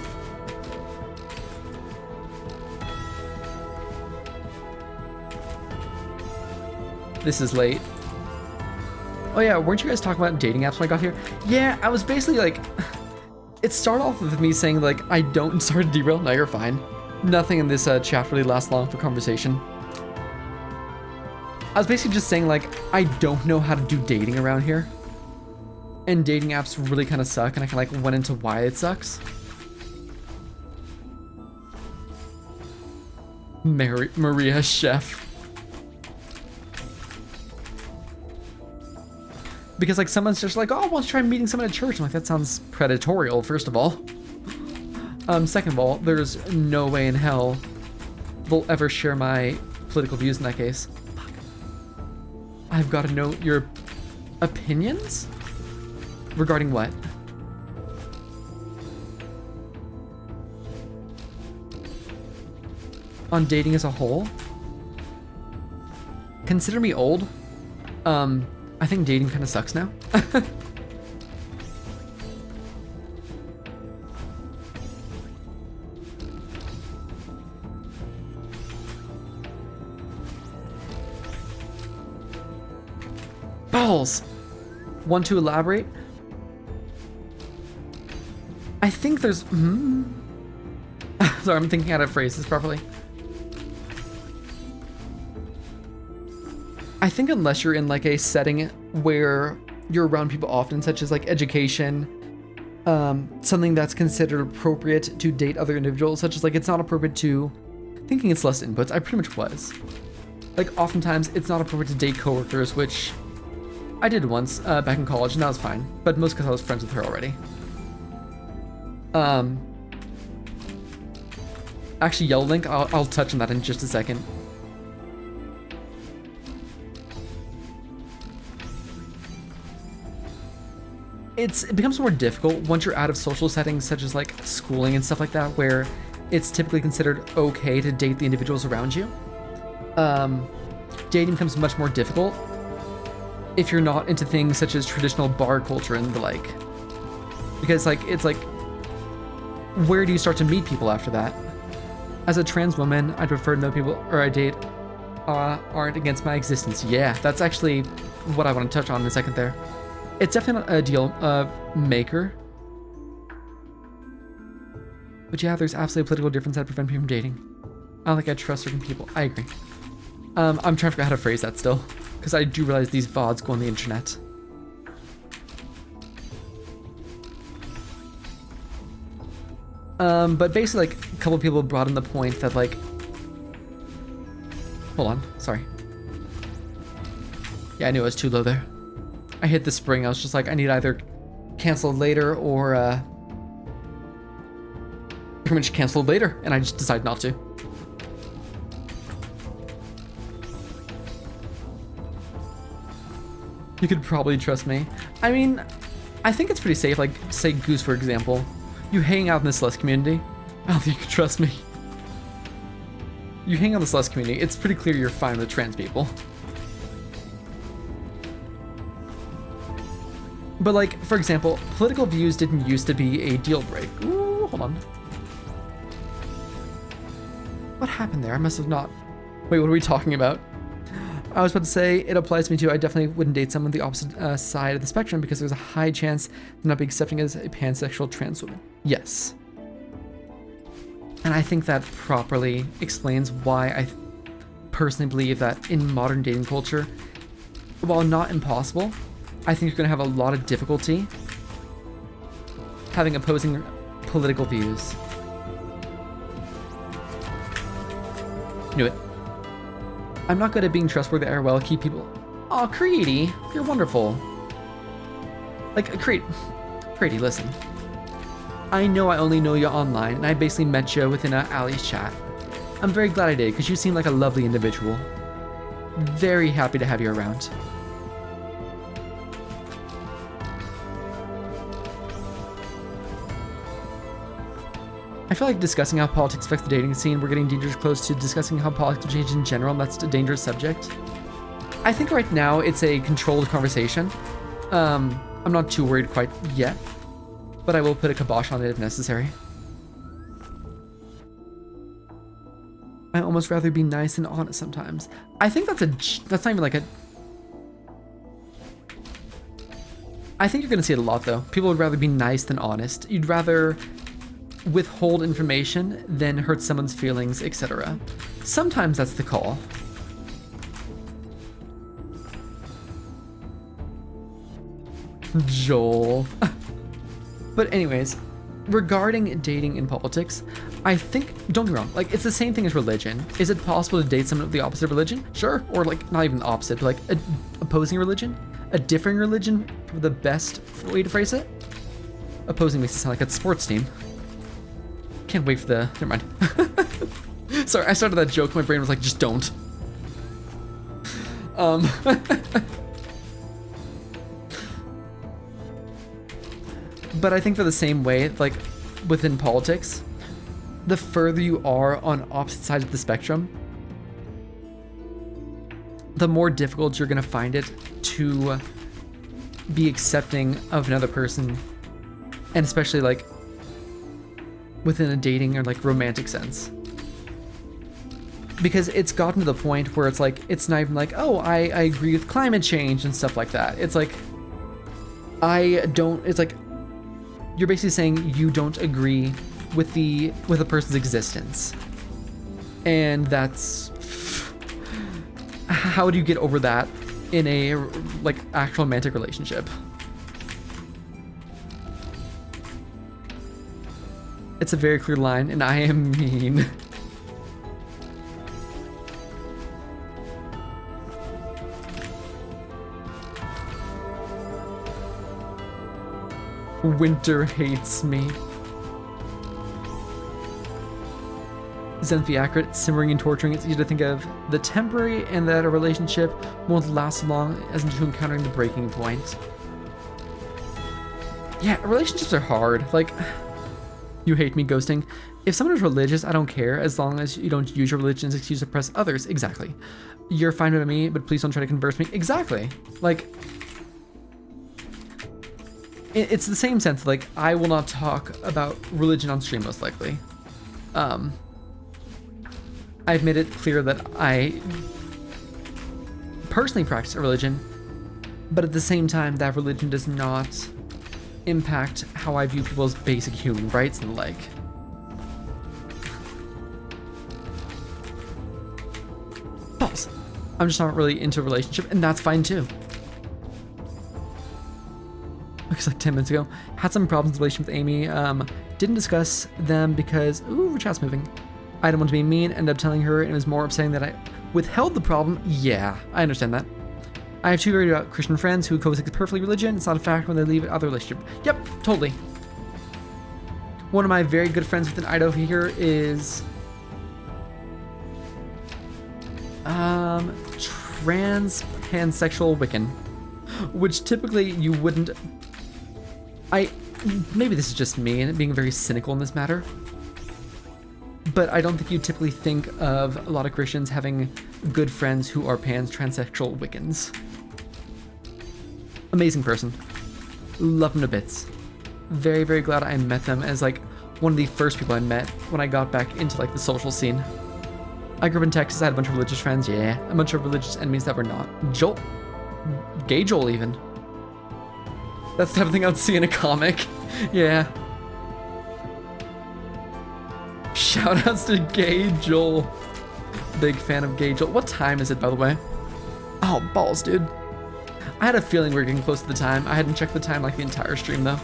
This is late. Oh yeah, weren't you guys talking about dating apps when I got here? Yeah, I was basically like... It started off with me saying like, I don't start to derail, now you're fine. Nothing in this chat really lasts long for conversation. I was basically just saying like, I don't know how to do dating around here. And dating apps really kind of suck, and I kind of like went into why it sucks. Maria Chef. Because like someone's just like, oh, why don't you try meeting someone at church? I'm like, that sounds predatorial, first of all. Second of all, there's no way in hell they'll ever share my political views in that case. Fuck. I've got to know your opinions? Regarding what? On dating as a whole? Consider me old. I think dating kind of sucks now. Balls! Want to elaborate? I think there's... Sorry, I'm thinking how to phrase this properly. I think unless you're in like a setting where you're around people often, such as like education, something that's considered appropriate to date other individuals, such as like it's not appropriate to... Thinking it's less inputs, I pretty much was. Like oftentimes it's not appropriate to date coworkers, which I did once back in college and that was fine, but most because I was friends with her already. Actually, Yellow Link, I'll touch on that in just a second. It becomes more difficult once you're out of social settings such as like schooling and stuff like that, where it's typically considered okay to date the individuals around you. Dating becomes much more difficult if you're not into things such as traditional bar culture and the like. Because like, it's like, where do you start to meet people after that? As a trans woman, I prefer to know people or I date aren't against my existence. Yeah, that's actually what I want to touch on in a second there. It's definitely not a deal maker. But yeah, there's absolutely a political difference that prevent me from dating. I don't think I trust certain people. I agree. I'm trying to figure out how to phrase that still, because I do realize these VODs go on the internet. But basically, like, a couple people brought in the point that, like... Hold on, sorry. Yeah, I knew it was too low there. I hit the spring, I was just like, I need either cancel later or, pretty much cancel later, and I just decided not to. You could probably trust me. I mean, I think it's pretty safe, like, say Goose, for example. You hang out in the Celeste community. I don't think you can trust me. You hang out in the Celeste community, it's pretty clear you're fine with trans people. But like, for example, political views didn't used to be a deal break. Ooh, hold on. What happened there? I must have not... Wait, what are we talking about? I was about to say, it applies to me too. I definitely wouldn't date someone on the opposite side of the spectrum because there's a high chance they're not be accepting as a pansexual trans woman. Yes. And I think that properly explains why I personally believe that in modern dating culture, while not impossible, I think you're going to have a lot of difficulty having opposing political views. Knew it. I'm not good at being trustworthy or well keep people. Aw, Creedy, you're wonderful. Like, Creedy, listen. I know I only know you online, and I basically met you within Ali's chat. I'm very glad I did, because you seem like a lovely individual. Very happy to have you around. I feel like discussing how politics affects the dating scene, we're getting dangerously close to discussing how politics will change in general, and that's a dangerous subject. I think right now it's a controlled conversation. I'm not too worried quite yet, but I will put a kibosh on it if necessary. I almost rather be nice and honest sometimes. I think that's not even like a... I think you're gonna see it a lot though. People would rather be nice than honest. You'd rather withhold information than hurt someone's feelings, etc. Sometimes that's the call. Joel. But anyways, regarding dating in politics, I think, don't get me wrong, like it's the same thing as religion. Is it possible to date someone of the opposite religion? Sure. Or like not even the opposite, but like a opposing religion? A differing religion, for the best way to phrase it? Opposing makes it sound like a sports team. Can't wait for the... Never mind. Sorry, I started that joke. My brain was like, just don't. But I think for the same way, like within politics, the further you are on opposite sides of the spectrum, the more difficult you're going to find it to be accepting of another person, and especially like within a dating or like romantic sense. because it's gotten to the point where it's like, it's not even like, oh, I agree with climate change and stuff like that. It's like, it's like, you're basically saying you don't agree with a person's existence. And that's, how do you get over that in a like actual romantic relationship? It's a very clear line, and I am mean. Winter hates me. Zenith accurate, simmering and torturing. It's easy to think of the temporary and that a relationship won't last long as into encountering the breaking point. Yeah, relationships are hard. Like, you hate me ghosting. If someone is religious, I don't care as long as you don't use your religion as an excuse to oppress others. Exactly. You're fine with me, but please don't try to converse me. Exactly. Like, it's the same sense. Like, I will not talk about religion on stream most likely. I've made it clear that I personally practice a religion, but at the same time, that religion does not impact how I view people's basic human rights and the like. False. I'm just not really into a relationship, and that's fine too. Looks like 10 minutes ago. Had some problems in relation with Amy. Didn't discuss them because, ooh, chat's moving. I didn't want to be mean, ended up telling her, and it was more upsetting that I withheld the problem. Yeah, I understand that. I have two very devout Christian friends who coexist perfectly religion. It's not a factor when they leave other relationship. Yep, totally. One of my very good friends within Idaho here is trans pansexual Wiccan, which typically you wouldn't. Maybe this is just me and being very cynical in this matter, but I don't think you typically think of a lot of Christians having good friends who are transsexual Wiccans. Amazing person. Love him to bits. Very, very glad I met them as like one of the first people I met when I got back into like the social scene. I grew up in Texas. I had a bunch of religious friends. Yeah, a bunch of religious enemies that were not. Joel. Gay Joel even. That's the type of thing I would see in a comic. Yeah. Shoutouts to Gay Joel. Big fan of Gay Joel. What time is it, by the way? Oh, balls, dude. I had a feeling we were getting close to the time. I hadn't checked the time like the entire stream, though.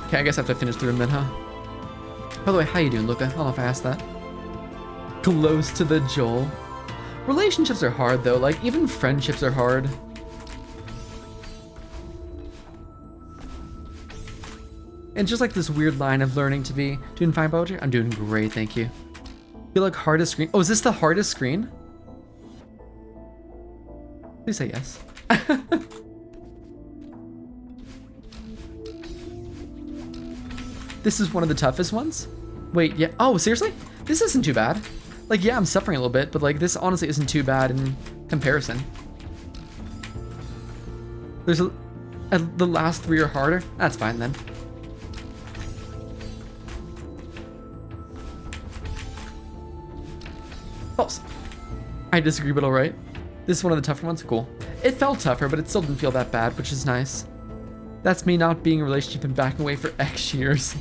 Okay, I guess I have to finish the room then, huh? By the way, how you doing, Luca? I don't know if I asked that. Close to the Joel. Relationships are hard, though. Like, even friendships are hard. And just like this weird line of learning to be doing fine, poetry. I'm doing great, thank you. Feel like hardest screen. Oh, is this the hardest screen? Please say yes. This is one of the toughest ones? Wait, yeah. Oh, seriously? This isn't too bad. Like, yeah, I'm suffering a little bit, but like this honestly isn't too bad in comparison. There's the last three are harder. That's fine then. False. I disagree, but alright. This is one of the tougher ones. Cool. It felt tougher, but it still didn't feel that bad, which is nice. That's me not being in a relationship and backing away for X years.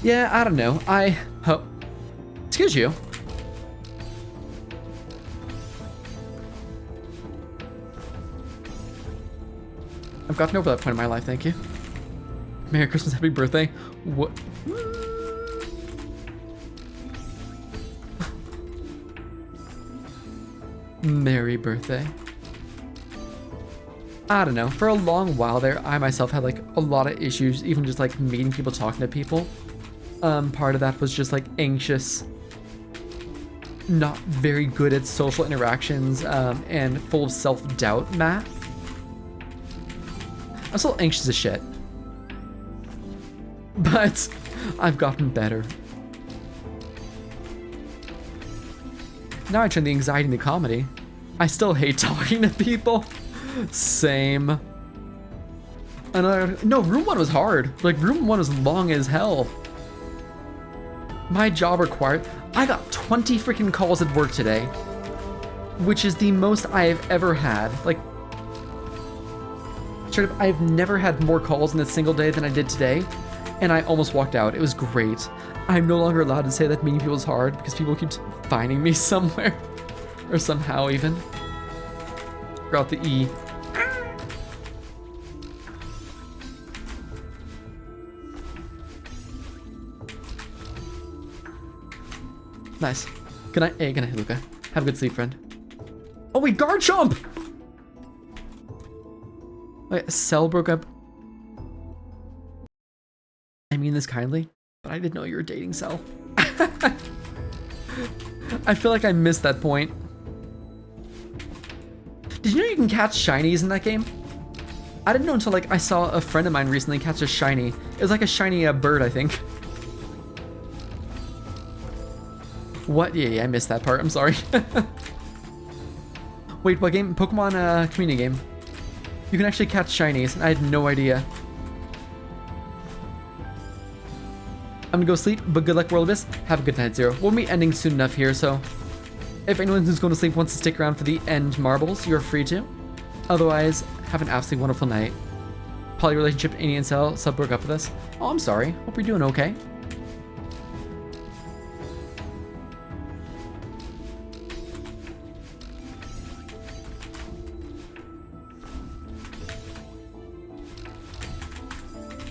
Yeah, I don't know. Excuse you. I've gotten over that point in my life, thank you. Merry Christmas, happy birthday. What? Merry birthday. I don't know. For a long while there, I myself had like a lot of issues, even just like meeting people, talking to people. Part of that was just like anxious, not very good at social interactions, and full of self-doubt, Matt. I'm still anxious as shit, but I've gotten better. Now I turn the anxiety into comedy. I still hate talking to people. Same. Another, no, room 1 was hard. Like, room 1 was long as hell. My job required, I got 20 freaking calls at work today, which is the most I have ever had. Like, straight up, I've never had more calls in a single day than I did today, and I almost walked out. It was great. I'm no longer allowed to say that meeting people is hard because people keep finding me somewhere, or somehow even. Forgot the E. Nice. Good night. Hey, good night, Luca. Have a good sleep, friend. Oh wait, guard chomp! Wait, Cell broke up. I mean this kindly, but I didn't know you were dating Cell. I feel like I missed that point. Did you know you can catch shinies in that game? I didn't know until like I saw a friend of mine recently catch a shiny. It was like a shiny bird, I think. What? Yeah, I missed that part. I'm sorry. Wait, what game? Pokemon community game. You can actually catch shinies. I had no idea. I'm gonna go sleep, but good luck, World Abyss. Have a good night, Zero. We'll be ending soon enough here, so if anyone who's going to sleep wants to stick around for the end marbles, you're free to. Otherwise, have an absolutely wonderful night. Poly relationship, Annie and Cell sub broke up with us. Oh, I'm sorry. Hope you're doing okay.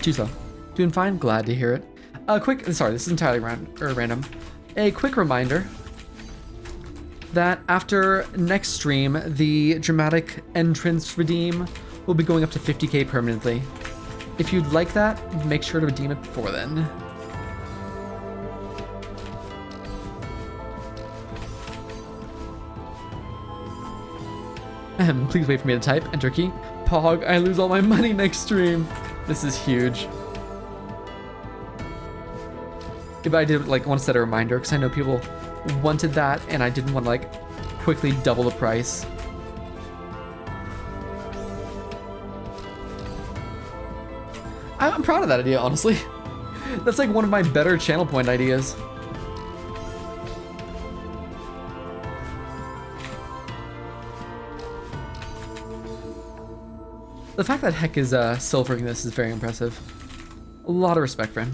Too slow. Doing fine. Glad to hear it. Sorry, this is entirely random. A quick reminder that after next stream, the dramatic entrance redeem will be going up to 50k permanently. If you'd like that, make sure to redeem it before then. Please wait for me to type. Enter key. Pog, I lose all my money next stream. This is huge. If I did like want to set a reminder, because I know people wanted that and I didn't want to like quickly double the price. I'm proud of that idea, honestly. That's like one of my better channel point ideas. The fact that Heck is silvering this is very impressive. A lot of respect, friend.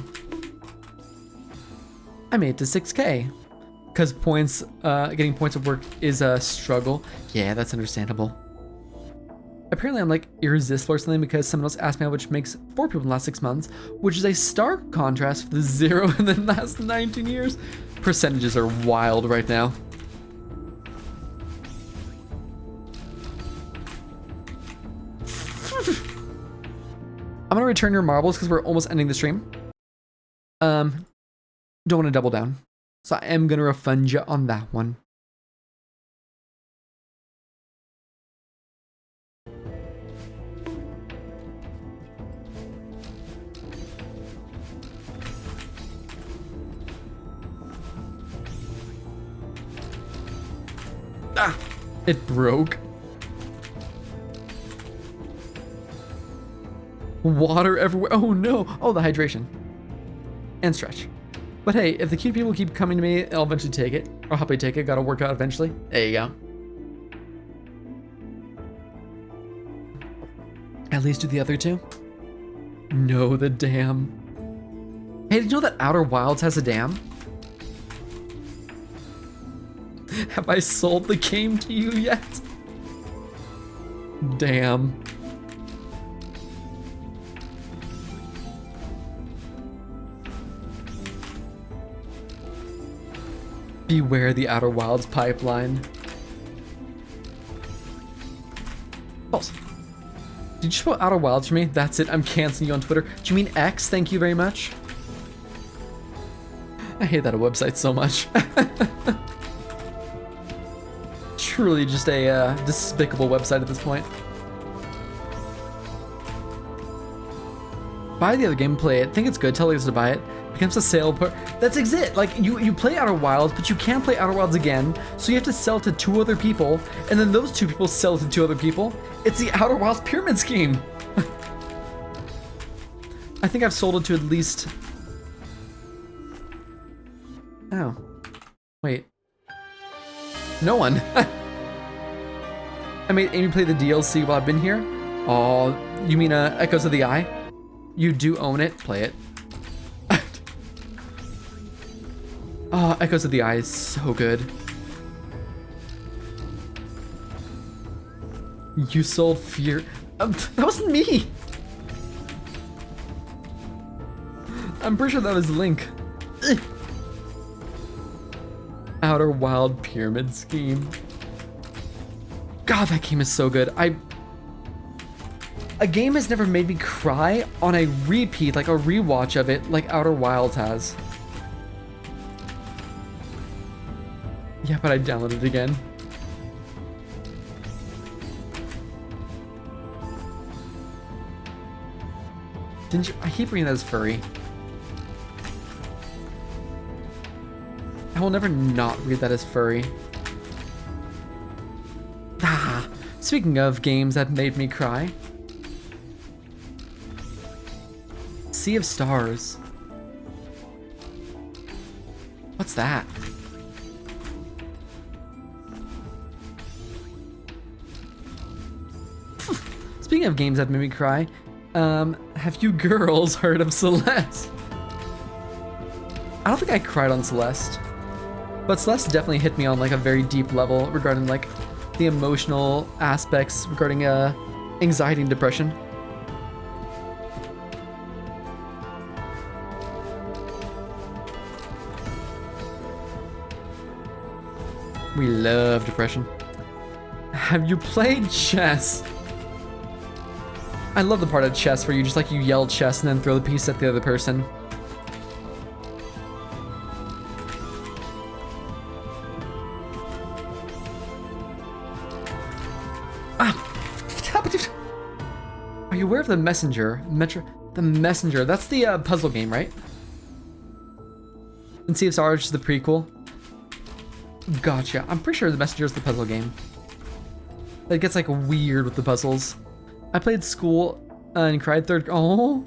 I made it to 6k. Because points, getting points at work is a struggle. Yeah, that's understandable. Apparently I'm like irresistible or something because someone else asked me how much makes 4 people in the last 6 months, which is a stark contrast for the 0 in the last 19 years. Percentages are wild right now. I'm gonna return your marbles because we're almost ending the stream. Don't want to double down. So I am gonna refund you on that one. Ah! It broke. Water everywhere. Oh no! Oh, the hydration. And stretch. But hey, if the cute people keep coming to me, I'll eventually take it. I'll happily take it. Gotta work out eventually. There you go. At least do the other two. No, the dam. Hey, did you know that Outer Wilds has a dam? Have I sold the game to you yet? Damn. Beware the Outer Wilds pipeline. False. Did you spell Outer Wilds for me? That's it. I'm canceling you on Twitter. Do you mean X? Thank you very much. I hate that website so much. Truly just a despicable website at this point. Buy the other game, play it. Think it's good. Tell others to buy it. Becomes a sale per. That's it. Like you play Outer Wilds, but you can't play Outer Wilds again. So you have to sell to 2 other people, and then those 2 people sell to 2 other people. It's the Outer Wilds pyramid scheme. I think I've sold it to at least... Oh. Wait. No one. I made Amy play the DLC while I've been here. Oh, you mean Echoes of the Eye? You do own it. Play it. Oh, Echoes of the Eye is so good. You sold Fear. That wasn't me. I'm pretty sure that was Link. Outer Wild Pyramid Scheme. God, that game is so good. A game has never made me cry on a repeat, like a rewatch of it, like Outer Wilds has. Yeah, but I downloaded it again. Didn't you? I keep reading that as furry. I will never not read that as furry. Ah, speaking of games that made me cry. Sea of Stars. What's that? Speaking of games that made me cry, have you girls heard of Celeste? I don't think I cried on Celeste, but Celeste definitely hit me on like a very deep level regarding like the emotional aspects regarding anxiety and depression. We love depression. Have you played chess? I love the part of chess where you just like you yell chess and then throw the piece at the other person. Are you aware of the Messenger? The Messenger. That's the puzzle game, right? And Sea of Stars is the prequel. Gotcha. I'm pretty sure the Messenger is the puzzle game. It gets like weird with the puzzles. I played School and cried third. Oh.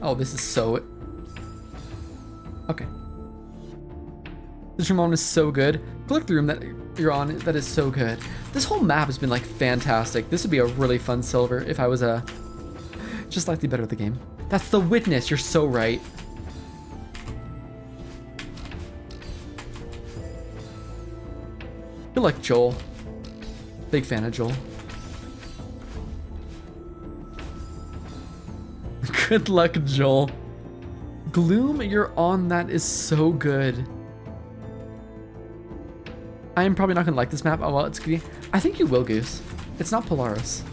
Oh, this is so. Okay. This room is so good. Click the room that you're on. That is so good. This whole map has been like fantastic. This would be a really fun silver if I was just slightly better at the game. That's the Witness. You're so right. I feel like Joel. Big fan of Joel. Good luck, Joel. Gloom, you're on. That is so good. I am probably not gonna like this map. Oh well, it's good. I think you will, Goose. It's not Polaris.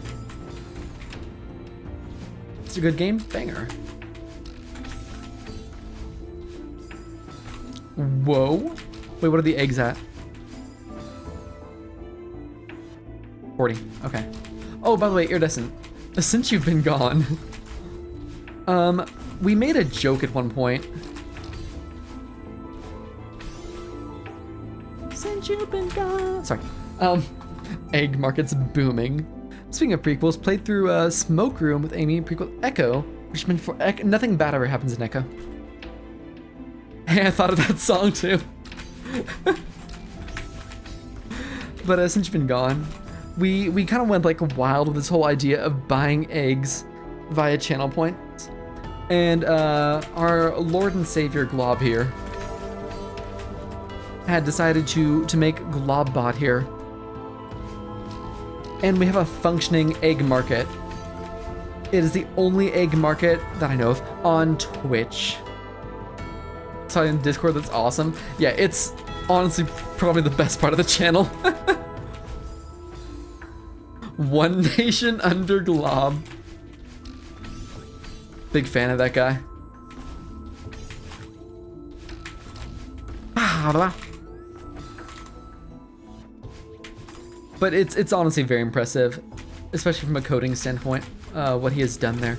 It's a good game. Banger. Whoa. Wait, what are the eggs at? 40. Okay. Oh, by the way, Iridescent, since you've been gone, we made a joke at one point. Since you've been gone. Sorry. Egg market's booming. Speaking of prequels, played through Smoke Room with Amy, prequel Echo, which meant for nothing bad ever happens in Echo. Hey, I thought of that song too. But since you've been gone, we kind of went like wild with this whole idea of buying eggs via channel points. And our Lord and Savior Glob here had decided to make Globbot here. And we have a functioning egg market. It is the only egg market that I know of on Twitch. Saw it in Discord, that's awesome. Yeah, it's honestly probably the best part of the channel. One nation under Glob. Big fan of that guy. But it's honestly very impressive, especially from a coding standpoint, what he has done there.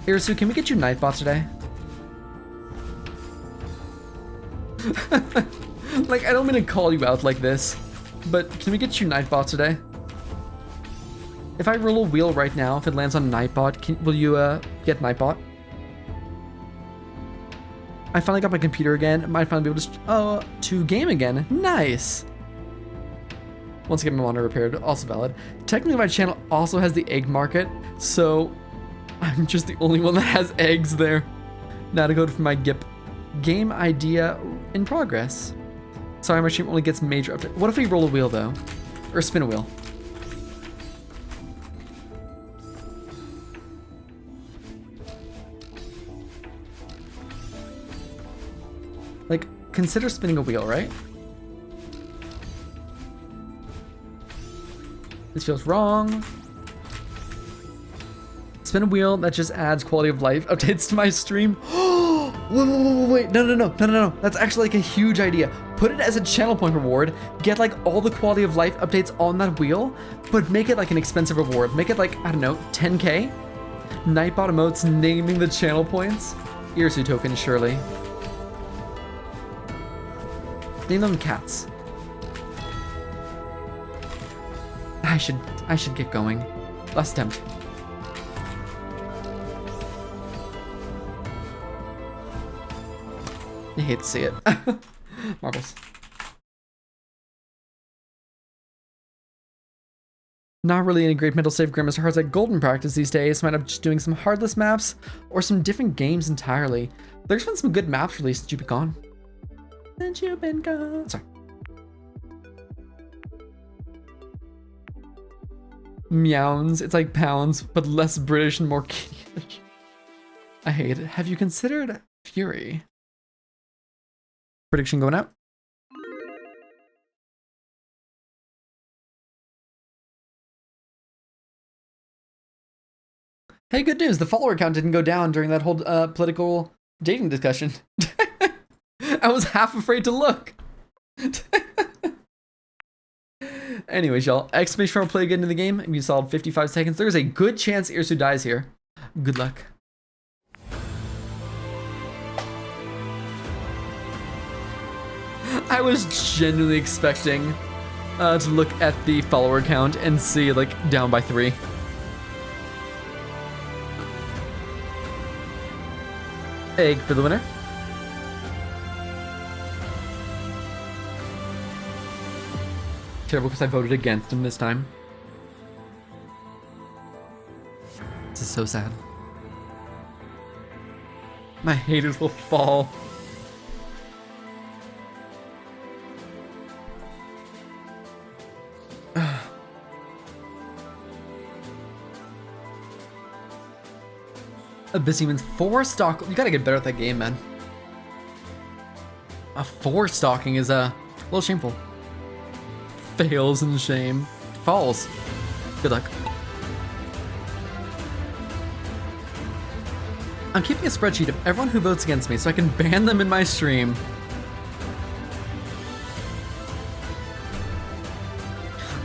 Irisu, can we get you Nightbot today? Like, I don't mean to call you out like this, but can we get you Nightbot today? If I roll a wheel right now, if it lands on Nightbot, will you get Nightbot? I finally got my computer again. Might finally be able to game again. Nice. Once again, my monitor repaired. Also valid. Technically, my channel also has the egg market, so I'm just the only one that has eggs there. Now to go for my GIP. Game idea in progress. Sorry, my stream only gets major update. What if we roll a wheel though, or spin a wheel? Like, consider spinning a wheel, right? This feels wrong. Spin a wheel, that just adds quality of life updates to my stream. Wait, no. That's actually like a huge idea. Put it as a channel point reward, get like all the quality of life updates on that wheel, but make it like an expensive reward. Make it like, I don't know, 10K? Nightbot emotes naming the channel points. Irisu tokens, surely. Name them cats. I should get going. Last attempt. I hate to see it. Marbles. Not really any great mental save Grimace or Hearts like golden practice these days. Might have just doing some hardless maps or some different games entirely. There's been some good maps released since you've been gone. Since you've been gone. Sorry. Meows. It's like pounds, but less British and more Canadish. I hate it. Have you considered Fury? Prediction going out. Hey, good news. The follower count didn't go down during that whole political dating discussion. I was half afraid to look. Anyways, y'all, exclamation mark play again in the game. And you solved 55 seconds. There's a good chance Irisu dies here. Good luck. I was genuinely expecting to look at the follower count and see like down by 3. Egg for the winner. Terrible because I voted against him this time. This is so sad. My haters will fall. This means 4 stock. You gotta get better at that game, man. A 4 stalking is a little shameful. Fails in shame. Falls. Good luck. I'm keeping a spreadsheet of everyone who votes against me so I can ban them in my stream.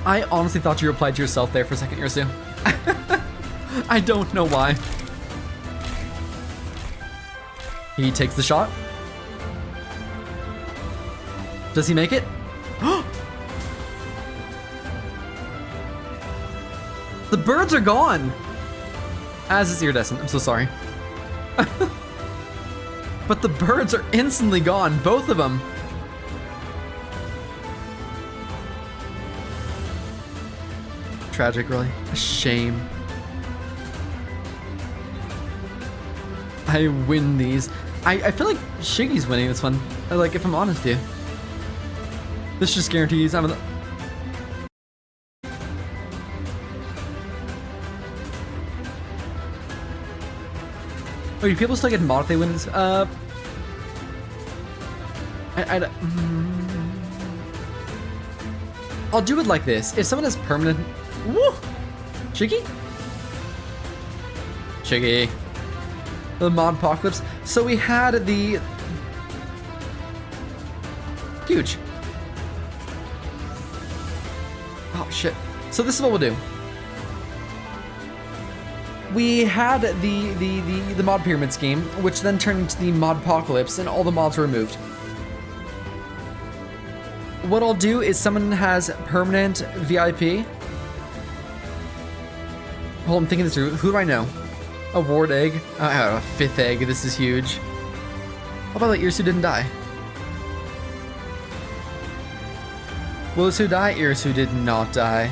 I honestly thought you replied to yourself there for a second, Irisu. I don't know why. He takes the shot. Does he make it? The birds are gone! As is iridescent, I'm so sorry. But the birds are instantly gone, both of them. Tragic, really. A shame. I win these. I feel like Shiggy's winning this one. Like, if I'm honest with you. This just guarantees I'm in the... Wait, do people still get mod if they win this? I'll do it like this. If someone has permanent... Woo! Shiggy? Shiggy. The mod apocalypse. So we had the... Huge. Oh, shit. So this is what we'll do. we had the mod pyramid scheme, which then turned into the mod apocalypse, and all the mods were removed. What I'll do is someone has permanent VIP. Hold, I'm thinking this through. Who do I know? A ward egg. I have a 5th egg. This is huge. How about that Irsu didn't die? Will Irsu die? Irsu did not die.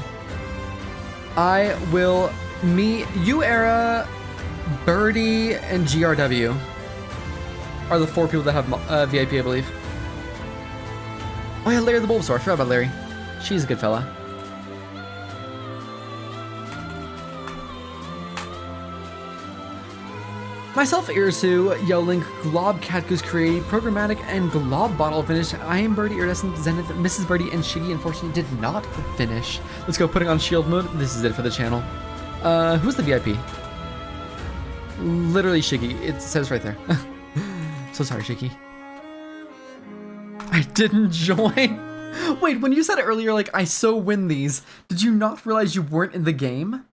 I will meet you, Era, Birdie, and GRW are the 4 people that have VIP, I believe. Oh yeah, Larry the Bulbasaur. I forgot about Larry. She's a good fella. Myself, Irsu, Yolink, Glob, Catgoose Create, Programmatic, and Glob Bottle finished. I am Birdie, Iridescent, Zenith, Mrs. Birdie, and Shiggy unfortunately did not finish. Let's go putting on shield mode. This is it for the channel. Who's the VIP? Literally Shiggy. It says right there. So sorry, Shiggy. I didn't join. Wait, when you said earlier, like, I so win these, did you not realize you weren't in the game?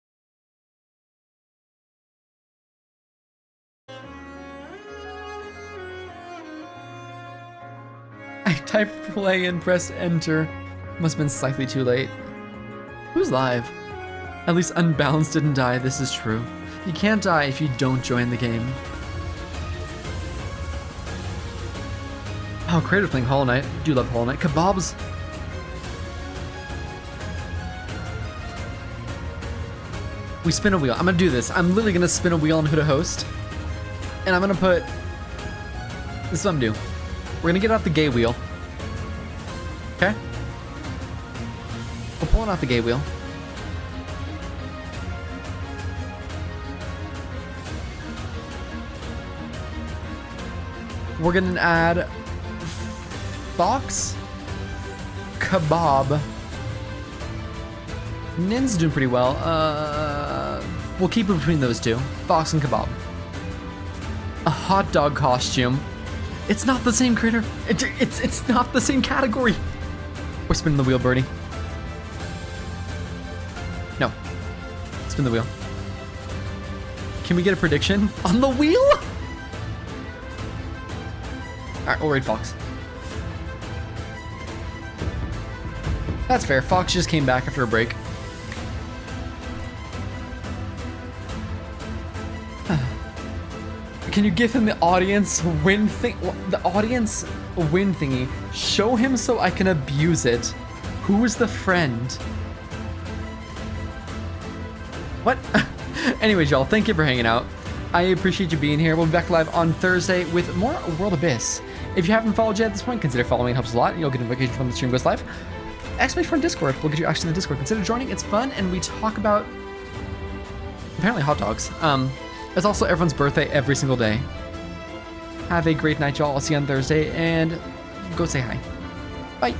I typed play and pressed enter. Must have been slightly too late. Who's live? At least Unbalanced didn't die, this is true. You can't die if you don't join the game. Oh, Creator playing Hollow Knight. I do love Hollow Knight. Kebabs. We spin a wheel. I'm gonna do this. I'm literally gonna spin a wheel on who to host. And I'm gonna put... This is what I'm gonna do. We're gonna get out the gay wheel. Okay? We're pulling out the gay wheel. We're gonna add Fox, Kebab. Nin's doing pretty well. We'll keep it between those two, Fox and Kebab. A hot dog costume. It's not the same critter. It's not the same category. We're spinning the wheel, Birdie. No. Spin the wheel. Can we get a prediction on the wheel? Alright, we'll raid Fox. That's fair. Fox just came back after a break. Can you give him the audience win thing? The audience win thingy. Show him so I can abuse it. Who is the friend? What? Anyways, y'all, thank you for hanging out. I appreciate you being here. We'll be back live on Thursday with more World Abyss. If you haven't followed yet at this point, consider following. It helps a lot. You'll get a notification when the stream goes live. Exclamation point Discord. We'll get you actually in the Discord. Consider joining. It's fun, and we talk about apparently hot dogs. It's also everyone's birthday every single day. Have a great night, y'all. I'll see you on Thursday, and go say hi. Bye.